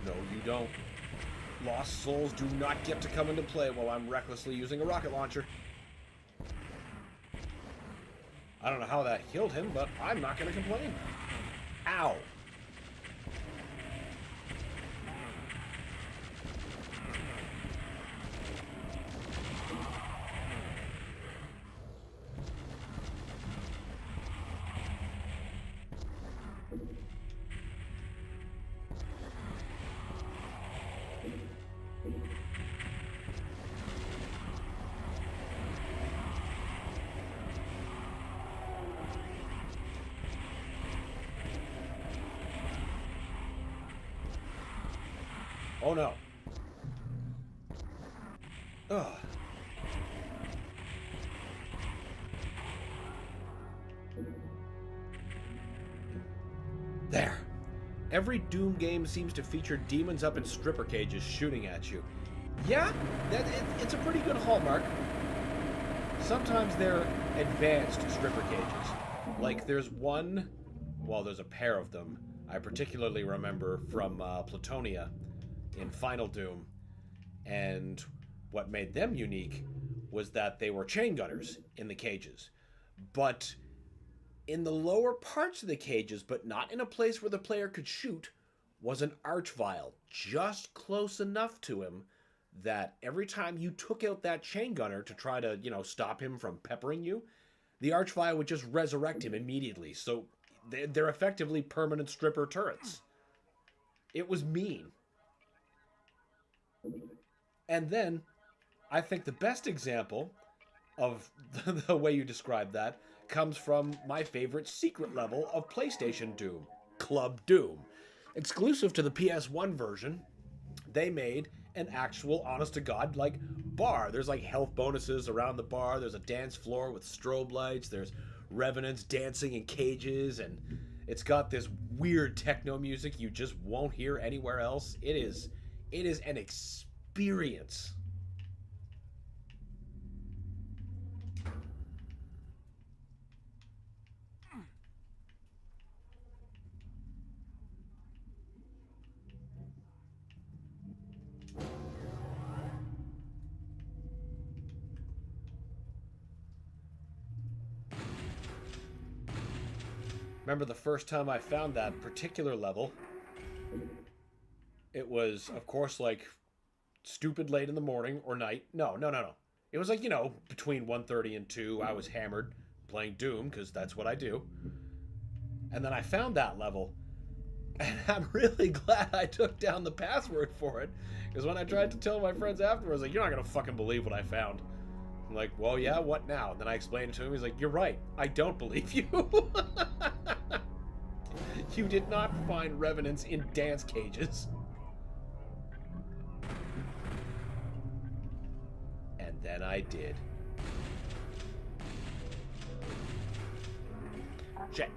No, you don't. Lost souls do not get to come into play while I'm recklessly using a rocket launcher. I don't know how that killed him, but I'm not going to complain. Ow. Oh no. Ugh. There. Every Doom game seems to feature demons up in stripper cages shooting at you. Yeah, it's a pretty good hallmark. Sometimes they're advanced stripper cages. Like there's one, well, there's a pair of them I particularly remember from Plutonia in Final Doom, and what made them unique was that they were chain gunners in the cages, but in the lower parts of the cages, but not in a place where the player could shoot, was an archvile just close enough to him that every time you took out that chain gunner to try to, stop him from peppering you, the archvile would just resurrect him immediately. So they're effectively permanent stripper turrets. It was mean. And then, I think the best example of the way you described that comes from my favorite secret level of PlayStation Doom, Club Doom. Exclusive to the PS1 version, they made an actual, honest-to-God, bar. There's, health bonuses around the bar. There's a dance floor with strobe lights. There's revenants dancing in cages, and it's got this weird techno music you just won't hear anywhere else. It is an experience. Remember the first time I found that particular level? It was, of course, stupid late in the morning or night. No. It was between 1:30 and 2, I was hammered playing Doom, because that's what I do. And then I found that level, and I'm really glad I took down the password for it, because when I tried to tell my friends afterwards, you're not going to fucking believe what I found. I'm like, well, yeah, what now? And then I explained it to him. He's like, you're right. I don't believe you. You did not find revenants in dance cages. And then I did. Check.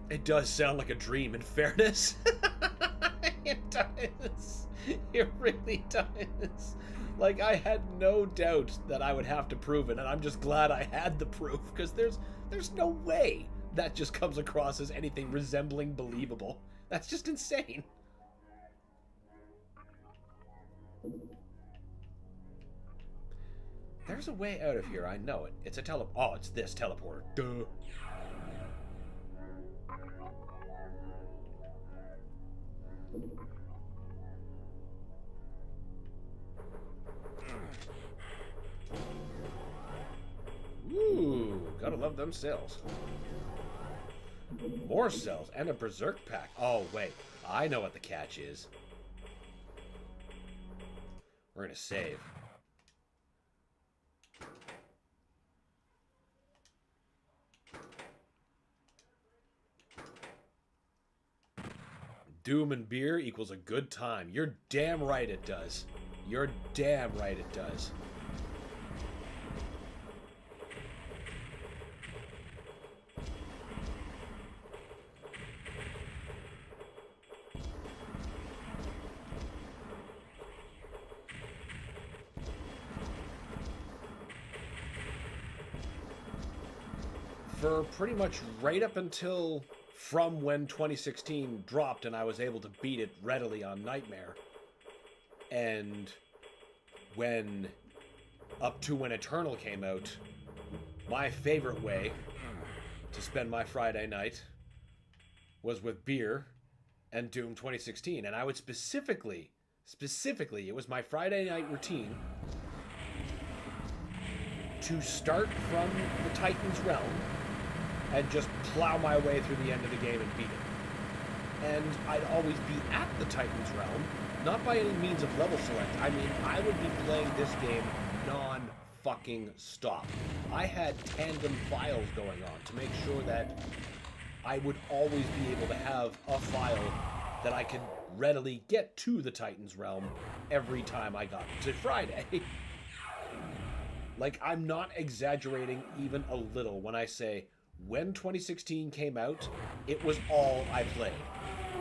It does sound like a dream, in fairness. It does. It really does. I had no doubt that I would have to prove it, and I'm just glad I had the proof, because there's no way that just comes across as anything resembling believable. That's just insane. There's a way out of here, I know it. It's a oh, it's this teleporter. Duh. Ooh, gotta love them cells. More cells and a berserk pack. Oh, wait. I know what the catch is. We're gonna save. Doom and beer equals a good time. You're damn right it does. You're damn right it does. For pretty much right up until from when 2016 dropped and I was able to beat it readily on Nightmare, and when up to when Eternal came out, my favorite way to spend my Friday night was with beer and Doom 2016. And I would specifically, it was my Friday night routine to start from the Titan's Realm and just plow my way through the end of the game and beat it. And I'd always be at the Titan's Realm, not by any means of level select. I mean, I would be playing this game non-fucking stop. I had tandem files going on to make sure that I would always be able to have a file that I could readily get to the Titan's Realm every time I got to Friday. Like, I'm not exaggerating even a little when I say, when 2016 came out, it was all I played.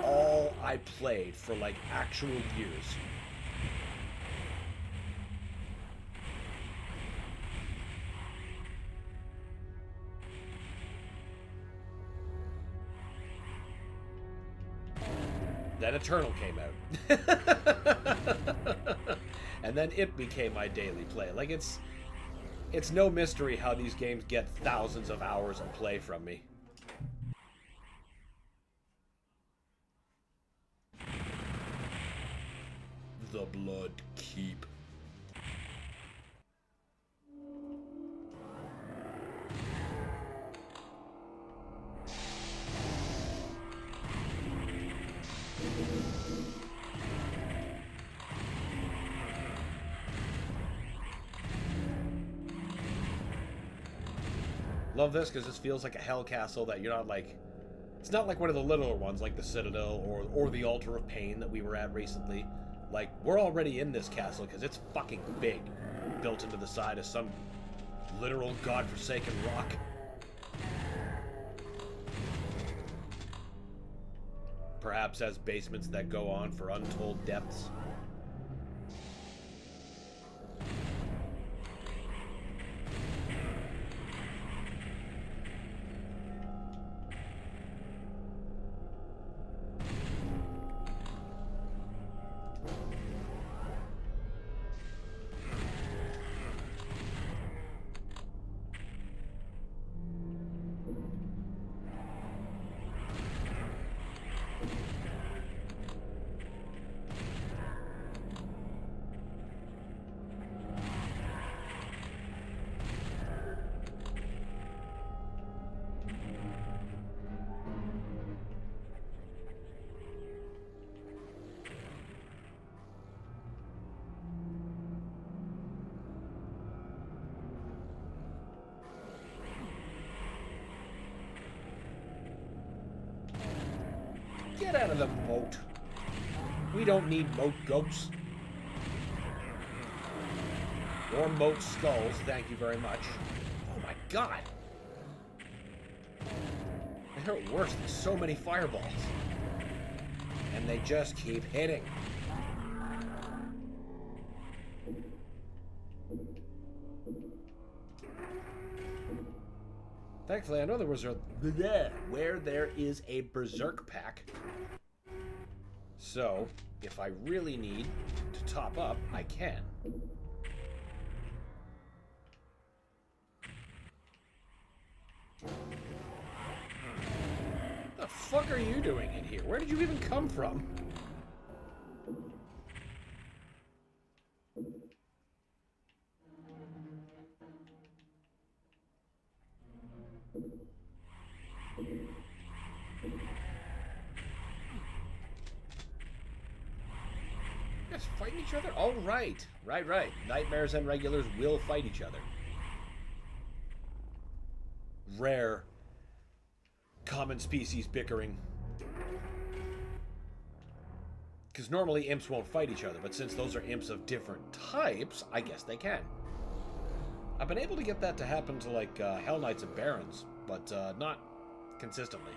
All I played for, like, actual years. Then Eternal came out. And then it became my daily play. Like, it's no mystery how these games get thousands of hours of play from me. The Blood Keep. Love this because this feels like a hell castle that you're not like... It's not like one of the littler ones like the Citadel or the Altar of Pain that we were at recently. Like, we're already in this castle because it's fucking big. Built into the side of some literal godforsaken rock. Perhaps has basements that go on for untold depths. Get out of the moat. We don't need moat goats. Or moat skulls, thank you very much. Oh my god. They hurt worse than so many fireballs. And they just keep hitting. Thankfully, I know there was a... where there is a Berserk pack. So, if I really need to top up, I can. What the fuck are you doing in here? Where did you even come from? Just fighting each other? Oh, right. Right. Nightmares and regulars will fight each other. Rare common species bickering. Because normally imps won't fight each other, but since those are imps of different types, I guess they can. I've been able to get that to happen to, like, Hell Knights and Barons, but not consistently.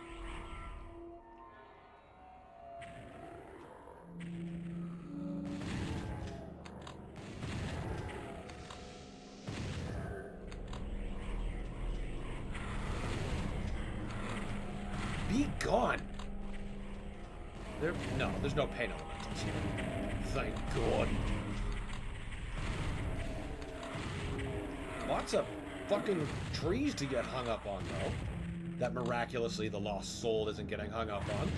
Be gone! There's no pain elementals here. Thank God. Lots of fucking trees to get hung up on, though. That miraculously the lost soul isn't getting hung up on.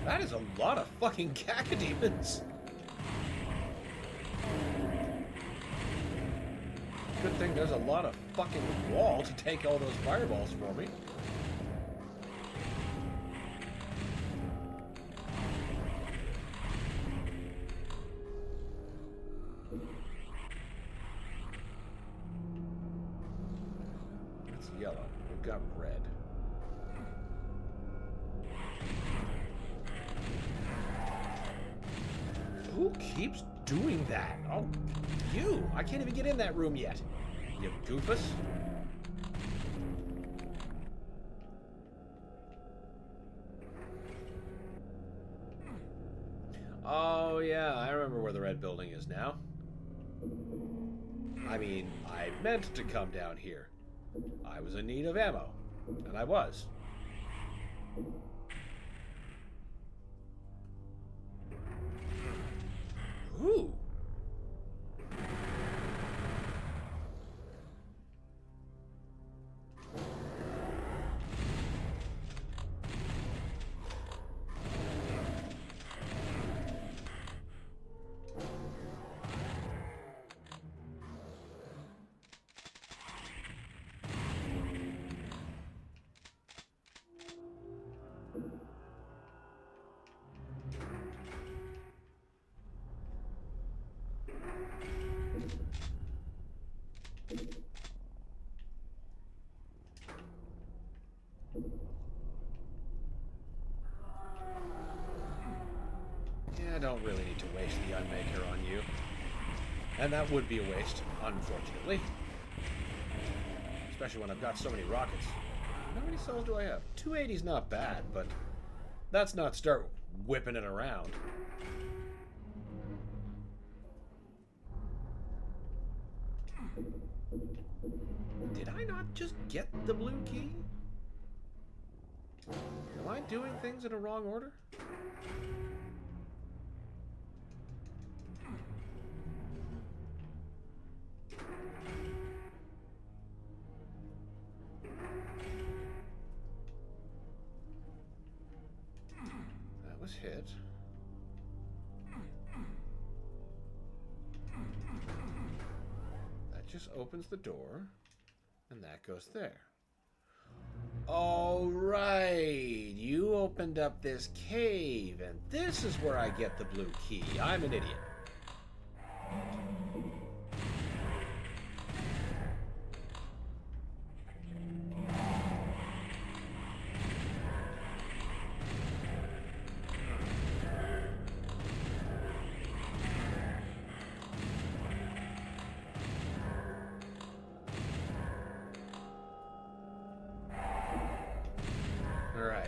That is a lot of fucking cacodemons. Good thing there's a lot of fucking wall to take all those fireballs for me. That's yellow. We've got red. Who keeps doing that? Oh, you! I can't even get in that room yet. You goofus. Oh, yeah, I remember where the red building is now. I mean, I meant to come down here. I was in need of ammo. And I was. Ooh. I don't really need to waste the Unmaker on you. And that would be a waste, unfortunately. Especially when I've got so many rockets. How many souls do I have? 280's not bad, but that's not start whipping it around. Did I not just get the blue key? Am I doing things in a wrong order? That was hit. That just opens the door, and that goes there. All right, you opened up this cave, and this is where I get the blue key. I'm an idiot.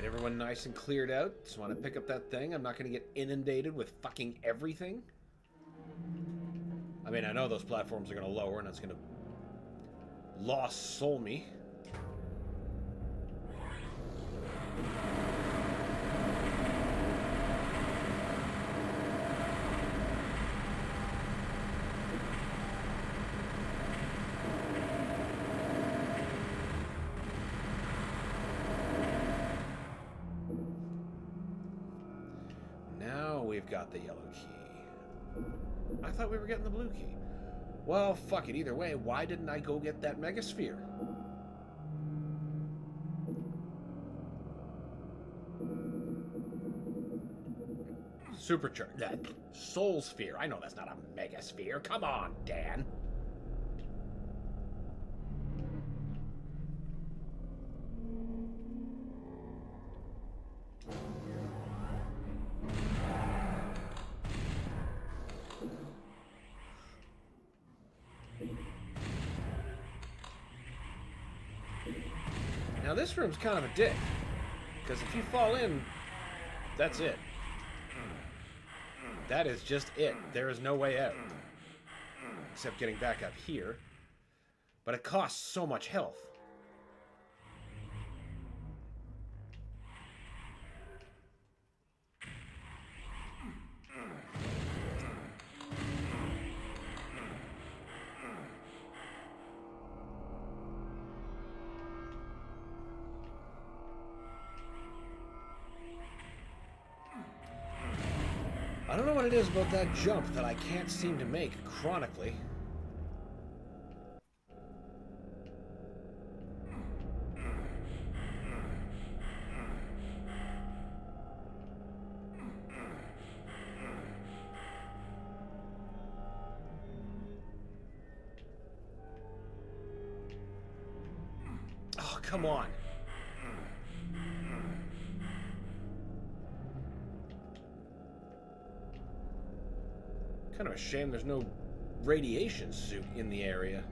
Everyone nice and cleared out. Just want to pick up that thing. I'm not going to get inundated with fucking everything. I mean, I know those platforms are going to lower and it's going to lost soul me. we've got the yellow key. I thought we were getting the blue key. Well, fuck it. Either way, why didn't I go get that megasphere? Supercharged. That soul sphere. I know that's not a megasphere. Come on, Dan. Now this room's kind of a dick, because if you fall in, that's it. That is just it. There is no way out. Except getting back up here. But it costs so much health. I don't know what it is about that jump that I can't seem to make chronically. Oh, come on. Kind of a shame there's no radiation suit in the area.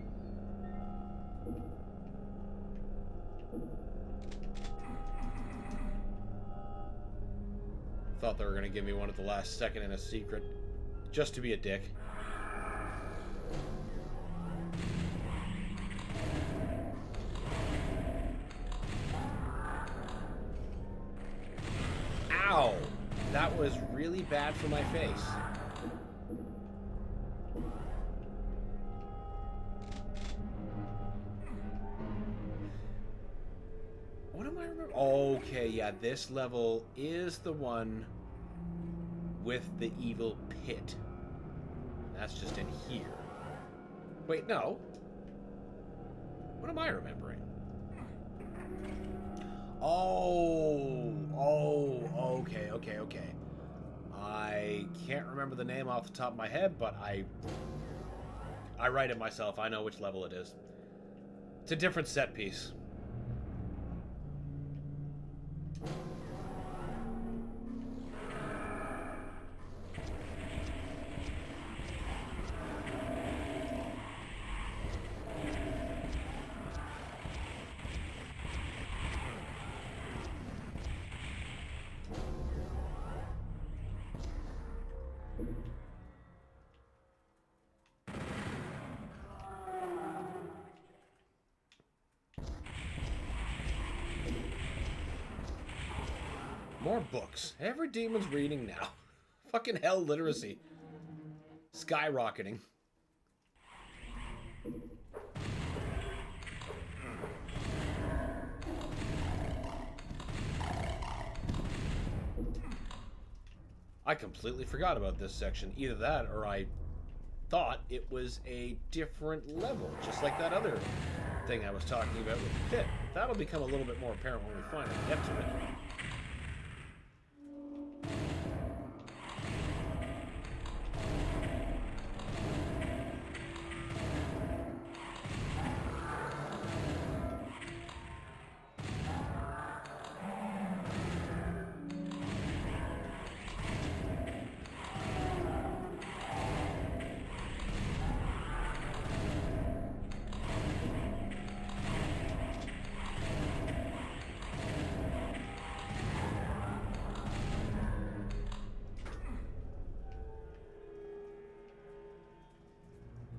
Thought they were going to give me one at the last second in a secret, just to be a dick. Ow! That was really bad for my face. What am I remembering? Okay, yeah, this level is the one with the evil pit. That's just in here. Wait, no. What am I remembering? Oh, okay. I can't remember the name off the top of my head, but I write it myself. I know which level it is. It's a different set piece. More books. Every demon's reading now. Fucking hell, literacy. Skyrocketing. I completely forgot about this section. Either that or I thought it was a different level, just like that other thing I was talking about with the pit. That'll become a little bit more apparent when we finally get to it.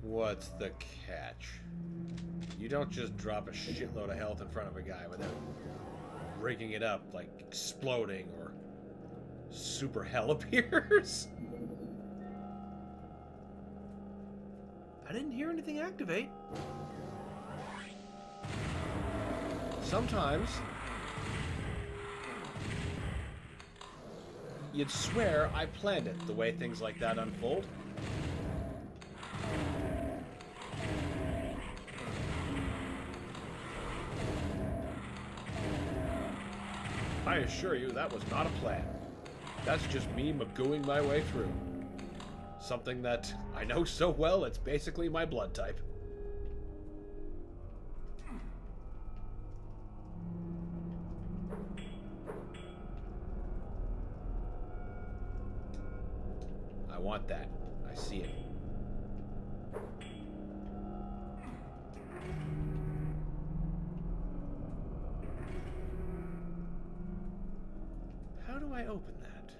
What's the catch? You don't just drop a shitload of health in front of a guy without rigging it up, like exploding or super hell appears. I didn't hear anything activate. Sometimes You'd swear I planned it, the way things like that unfold. I assure you that was not a plan. That's just me magooing my way through. Something that I know so well, it's basically my blood type. I want that. I see it. How do I open that?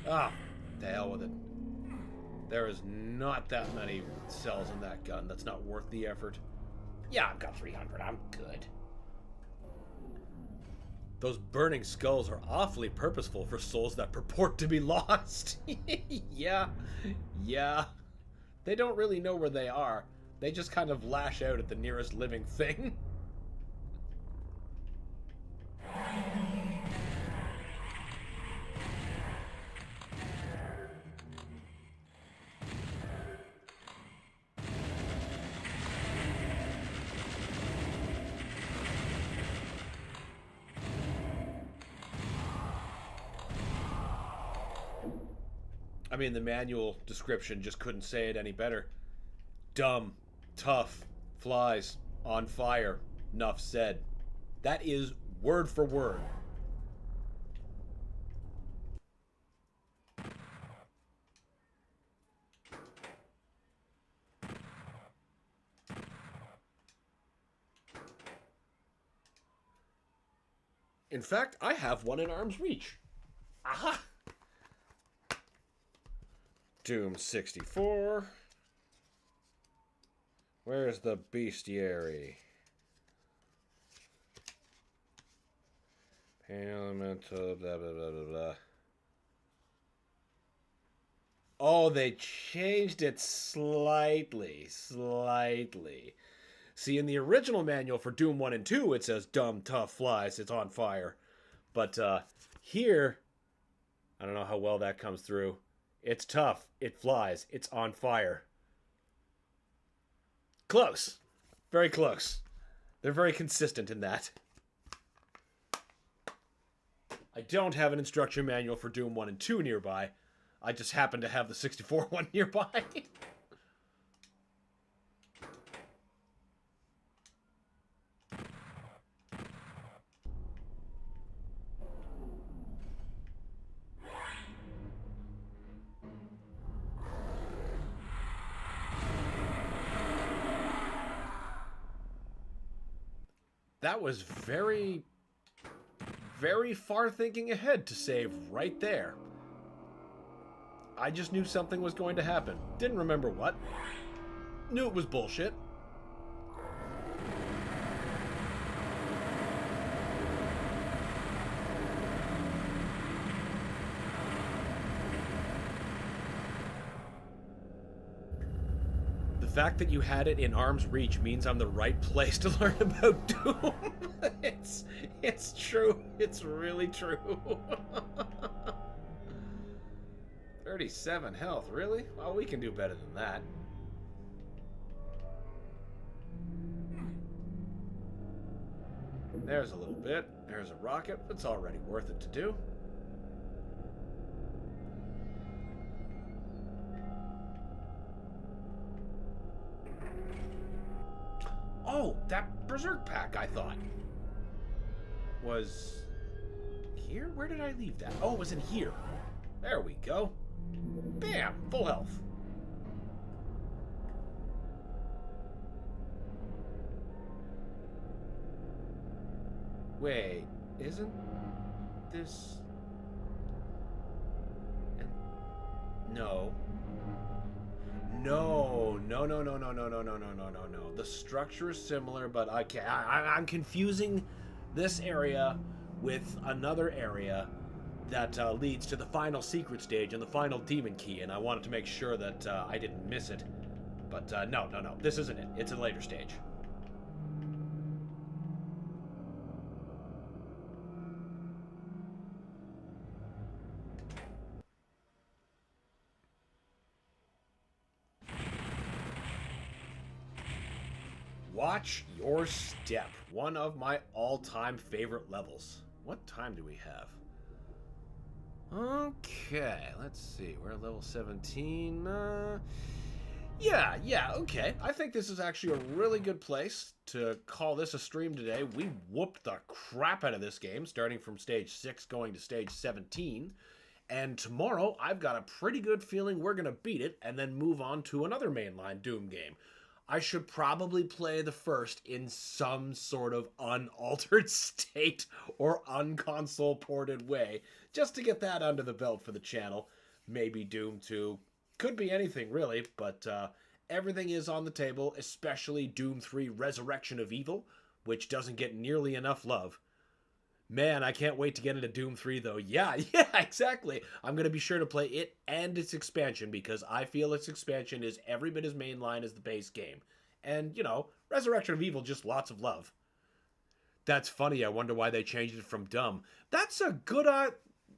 Ah, the hell with it. There is not that many cells in that gun. That's not worth the effort. Yeah, I've got 300. I'm good. Those burning skulls are awfully purposeful for souls that purport to be lost. Yeah. They don't really know where they are. They just kind of lash out at the nearest living thing. I mean, the manual description just couldn't say it any better. Dumb, tough, flies, on fire, nuff said. That is word for word. In fact, I have one in arm's reach. Aha! Doom 64. Where's the bestiary? Elemental, blah, blah, blah, blah, blah. Oh, they changed it slightly. See, in the original manual for Doom 1 and 2, it says dumb, tough, flies, it's on fire. But here, I don't know how well that comes through. It's tough, it flies, it's on fire. Close. Very close. They're very consistent in that. I don't have an instruction manual for Doom 1 and 2 nearby. I just happen to have the 64 one nearby. That was very, very far thinking ahead to save right there. I just knew something was going to happen. Didn't remember what. Knew it was bullshit. The fact that you had it in arm's reach means I'm the right place to learn about Doom. It's true. It's really true. 37 health, really? Well, we can do better than that. There's a little bit. There's a rocket. It's already worth it to do. Oh, that Berserk pack, I thought, was here? Where did I leave that? Oh, it was in here. There we go. Bam! Full health. Wait, isn't this... No. No. The structure is similar, but I'm confusing this area with another area that leads to the final secret stage and the final demon key, and I wanted to make sure that I didn't miss it. But no, this isn't it. It's a later stage. Watch Your Step, one of my all-time favorite levels. What time do we have? Okay, let's see. We're at level 17. Yeah, okay. I think this is actually a really good place to call this a stream today. We whooped the crap out of this game, starting from stage 6 going to stage 17. And tomorrow, I've got a pretty good feeling we're going to beat it and then move on to another mainline Doom game. I should probably play the first in some sort of unaltered state or unconsole ported way, just to get that under the belt for the channel. Maybe Doom 2. Could be anything, really, but everything is on the table, especially Doom 3 Resurrection of Evil, which doesn't get nearly enough love. Man, I can't wait to get into Doom 3, though. Yeah, exactly. I'm going to be sure to play it and its expansion, because I feel its expansion is every bit as mainline as the base game. And, you know, Resurrection of Evil, just lots of love. That's funny. I wonder why they changed it from dumb. That's a good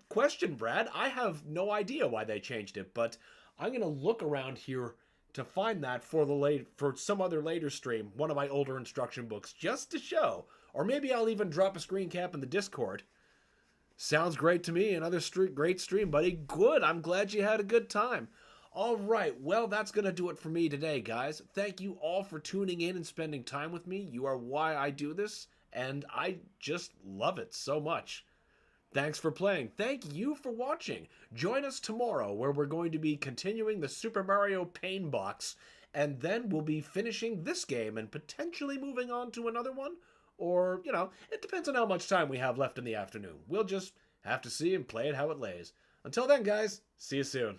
question, Brad. I have no idea why they changed it, but I'm going to look around here to find that for some other later stream, one of my older instruction books, just to show. Or maybe I'll even drop a screen cap in the Discord. Sounds great to me. Another great stream, buddy. Good. I'm glad you had a good time. All right. Well, that's going to do it for me today, guys. Thank you all for tuning in and spending time with me. You are why I do this, and I just love it so much. Thanks for playing. Thank you for watching. Join us tomorrow, where we're going to be continuing the Super Mario Pain Box, and then we'll be finishing this game and potentially moving on to another one. Or, you know, it depends on how much time we have left in the afternoon. We'll just have to see and play it how it lays. Until then, guys, see you soon.